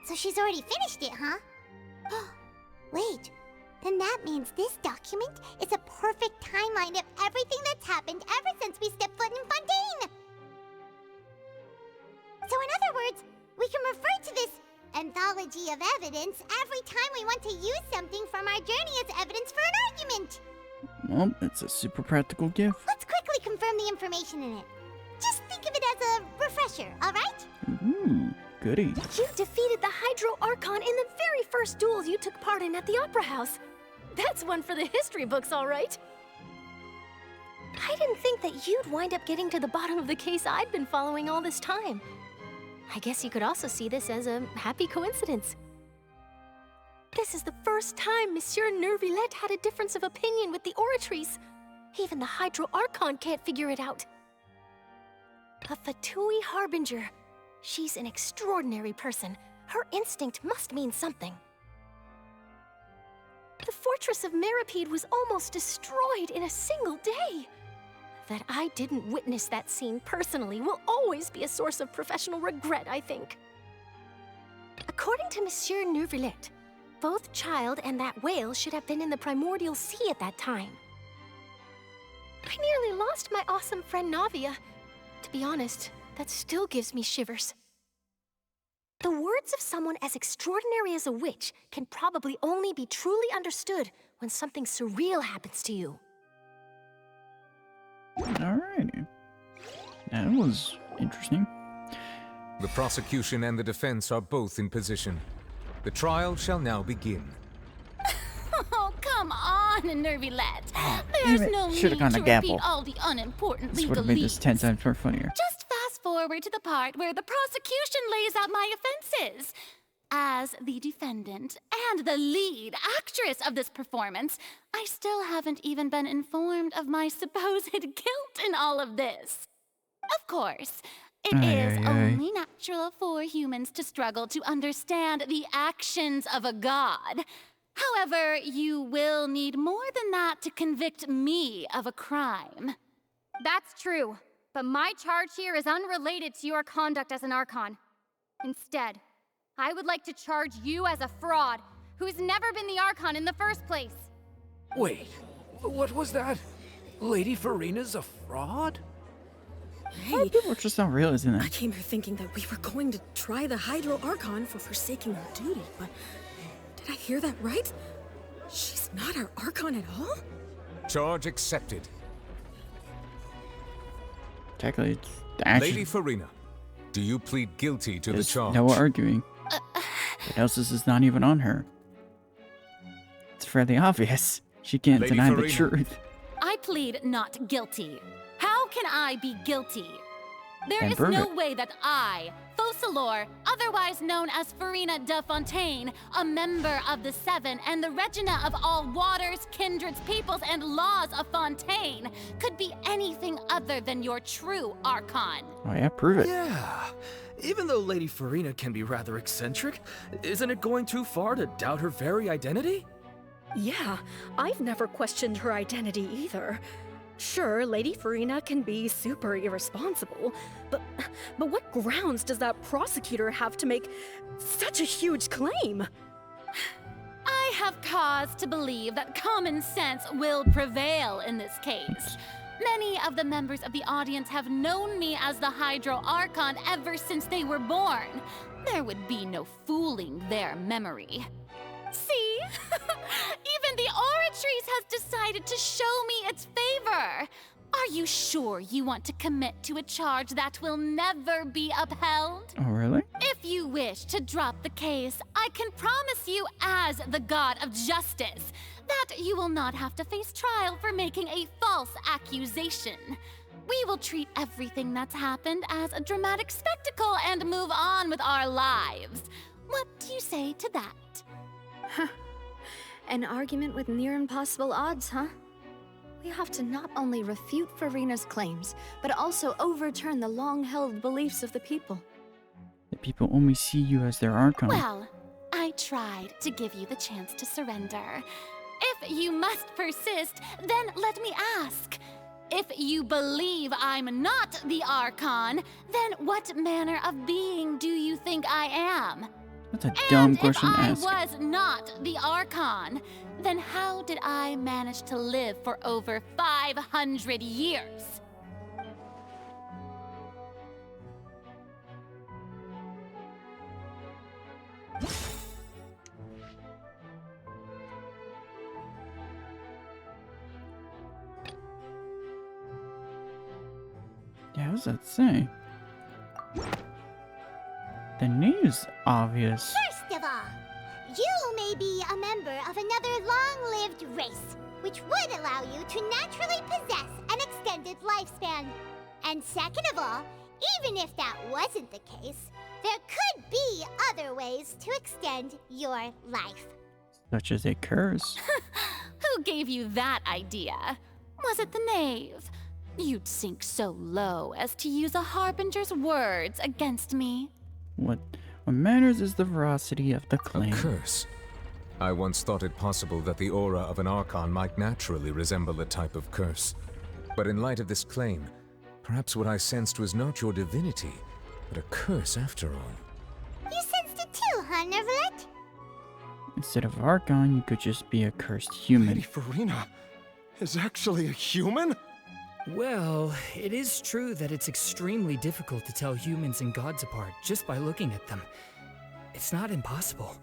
So she's already finished it, huh? Wait, then that means this document is a perfect timeline of everything that's happened ever since we stepped foot in Fontaine! So in other words, we can refer to this anthology of evidence every time we want to use something from our journey as evidence for an argument!
Well, it's a super practical gift.
Let's quickly confirm the information in it. Just think of it as a refresher, alright?
Ooh, goody.
You defeated the Hydro Archon in the very first duel you took part in at the Opera House. That's one for the history books, all right. I didn't think that you'd wind up getting to the bottom of the case I'd been following all this time. I guess you could also see this as a happy coincidence. This is the first time Monsieur Nervilette had a difference of opinion with the Oratrice. Even the Hydro Archon can't figure it out. A Fatui Harbinger. She's an extraordinary person. Her instinct must mean something. The fortress of Meripede was almost destroyed in a single day. That I didn't witness that scene personally will always be a source of professional regret, I think. According to Monsieur Nervilette, both Child and that whale should have been in the primordial sea at that time. I nearly lost my awesome friend Navia. To be honest, that still gives me shivers. The words of someone as extraordinary as a witch can probably only be truly understood when something surreal happens to you.
Alrighty. That was interesting.
The prosecution and the defense are both in position. The trial shall now begin.
Oh, come on, Nervilette.
Damn
There's
it.
no
Should've
need
gone
to
to
repeat
Gapple.
all the unimportant
This would have made this 10 times more funnier.
Just fast forward to the part where the prosecution lays out my offenses. As the defendant and the lead actress of this performance, I still haven't even been informed of my supposed guilt in all of this. Of course, it is only natural for humans to struggle to understand the actions of a god. However, you will need more than that to convict me of a crime.
That's true, but my charge here is unrelated to your conduct as an Archon. Instead, I would like to charge you as a fraud who's never been the Archon in the first place.
Wait, what was that? Lady Furina's a fraud?
Hey,
People are just not realizing that.
I came here thinking that we were going to try the Hydro Archon for forsaking her duty, but did I hear that right? She's not our Archon at all?
Charge accepted.
Technically, it's actually
Lady Furina, do you plead guilty to the charge?
no arguing. Kenosis is not even on her. It's fairly obvious. She can't
Lady
deny the
Furina.
truth.
I plead not guilty. How can I be guilty? There
And
is
prove
no
it.
way that I, Focalor, otherwise known as Furina de Fontaine, a member of the Seven and the Regina of all waters, kindreds, peoples, and laws of Fontaine, could be anything other than your true Archon.
Oh yeah, prove it.
Yeah. Even though Lady Furina can be rather eccentric, isn't it going too far to doubt her very identity?
Yeah, I've never questioned her identity either. Sure, Lady Furina can be super irresponsible, but what grounds does that prosecutor have to make such a huge claim?
I have cause to believe that common sense will prevail in this case. Many of the members of the audience have known me as the Hydro Archon ever since they were born. There would be no fooling their memory. See? Even the Oratrice has decided to show me its favor. Are you sure you want to commit to a charge that will never be upheld?
Oh really?
If you wish to drop the case, I can promise you as the god of justice that you will not have to face trial for making a false accusation. We will treat everything that's happened as a dramatic spectacle and move on with our lives. What do you say to that?
Huh. An argument with near impossible odds, huh? We have to not only refute Furina's claims, but also overturn the long-held beliefs of the people.
The people only see you as their Archon.
Well, I tried to give you the chance to surrender. If you must persist, then let me ask. If you believe I'm not the Archon, then what manner of being do you think I am?
That's a dumb question to
If
ask.
I was not the Archon, then how did I manage to live for over 500 years?
Yeah, what does that say? The name's obvious.
First of all, you may be a member of another long-lived race, which would allow you to naturally possess an extended lifespan. And second of all, even if that wasn't the case, there could be other ways to extend your life.
Such as a curse.
Who gave you that idea? Was it the knave? You'd sink so low as to use a harbinger's words against me.
What matters is the veracity of the claim.
A curse? I once thought it possible that the aura of an Archon might naturally resemble a type of curse. But in light of this claim, perhaps what I sensed was not your divinity, but a curse after all.
You sensed it too, huh, Nervalet?
Instead of Archon, you could just be a cursed human.
Lady Furina is actually a human?
Well, it is true that it's extremely difficult to tell humans and gods apart just by looking at them. It's not impossible.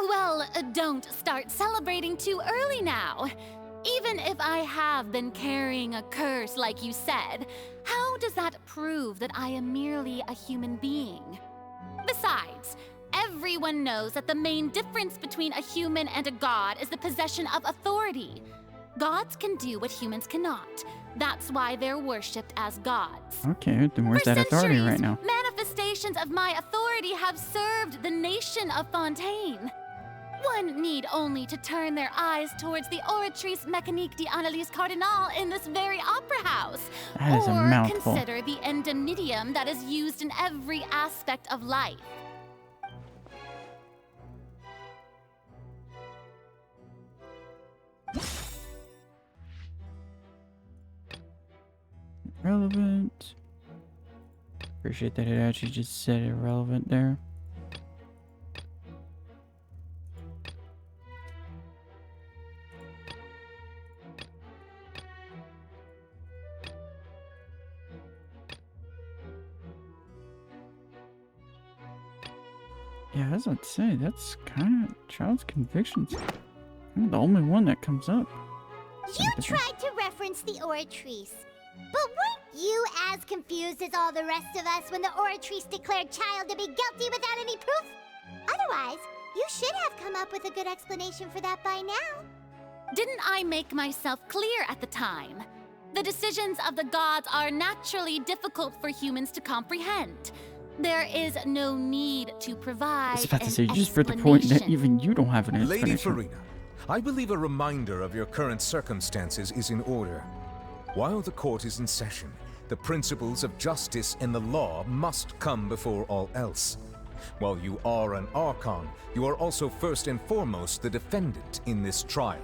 Well, don't start celebrating too early now. Even if I have been carrying a curse like you said, how does that prove that I am merely a human being? Besides, everyone knows that the main difference between a human and a god is the possession of authority. Gods can do what humans cannot. That's why they're worshipped as gods.
Okay, then where's that authority right now?
Manifestations of my authority have served the nation of Fontaine. One need only to turn their eyes towards the Oratrice Mécanique d'Analyse Cardinal in this very opera house.
That is a
or
mouthful.
consider the indemnitium that is used in every aspect of life.
Relevant. Appreciate that it actually just said irrelevant there. Yeah, as I'd say, that's kind of child's convictions. I'm the only one that comes up.
You tried to reference the Oratrice, but weren't you as confused as all the rest of us when the Oratrice declared Child to be guilty without any proof? Otherwise, you should have come up with a good explanation for that by now.
Didn't I make myself clear at the time? The decisions of the gods are naturally difficult for humans to comprehend. There is no need to provide
I was about to say, just for the point that even you don't have an
Lady
explanation.
Furina, I believe a reminder of your current circumstances is in order. While the court is in session, the principles of justice and the law must come before all else. While you are an Archon, you are also first and foremost the defendant in this trial.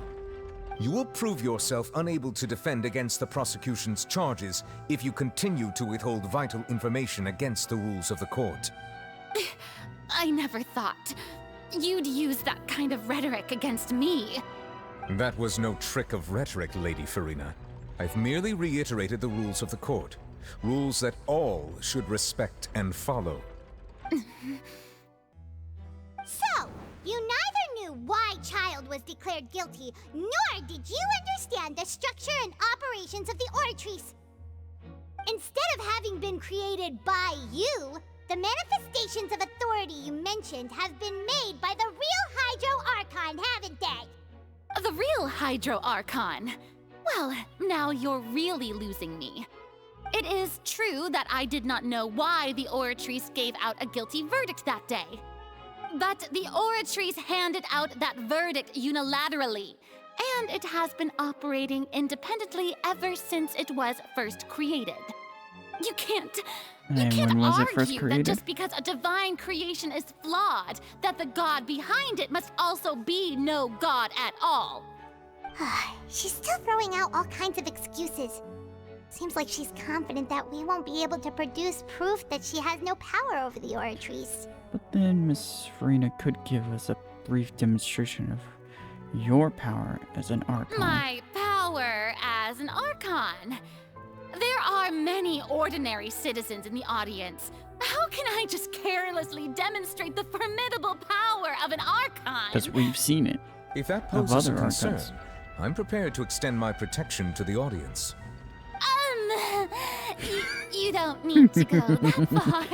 You will prove yourself unable to defend against the prosecution's charges if you continue to withhold vital information against the rules of the court.
I never thought you'd use that kind of rhetoric against me.
That was no trick of rhetoric, Lady Furina. I've merely reiterated the rules of the court. Rules that all should respect and follow.
So, you neither knew why Child was declared guilty, nor did you understand the structure and operations of the Oratrice. Instead of having been created by you, the manifestations of authority you mentioned have been made by the real Hydro Archon, haven't they?
The real Hydro Archon? Well, now you're really losing me. It is true that I did not know why the Oratrice gave out a guilty verdict that day. But the Oratrice handed out that verdict unilaterally, and it has been operating independently ever since it was first created. You can't
when was it first
argue that
created?
just because a divine creation is flawed, that the god behind it must also be no god at all.
She's still throwing out all kinds of excuses. Seems like she's confident that we won't be able to produce proof that she has no power over the Oratrice.
But then Miss Furina could give us a brief demonstration of your power as an Archon.
My power as an Archon. There are many ordinary citizens in the audience. How can I just carelessly demonstrate the formidable power of an Archon?
Because we've seen it.
If that
of
poses a
other
concern,
Archons.
I'm prepared to extend my protection to the audience.
You don't need to go that far.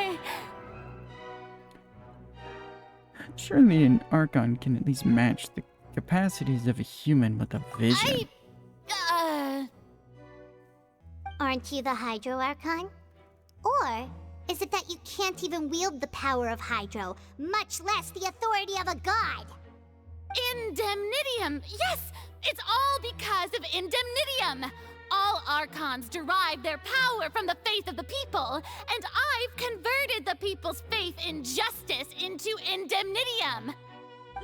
Surely an Archon can at least match the capacities of a human with a vision.
Aren't you the Hydro Archon? Or is it that you can't even wield the power of Hydro, much less the authority of a god?
Indemnitium! Yes! It's all because of Indemnitium! All Archons derive their power from the faith of the people, and I've converted the people's faith in justice into Indemnitium!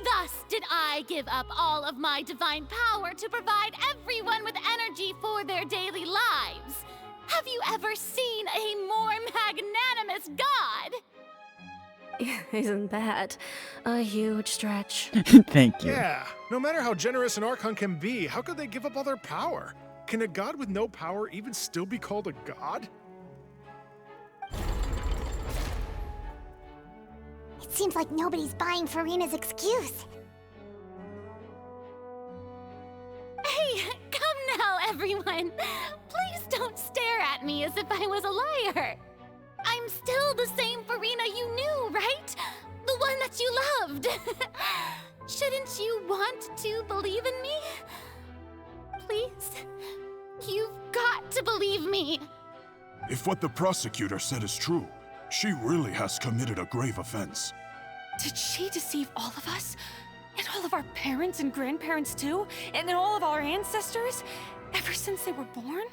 Thus did I give up all of my divine power to provide everyone with energy for their daily lives. Have you ever seen a more magnanimous god?
Isn't that a huge stretch?
Thank you.
Yeah, no matter how generous an Archon can be, how could they give up all their power? Can a god with no power even still be called a god?
It seems like nobody's buying Furina's excuse.
Hey, come now, everyone! Please don't stare at me as if I was a liar! I'm still the same Furina you knew, right? The one that you loved! Shouldn't you want to believe in me? Please? to believe me!
If what the prosecutor said is true, she really has committed a grave offense.
Did she deceive all of us? And all of our parents and grandparents too? And then all of our ancestors? Ever since they were born?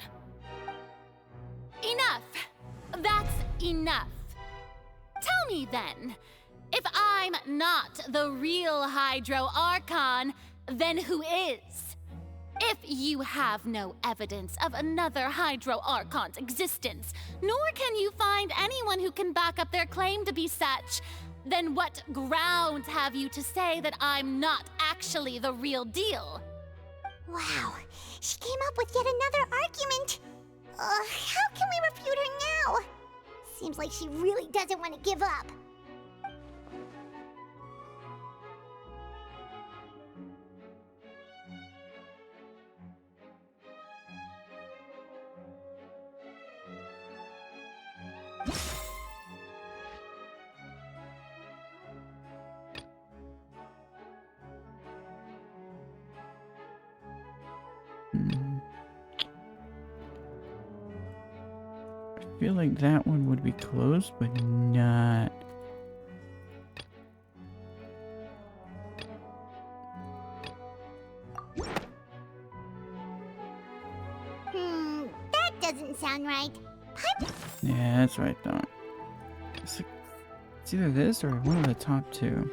Enough! That's enough. Tell me then, if I'm not the real Hydro Archon, then who is? If you have no evidence of another Hydro Archon's existence, nor can you find anyone who can back up their claim to be such, then what grounds have you to say that I'm not actually the real deal?
Wow, she came up with yet another argument. How can we refute her now? Seems like she really doesn't want to give up.
I feel like that one would be closed, but not.
That doesn't sound right.
Yeah, that's what I thought. It's either this or one of the top two.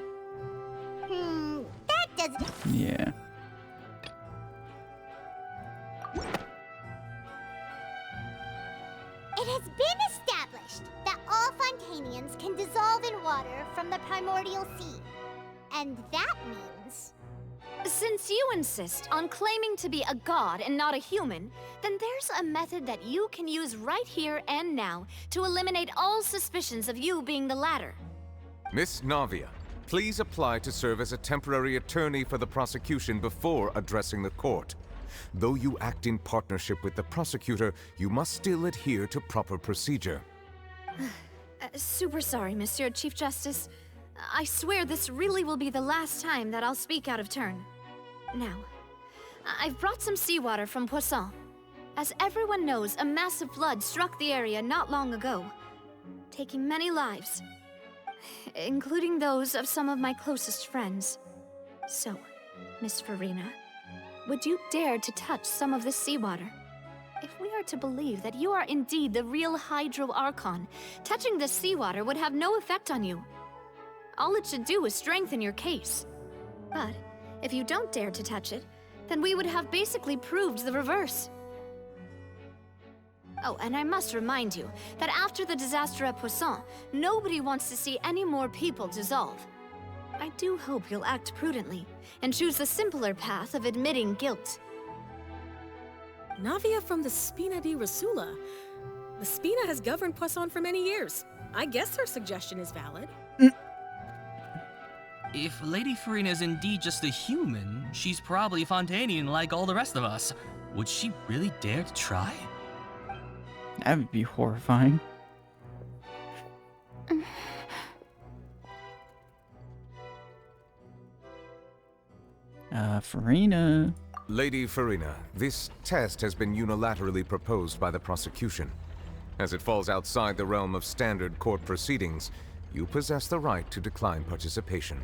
That doesn't.
Yeah.
It has been established that all Fontainians can dissolve in water from the primordial sea. And that means...
Since you insist on claiming to be a god and not a human, then there's a method that you can use right here and now to eliminate all suspicions of you being the latter.
Miss Navia, please apply to serve as a temporary attorney for the prosecution before addressing the court. Though you act in partnership with the prosecutor, you must still adhere to proper procedure.
Super sorry, Monsieur Chief Justice. I swear this really will be the last time that I'll speak out of turn. Now, I've brought some seawater from Poisson. As everyone knows, a massive flood struck the area not long ago, taking many lives, including those of some of my closest friends. So, Miss Furina, would you dare to touch some of this seawater? If we are to believe that you are indeed the real Hydro Archon, touching this seawater would have no effect on you. All it should do is strengthen your case. But if you don't dare to touch it, then we would have basically proved the reverse. Oh, and I must remind you that after the disaster at Poisson, nobody wants to see any more people dissolve. I do hope you'll act prudently and choose the simpler path of admitting guilt.
Navia from the Spina di Rasula. The Spina has governed Poisson for many years. I guess her suggestion is valid.
If Lady Furina is indeed just a human, she's probably Fontainian like all the rest of us. Would she really dare to try?
That would be horrifying. Furina.
Lady Furina, this test has been unilaterally proposed by the prosecution. As it falls outside the realm of standard court proceedings, you possess the right to decline participation.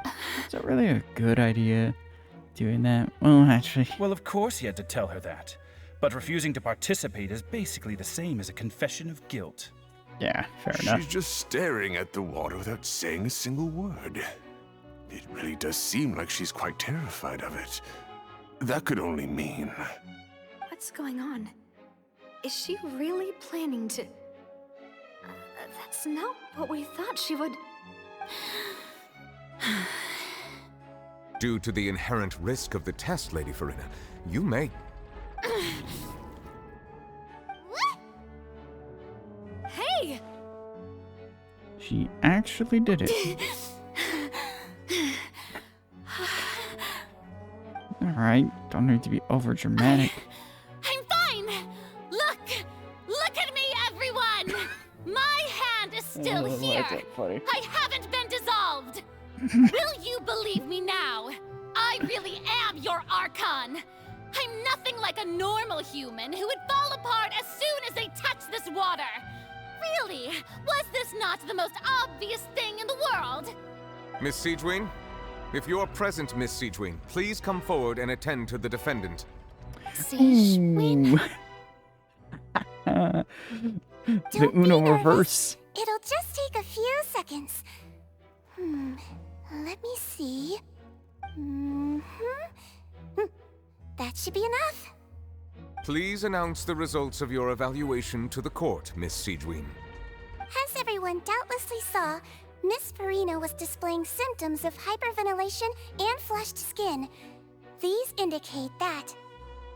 Is that really a good idea, doing that? Well, actually...
Well, of course he had to tell her that. But refusing to participate is basically the same as a confession of guilt.
Yeah, fair enough.
She's just staring at the water without saying a single word. It really does seem like she's quite terrified of it. That could only mean...
What's going on? Is she really planning to... that's not what we thought she would...
Due to the inherent risk of the test, Lady Furina, you may...
Hey!
She actually did it. Alright, don't need to be over dramatic.
I'm fine! Look! Look at me, everyone! My hand is still here! I haven't been dissolved! Will you believe me now? I really am your Archon! I'm nothing like a normal human who would fall apart as soon as they touch this water. Really, was this not the most obvious thing in the world?
Miss Siegewin? If you are present, Miss Siegewin, please come forward and attend to the defendant.
Ooh. The Uno reverse.
It'll just take a few seconds. Let me see. That should be enough.
Please announce the results of your evaluation to the court, Miss Siegewin.
As everyone doubtlessly saw, Miss Furina was displaying symptoms of hyperventilation and flushed skin. These indicate that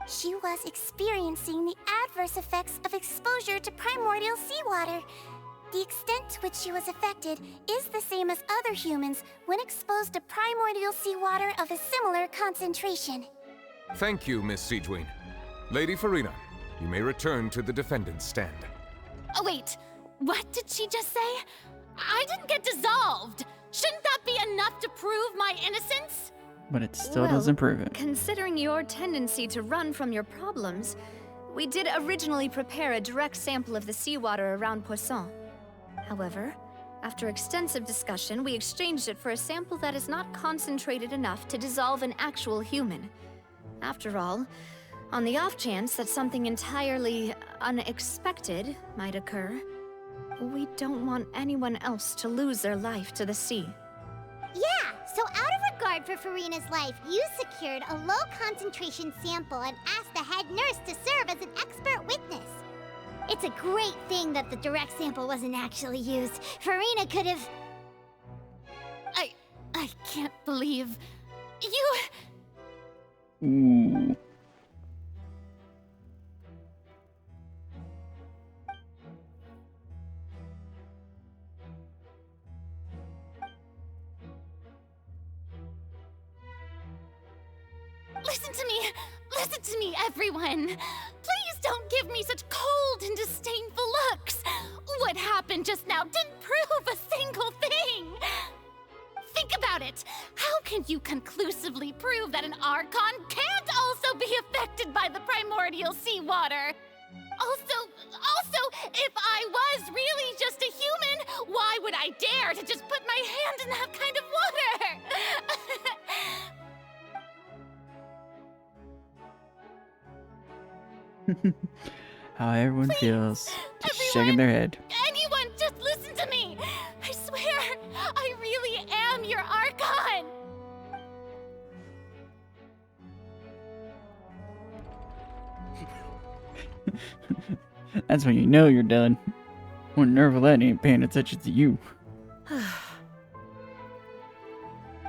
she was experiencing the adverse effects of exposure to primordial seawater. The extent to which she was affected is the same as other humans when exposed to primordial seawater of a similar concentration.
Thank you, Miss Siegewin. Lady Furina, you may return to the defendant's stand.
Oh wait, what did she just say? I didn't get dissolved. Shouldn't that be enough to prove my innocence?
But it still doesn't prove it.
Considering your tendency to run from your problems, we did originally prepare a direct sample of the seawater around Poisson. However, after extensive discussion, we exchanged it for a sample that is not concentrated enough to dissolve an actual human. After all, on the off chance that something entirely unexpected might occur, we don't want anyone else to lose their life to the sea.
Yeah, so out of regard for Furina's life, you secured a low-concentration sample and asked the head nurse to serve as an expert witness. It's a great thing that the direct sample wasn't actually used. Furina could have...
I can't believe... you...
Ooh.
Listen to me, everyone. Please don't give me such cold and disdainful looks. What happened just now didn't prove a single thing. Think about it. How can you conclusively prove that an Archon can't also be affected by the primordial seawater? Also, if I was really just a human, why would I dare to just put my hand in that kind of water?
How everyone feels. Just shaking their head.
Anyone, just listen to me! I swear, I really am your Archon!
That's when you know you're done. When Nervalette ain't paying attention to you.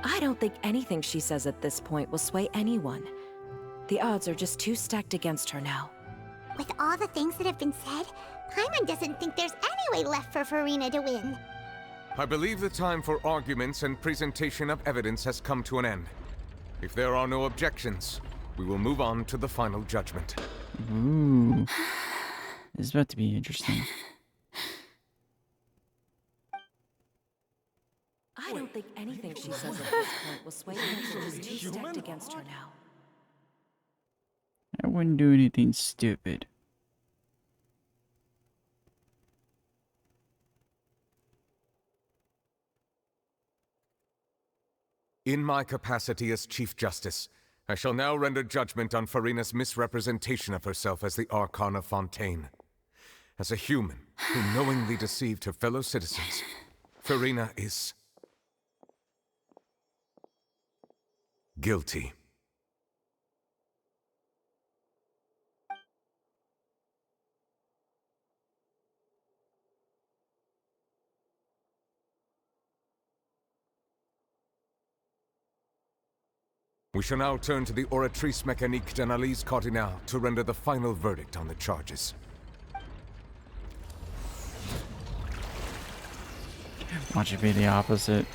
I don't think anything she says at this point will sway anyone. The odds are just too stacked against her now.
With all the things that have been said, Paimon doesn't think there's any way left for Furina to win.
I believe the time for arguments and presentation of evidence has come to an end. If there are no objections, we will move on to the final judgment.
Ooh. This is about to be interesting.
I don't think anything she says at this point will sway her. She's too stacked against her now.
I wouldn't do anything stupid.
In my capacity as Chief Justice, I shall now render judgment on Furina's misrepresentation of herself as the Archon of Fontaine. As a human who knowingly deceived her fellow citizens, Furina is... guilty. We shall now turn to the Oratrice Mécanique d'Analyse Cardinale to render the final verdict on the charges.
Watch it be the opposite.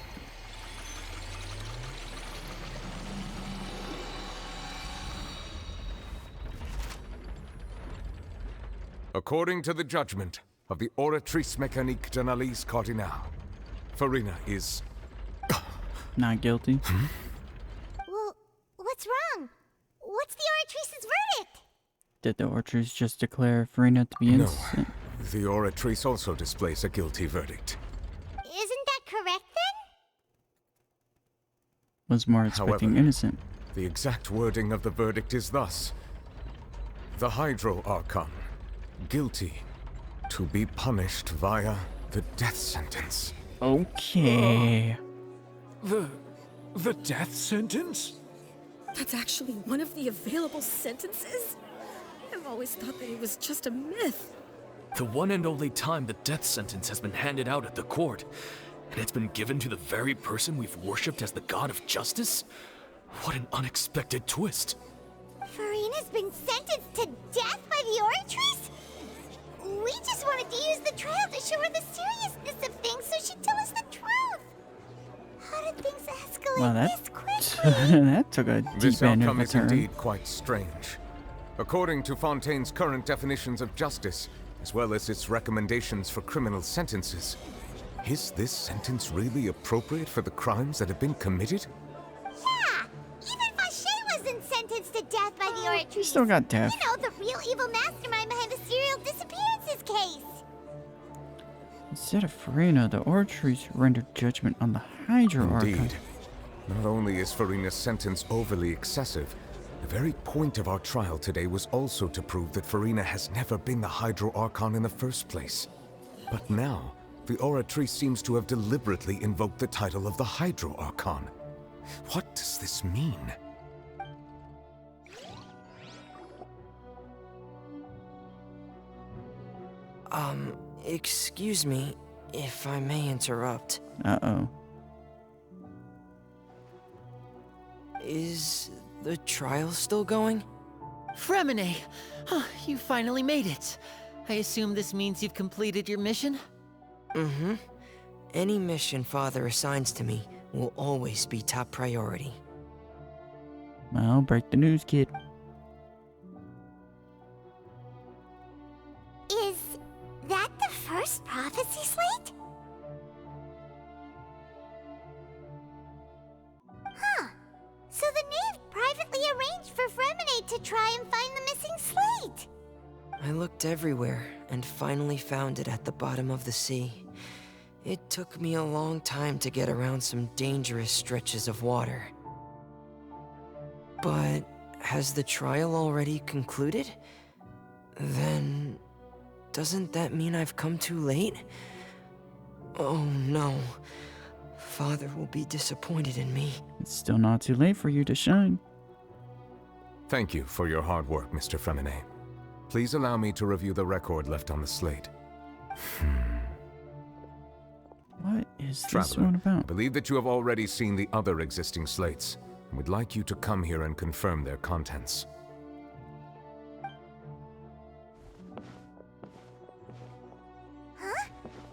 According to the judgment of the Oratrice Mécanique d'Analyse Cardinale, Furina is...
not guilty.
Well, what's wrong? What's the Oratrice's
Did the Orchards just declare Furina to be
No.
innocent?
The Oratrice also displays a guilty verdict.
Isn't that correct then?
Was more expecting
However,
innocent.
The exact wording of the verdict is thus. The Hydro Archon, guilty, to be punished via the death sentence.
Okay.
The death sentence?
That's actually one of the available sentences? I've always thought that it was just a myth.
The one and only time the death sentence has been handed out at the court, and it's been given to the very person we've worshipped as the god of justice? What an unexpected twist.
Furina's been sentenced to death by the Oratrice? We just wanted to use the trial to show her the seriousness of things so she'd tell us the truth. How did things escalate
Wow,
this quickly?
that took a
This
deep end of
outcome
a
is
turn.
indeed quite strange. According to Fontaine's current definitions of justice, as well as its recommendations for criminal sentences, is this sentence really appropriate for the crimes that have been committed?
Yeah! Even Vache wasn't sentenced to death by the Oratrice.
He still got death.
You know, the real evil mastermind behind the serial disappearances case.
Instead of Furina, the Orchards rendered judgment on the Hydro Archon.
Indeed. Not only is Furina's sentence overly excessive, the very point of our trial today was also to prove that Furina has never been the Hydro Archon in the first place. But now, the Oratrice seems to have deliberately invoked the title of the Hydro Archon. What does this mean?
Excuse me, if I may interrupt.
Uh-oh.
Is the trial still going?
Fremine! You finally made it. I assume this means you've completed your mission?
Mm-hmm. Any mission Father assigns to me will always be top priority.
Well, break the news, kid.
Is that the first prophecy slate? Huh. So the knave privately arranged for Fremine to try and find the missing slate.
I looked everywhere and finally found it at the bottom of the sea. It took me a long time to get around some dangerous stretches of water. But has the trial already concluded? Then doesn't that mean I've come too late? Oh no. Father will be disappointed in me.
It's still not too late for you to shine.
Thank you for your hard work, Mr. Fremine. Please allow me to review the record left on the slate.
What is this
Traveler,
one
I
about?
believe that you have already seen the other existing slates, and would like you to come here and confirm their contents.
Huh?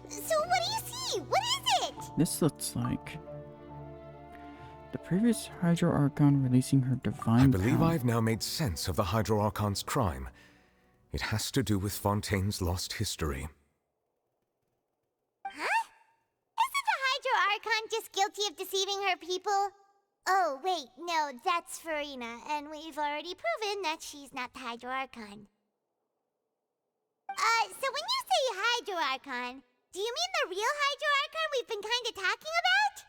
So what do you see? What is it?
This looks like the previous Hydro Archon releasing her divine
I believe
power.
I've now made sense of the Hydro Archon's crime. It has to do with Fontaine's lost history.
Huh? Isn't the Hydro Archon just guilty of deceiving her people? Oh, wait, no, that's Furina, and we've already proven that she's not the Hydro Archon. So when you say Hydro Archon, do you mean the real Hydro Archon we've been kinda talking about?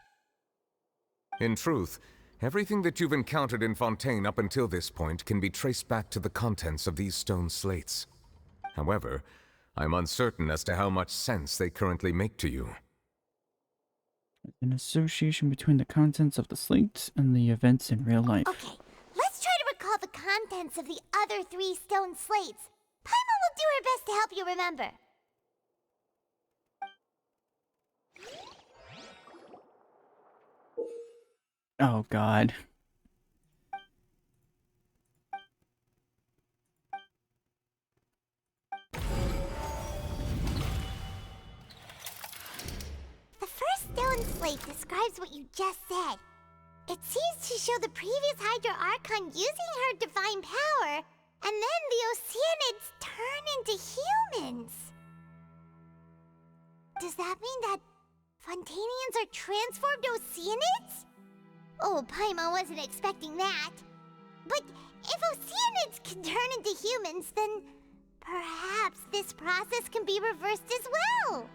In truth, everything that you've encountered in Fontaine up until this point can be traced back to the contents of these stone slates. However, I'm uncertain as to how much sense they currently make to you.
An association between the contents of the slates and the events in real life.
Okay, let's try to recall the contents of the other 3 stone slates. Paimon will do her best to help you remember.
Oh god.
The first stone slate describes what you just said. It seems to show the previous Hydro Archon using her divine power, and then the Oceanids turn into humans. Does that mean that Fontainians are transformed Oceanids? Oh, Paimon wasn't expecting that. But If Oceanids can turn into humans, then perhaps this process can be reversed as well.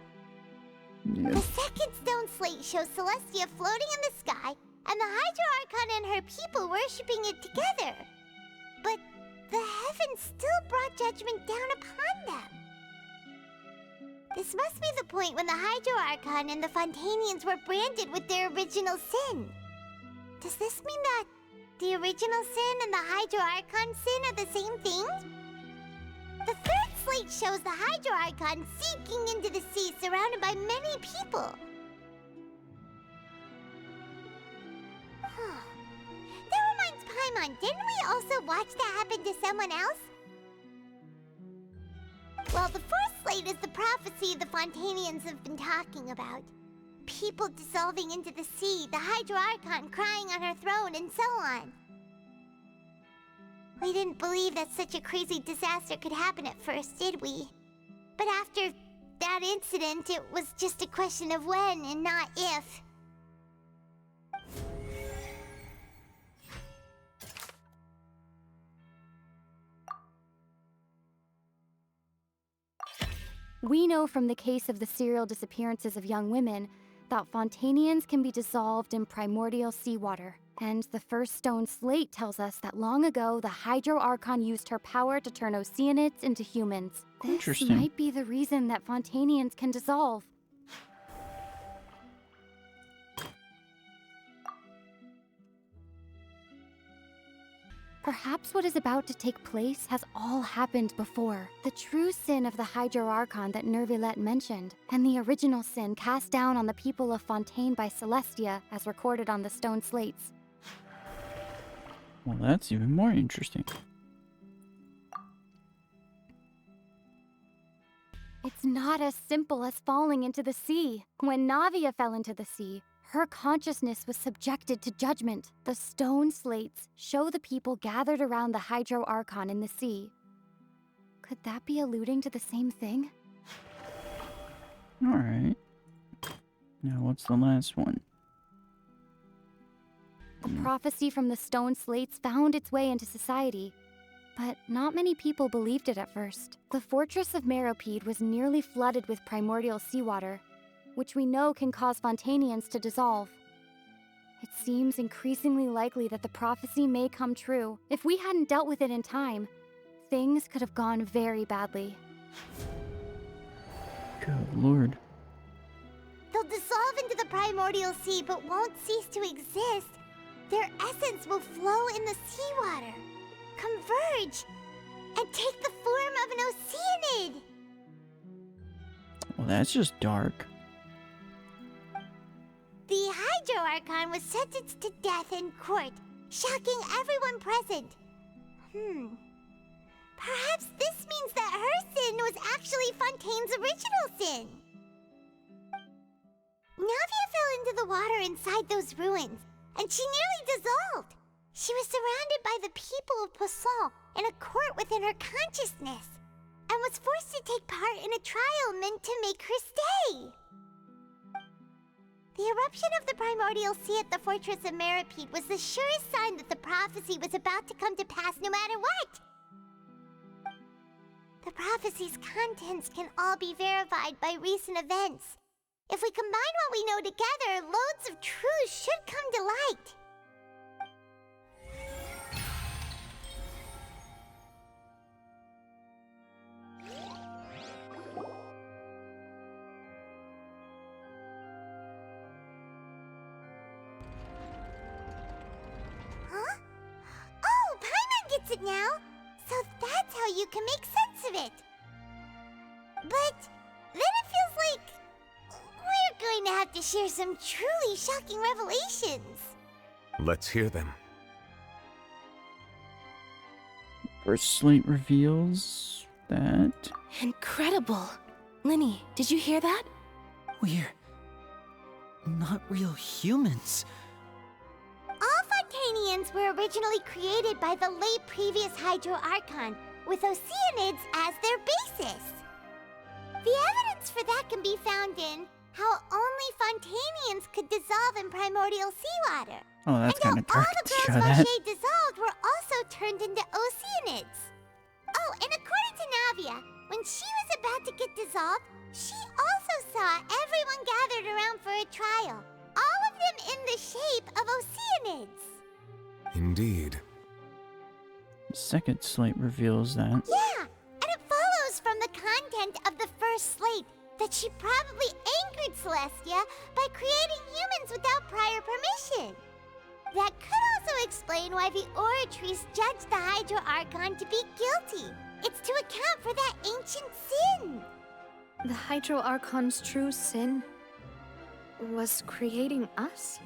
Yeah.
The second stone slate shows Celestia floating in the sky, and the Hydro Archon and her people worshipping it together. But the heavens still brought judgment down upon them. This must be the point when the Hydro Archon and the Fontainians were branded with their original sin. Does this mean that the original sin and the Hydro Archon sin are the same thing? The third slate shows the Hydro Archon sinking into the sea surrounded by many people. That reminds Paimon, didn't we also watch that happen to someone else? Well, the fourth slate is the prophecy the Fontainians have been talking about. People dissolving into the sea, the Hydro Archon crying on her throne, and so on. We didn't believe that such a crazy disaster could happen at first, did we? But after that incident, it was just a question of when and not if.
We know from the case of the serial disappearances of young women that Fontainians can be dissolved in primordial seawater. And the first stone slate tells us that long ago, the Hydro Archon used her power to turn Oceanids into humans. This
Interesting.
might be the reason that Fontainians can dissolve. Perhaps what is about to take place has all happened before. The true sin of the Hydro Archon that Nervilette mentioned, and the original sin cast down on the people of Fontaine by Celestia, as recorded on the stone slates.
Well, that's even more interesting.
It's not as simple as falling into the sea. When Navia fell into the sea, her consciousness was subjected to judgment. The stone slates show the people gathered around the Hydro Archon in the sea. Could that be alluding to the same thing?
Alright. Now, what's the last one?
The prophecy from the stone slates found its way into society, but not many people believed it at first. The fortress of Meropide was nearly flooded with primordial seawater, which we know can cause Fontainians to dissolve. It seems increasingly likely that the prophecy may come true. If we hadn't dealt with it in time, things could have gone very badly.
Good lord.
They'll dissolve into the primordial sea but won't cease to exist. Their essence will flow in the seawater, converge, and take the form of an Oceanid.
Well, that's just dark.
The Hydro Archon was sentenced to death in court, shocking everyone present. Perhaps this means that her sin was actually Fontaine's original sin. Navia fell into the water inside those ruins, and she nearly dissolved. She was surrounded by the people of Poisson in a court within her consciousness, and was forced to take part in a trial meant to make her stay. The eruption of the primordial sea at the fortress of Meropide was the surest sign that the prophecy was about to come to pass no matter what. The prophecy's contents can all be verified by recent events. If we combine what we know together, loads of truths should come to light. Huh? Oh, Paimon gets it now! So that's how you can make sense of it. But then it feels like we're going to have to share some truly shocking revelations.
Let's hear them.
First slate reveals that...
Incredible! Linny, did you hear that?
We're not real humans.
All Fontainians were originally created by the late previous Hydro Archon, with Oceanids as their basis. The evidence for that can be found in how only Fontainians could dissolve in primordial seawater.
Oh, that's kind of
All
dark
the
to show
girls
that.
Fauché dissolved were also turned into Oceanids. Oh, and according to Navia, when she was about to get dissolved, she also saw everyone gathered around for a trial. All of them in the shape of Oceanids.
Indeed.
The second slate reveals that.
Yeah, and it follows from the content of the first slate that she probably angered Celestia by creating humans without prior permission. That could also explain why the Oratries judged the Hydro Archon to be guilty. It's to account for that ancient sin.
The Hydro Archon's true sin was creating us?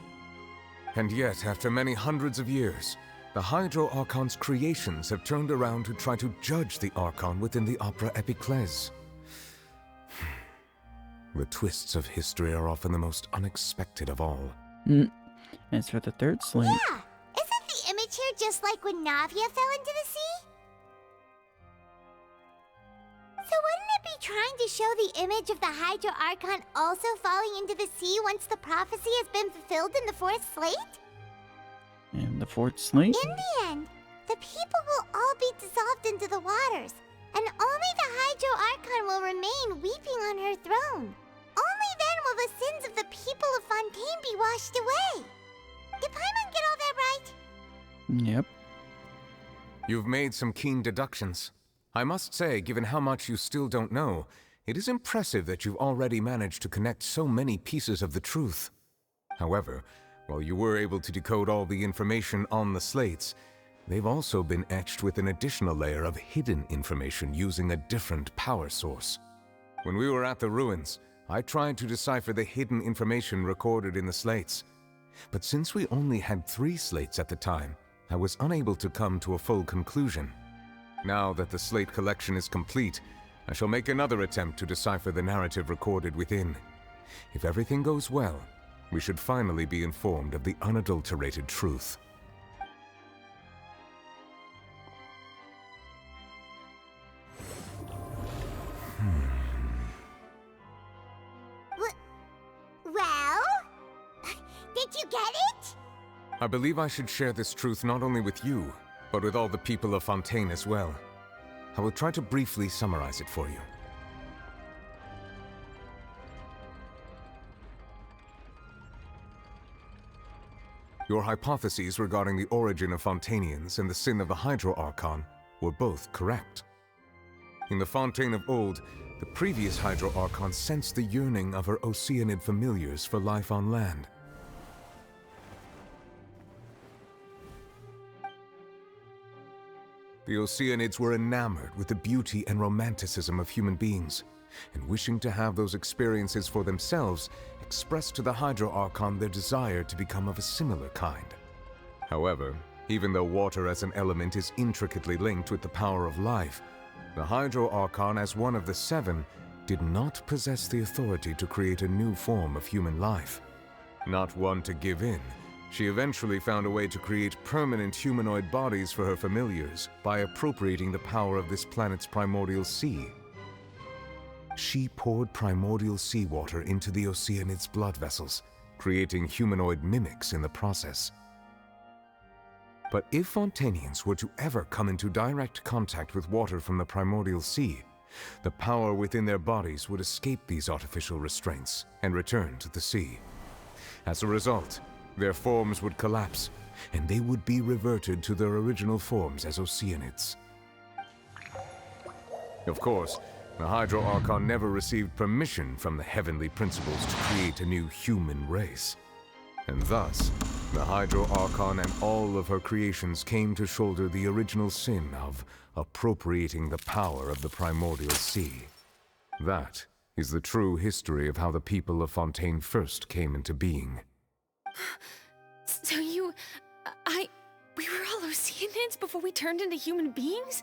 And yet, after many hundreds of years, the Hydro Archon's creations have turned around to try to judge the Archon within the Opera Epiclese. The twists of history are often the most unexpected of all.
As for the third slate...
Yeah! Isn't the image here just like when Navia fell into the sea? So wouldn't it be trying to show the image of the Hydro Archon also falling into the sea once the prophecy has been fulfilled in the fourth slate?
And the fourth slate?
In the end, the people will all be dissolved into the waters, and only the Hydro Archon will remain weeping on her throne. Only then will the sins of the people of Fontaine be washed away. Did Paimon get all that right?
Yep.
You've made some keen deductions. I must say, given how much you still don't know, it is impressive that you've already managed to connect so many pieces of the truth. However, while you were able to decode all the information on the slates, they've also been etched with an additional layer of hidden information using a different power source. When we were at the ruins, I tried to decipher the hidden information recorded in the slates. But since we only had 3 slates at the time, I was unable to come to a full conclusion. Now that the slate collection is complete, I shall make another attempt to decipher the narrative recorded within. If everything goes well, we should finally be informed of the unadulterated truth.
Well? Did you get it?
I believe I should share this truth not only with you, but with all the people of Fontaine as well. I will try to briefly summarize it for you. Your hypotheses regarding the origin of Fontainians and the sin of the Hydro Archon were both correct. In the Fontaine of old, the previous Hydro Archon sensed the yearning of her Oceanid familiars for life on land. The Oceanids were enamored with the beauty and romanticism of human beings, and wishing to have those experiences for themselves, expressed to the Hydro Archon their desire to become of a similar kind. However, even though water as an element is intricately linked with the power of life, the Hydro Archon, as one of the 7, did not possess the authority to create a new form of human life. Not one to give in, she eventually found a way to create permanent humanoid bodies for her familiars by appropriating the power of this planet's primordial sea. She poured primordial seawater into the Oceanids' blood vessels, creating humanoid mimics in the process. But if Fontainians were to ever come into direct contact with water from the primordial sea, the power within their bodies would escape these artificial restraints and return to the sea. As a result, their forms would collapse, and they would be reverted to their original forms as Oceanids. Of course, the Hydro Archon never received permission from the heavenly principles to create a new human race. And thus, the Hydro Archon and all of her creations came to shoulder the original sin of appropriating the power of the primordial sea. That is the true history of how the people of Fontaine first came into being.
So we were all Oceanids before we turned into human beings?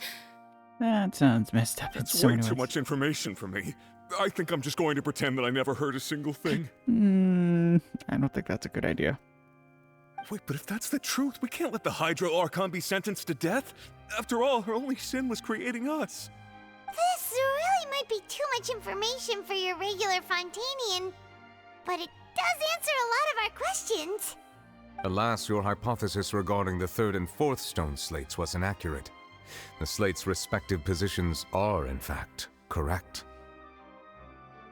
That sounds messed up.
That's
So
way
many
too
ways.
much information for me. I think I'm just going to pretend that I never heard a single thing.
I don't think that's a good idea.
Wait, but if that's the truth, we can't let the Hydro Archon be sentenced to death. After all, her only sin was creating us.
This really might be too much information for your regular Fontainian, but it does answer a lot of our questions.
Alas, your hypothesis regarding the third and fourth stone slates was inaccurate. The slates' respective positions are, in fact, correct.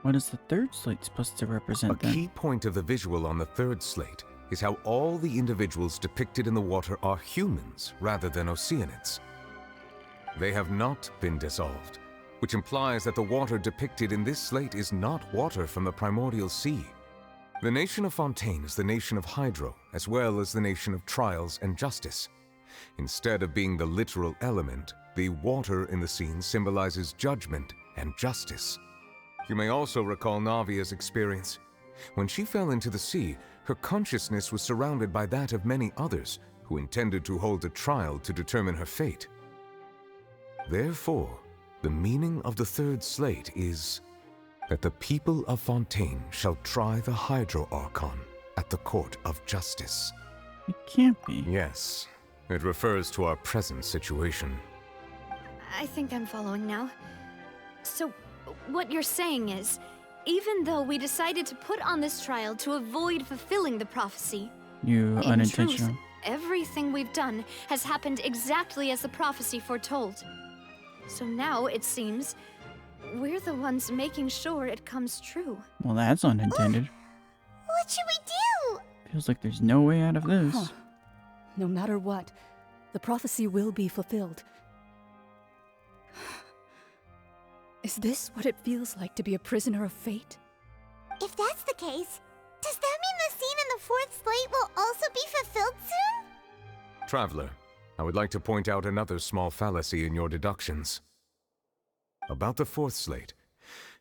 What is the third slate supposed to represent
A
then?
key point of the visual on the third slate is how all the individuals depicted in the water are humans rather than Oceanids. They have not been dissolved, which implies that the water depicted in this slate is not water from the primordial sea. The nation of Fontaine is the nation of Hydro, as well as the nation of Trials and Justice. Instead of being the literal element, the water in the scene symbolizes judgment and justice. You may also recall Navia's experience. When she fell into the sea, her consciousness was surrounded by that of many others who intended to hold a trial to determine her fate. Therefore, the meaning of the third slate is that the people of Fontaine shall try the Hydro Archon at the court of justice.
It can't be.
Yes, it refers to our present situation.
I think I'm following now. So, what you're saying is, even though we decided to put on this trial to avoid fulfilling the prophecy,
You
in
unintentional.
truth, everything we've done has happened exactly as the prophecy foretold. So now, it seems, we're the ones making sure it comes true.
Well, that's unintended.
What should we do?
Feels like there's no way out of this.
Huh. No matter what, the prophecy will be fulfilled. Is this what it feels like to be a prisoner of fate?
If that's the case, does that mean the scene in the fourth slate will also be fulfilled soon?
Traveler, I would like to point out another small fallacy in your deductions. About the fourth slate,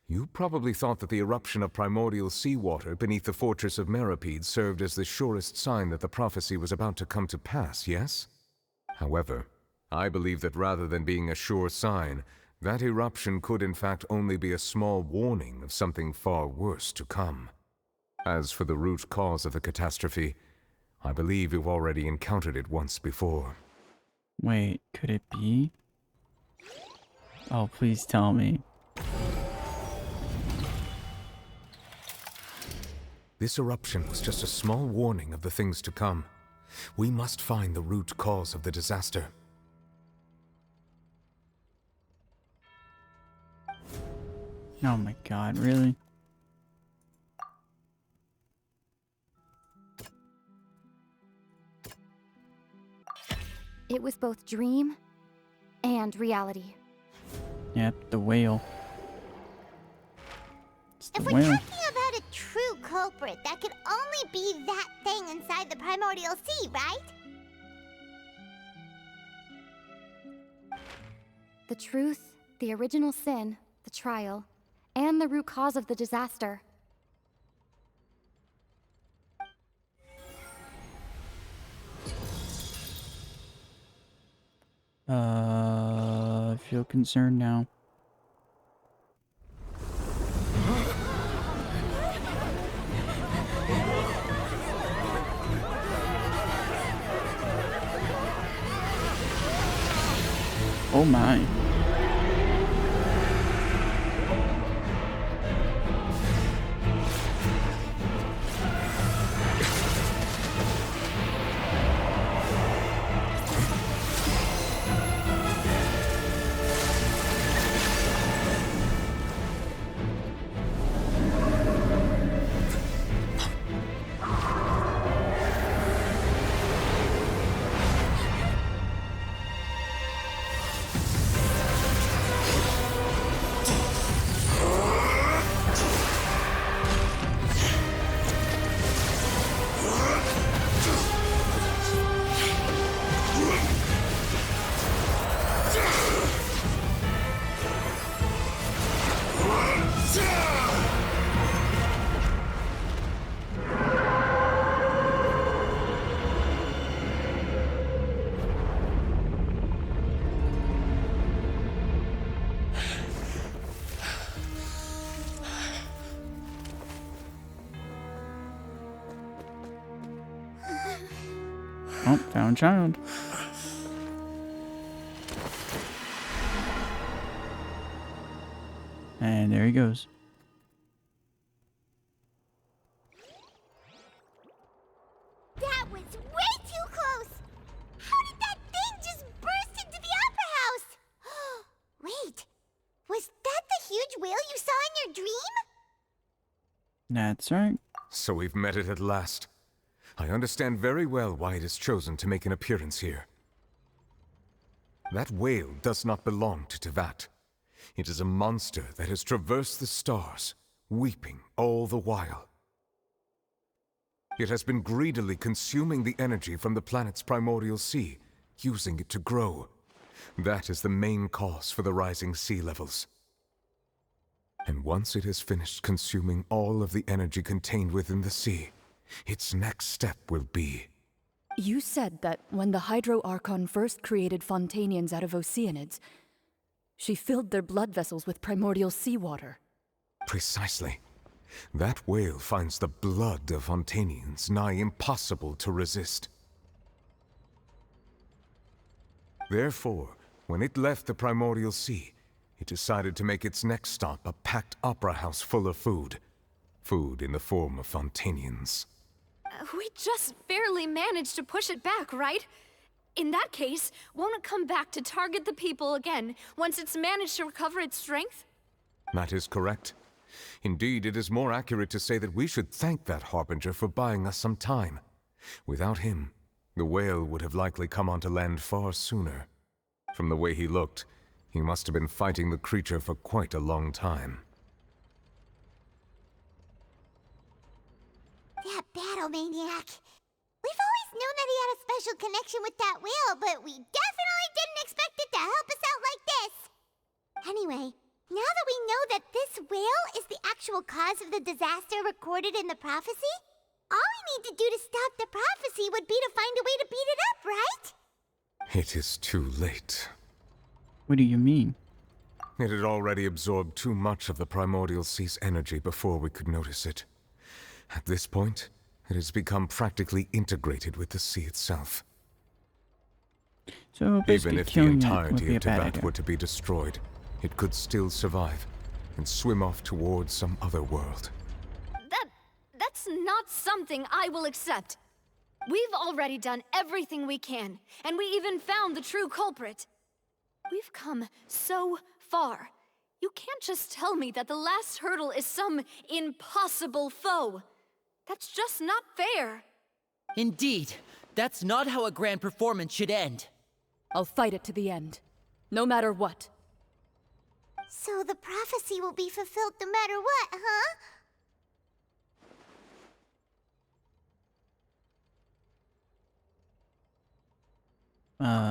you probably thought that the eruption of primordial seawater beneath the fortress of Meripede served as the surest sign that the prophecy was about to come to pass, yes? However, I believe that rather than being a sure sign, that eruption could in fact only be a small warning of something far worse to come. As for the root cause of the catastrophe, I believe you've already encountered it once before.
Wait, could it be? Oh, please tell me.
This eruption was just a small warning of the things to come. We must find the root cause of the disaster.
Oh my god, really?
It was both dream and reality.
Yep, the whale. It's the
If we're
whale.
talking about a true culprit, that could only be that thing inside the primordial sea, right?
The truth, the original sin, the trial, and the root cause of the disaster.
I feel concerned now. Oh my. Oh, found child. And there he goes.
That was
That's right.
So we've met it at last. I understand very well why it has chosen to make an appearance here. That whale does not belong to Teyvat. It is a monster that has traversed the stars, weeping all the while. It has been greedily consuming the energy from the planet's primordial sea, using it to grow. That is the main cause for the rising sea levels. And once it has finished consuming all of the energy contained within the sea, its next step will be...
You said that when the Hydro Archon first created Fontainians out of Oceanids, she filled their blood vessels with primordial seawater.
Precisely. That whale finds the blood of Fontainians nigh impossible to resist. Therefore, when it left the primordial sea, it decided to make its next stop a packed opera house full of food. Food in the form of Fontainians.
We just barely managed to push it back, right? In that case, won't it come back to target the people again once it's managed to recover its strength?
That is correct. Indeed, it is more accurate to say that we should thank that Harbinger for buying us some time. Without him, the whale would have likely come onto land far sooner. From the way he looked, he must have been fighting the creature for quite a long time.
That battle maniac. We've always known that he had a special connection with that whale, but we definitely didn't expect it to help us out like this. Anyway, now that we know that this whale is the actual cause of the disaster recorded in the prophecy, all we need to do to stop the prophecy would be to find a way to beat it up, right?
It is too late.
What do you mean?
It had already absorbed too much of the primordial sea's energy before we could notice it. At this point, it has become practically integrated with the sea itself.
So
even if the
killing it would
entirety
be a
of
bad
Teyvat
idea.
were to be destroyed, it could still survive and swim off towards some other world.
That's not something I will accept. We've already done everything we can, and we even found the true culprit. We've come so far. You can't just tell me that the last hurdle is some impossible foe. That's just not fair.
Indeed, that's not how a grand performance should end.
I'll fight it to the end, no matter what.
So the prophecy will be fulfilled no matter what, huh?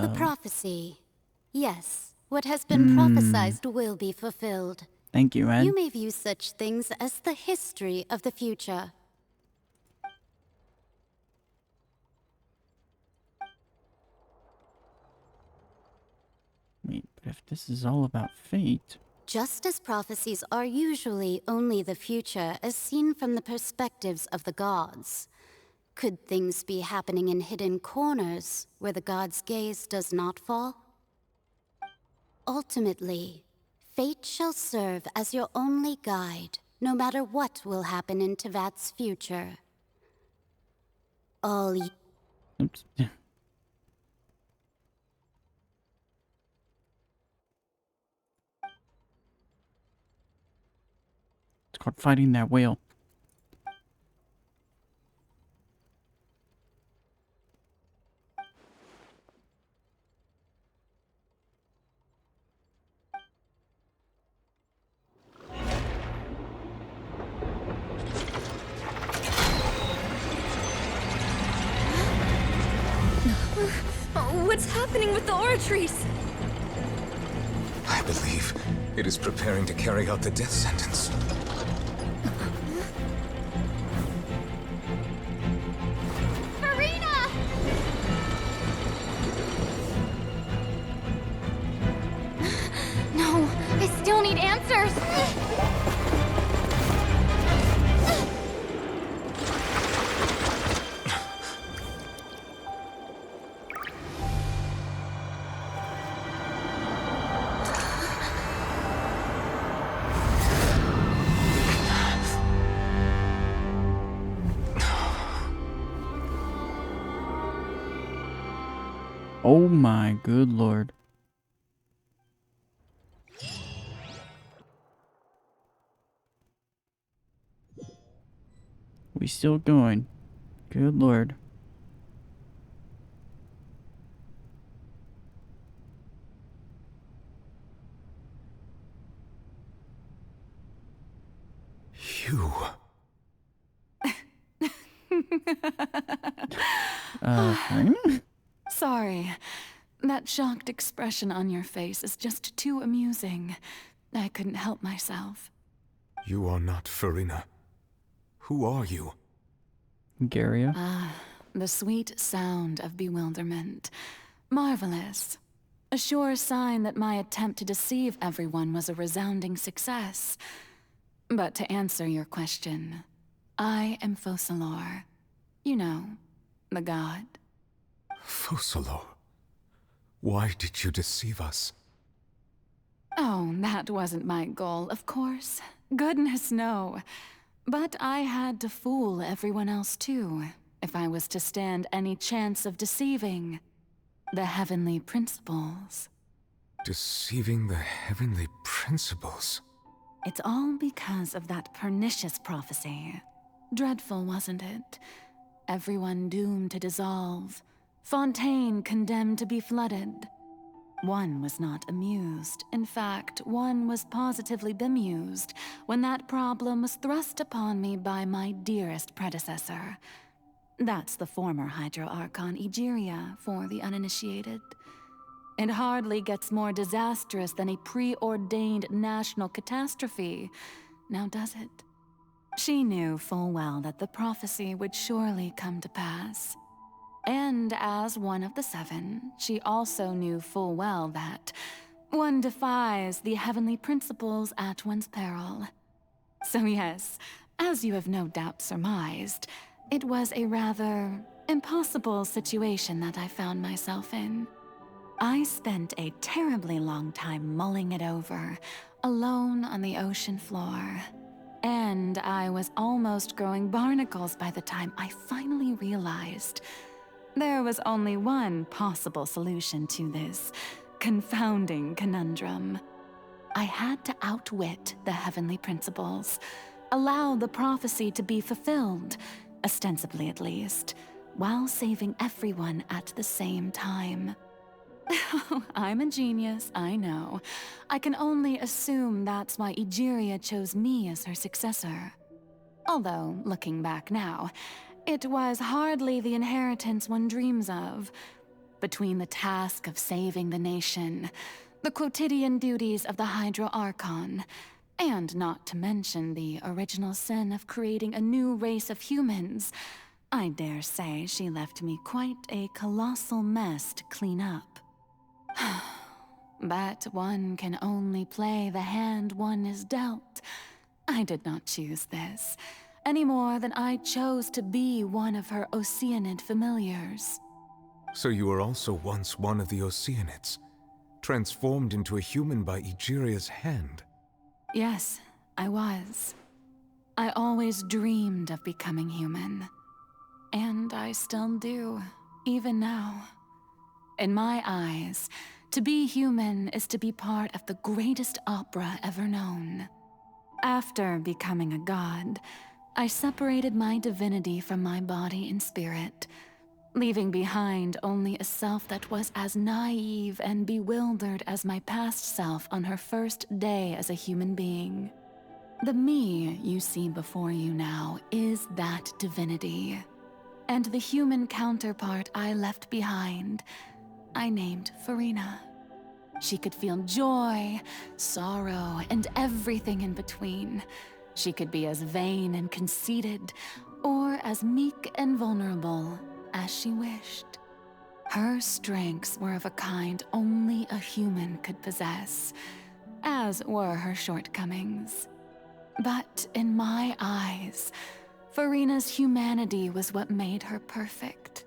The prophecy. Yes, what has been prophesied will be fulfilled.
Thank you, Ed.
You may view such things as the history of the future.
Wait, but if this is all about fate...
Just as prophecies are usually only the future as seen from the perspectives of the gods, could things be happening in hidden corners where the gods' gaze does not fall? Ultimately, fate shall serve as your only guide, no matter what will happen in Teyvat's future. All
Oops. It's called fighting that whale.
What's happening with the oratories?
I believe it is preparing to carry out the death sentence.
Furina! No, I still need answers.
Oh my good lord. We still going. Good lord.
You.
Furina?
Sorry. That shocked expression on your face is just too amusing. I couldn't help myself.
You are not Furina. Who are you?
Garia?
The sweet sound of bewilderment. Marvelous. A sure sign that my attempt to deceive everyone was a resounding success. But to answer your question, I am Focalor. You know, the god.
Focalor. Why did you deceive us?
Oh, that wasn't my goal, of course. Goodness, no. But I had to fool everyone else too, if I was to stand any chance of deceiving the heavenly principles.
Deceiving the heavenly principles?
It's all because of that pernicious prophecy. Dreadful, wasn't it? Everyone doomed to dissolve. Fontaine condemned to be flooded. One was not amused. In fact, one was positively bemused when that problem was thrust upon me by my dearest predecessor. That's the former Hydro Archon Egeria, for the uninitiated. It hardly gets more disastrous than a preordained national catastrophe, now does it? She knew full well that the prophecy would surely come to pass. And as one of the seven, she also knew full well that one defies the heavenly principles at one's peril. So yes, as you have no doubt surmised, it was a rather impossible situation that I found myself in. I spent a terribly long time mulling it over, alone on the ocean floor. And I was almost growing barnacles by the time I finally realized there was only one possible solution to this confounding conundrum. I had to outwit the heavenly principles, allow the prophecy to be fulfilled, ostensibly at least, while saving everyone at the same time. I'm a genius, I know. I can only assume that's why Egeria chose me as her successor. Although, looking back now, it was hardly the inheritance one dreams of. Between the task of saving the nation, the quotidian duties of the Hydro Archon, and not to mention the original sin of creating a new race of humans, I dare say she left me quite a colossal mess to clean up. But one can only play the hand one is dealt. I did not choose this, any more than I chose to be one of her Oceanid familiars.
So you were also once one of the Oceanids, transformed into a human by Egeria's hand?
Yes, I was. I always dreamed of becoming human. And I still do, even now. In my eyes, to be human is to be part of the greatest opera ever known. After becoming a god, I separated my divinity from my body and spirit, leaving behind only a self that was as naive and bewildered as my past self on her first day as a human being. The me you see before you now is that divinity. And the human counterpart I left behind, I named Furina. She could feel joy, sorrow, and everything in between. She could be as vain and conceited, or as meek and vulnerable as she wished. Her strengths were of a kind only a human could possess, as were her shortcomings. But in my eyes, Furina's humanity was what made her perfect.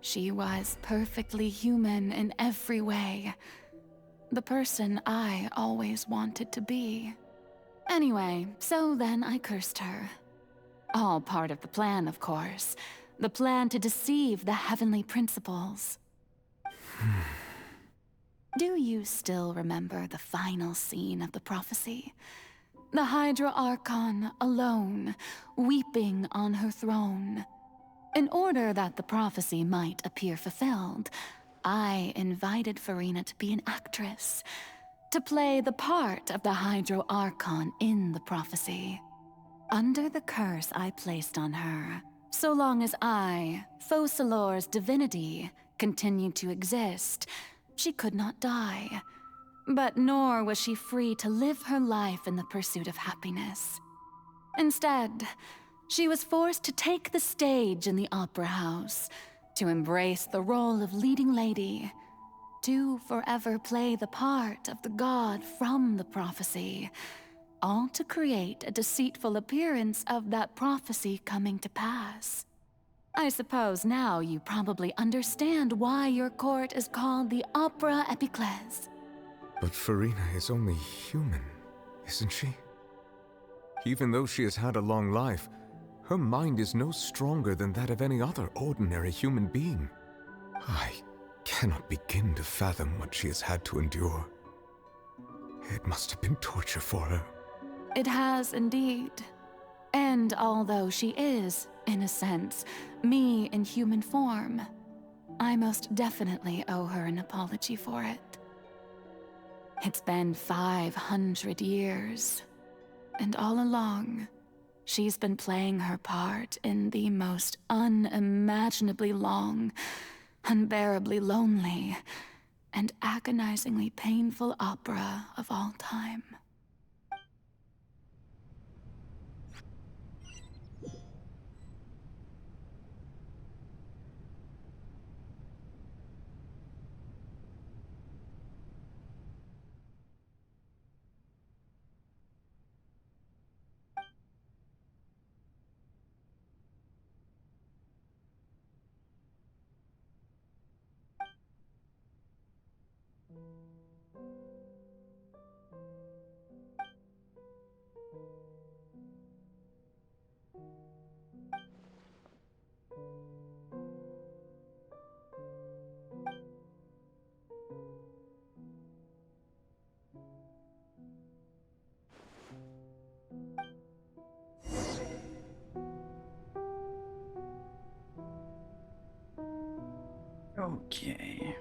She was perfectly human in every way. The person I always wanted to be. Anyway, so then I cursed her. All part of the plan, of course. The plan to deceive the heavenly principles. Do you still remember the final scene of the prophecy? the Hydra Archon alone, weeping on her throne. In order that the prophecy might appear fulfilled, I invited Furina to be an actress, to play the part of the Hydro Archon in the prophecy. Under the curse I placed on her, so long as I, Focalor's divinity, continued to exist, she could not die. But nor was she free to live her life in the pursuit of happiness. Instead, she was forced to take the stage in the opera house, to embrace the role of leading lady, to forever play the part of the god from the prophecy, all to create a deceitful appearance of that prophecy coming to pass. I suppose now you probably understand why your court is called the Opera Epiclese.
But Furina is only human, isn't she? Even though she has had a long life, her mind is no stronger than that of any other ordinary human being. I cannot begin to fathom what she has had to endure. It must have been torture for her.
It has indeed. And although she is, in a sense, me in human form, I most definitely owe her an apology for it. It's been 500 years, and all along, she's been playing her part in the most unimaginably long, unbearably lonely, and agonizingly painful opera of all time.
Okay.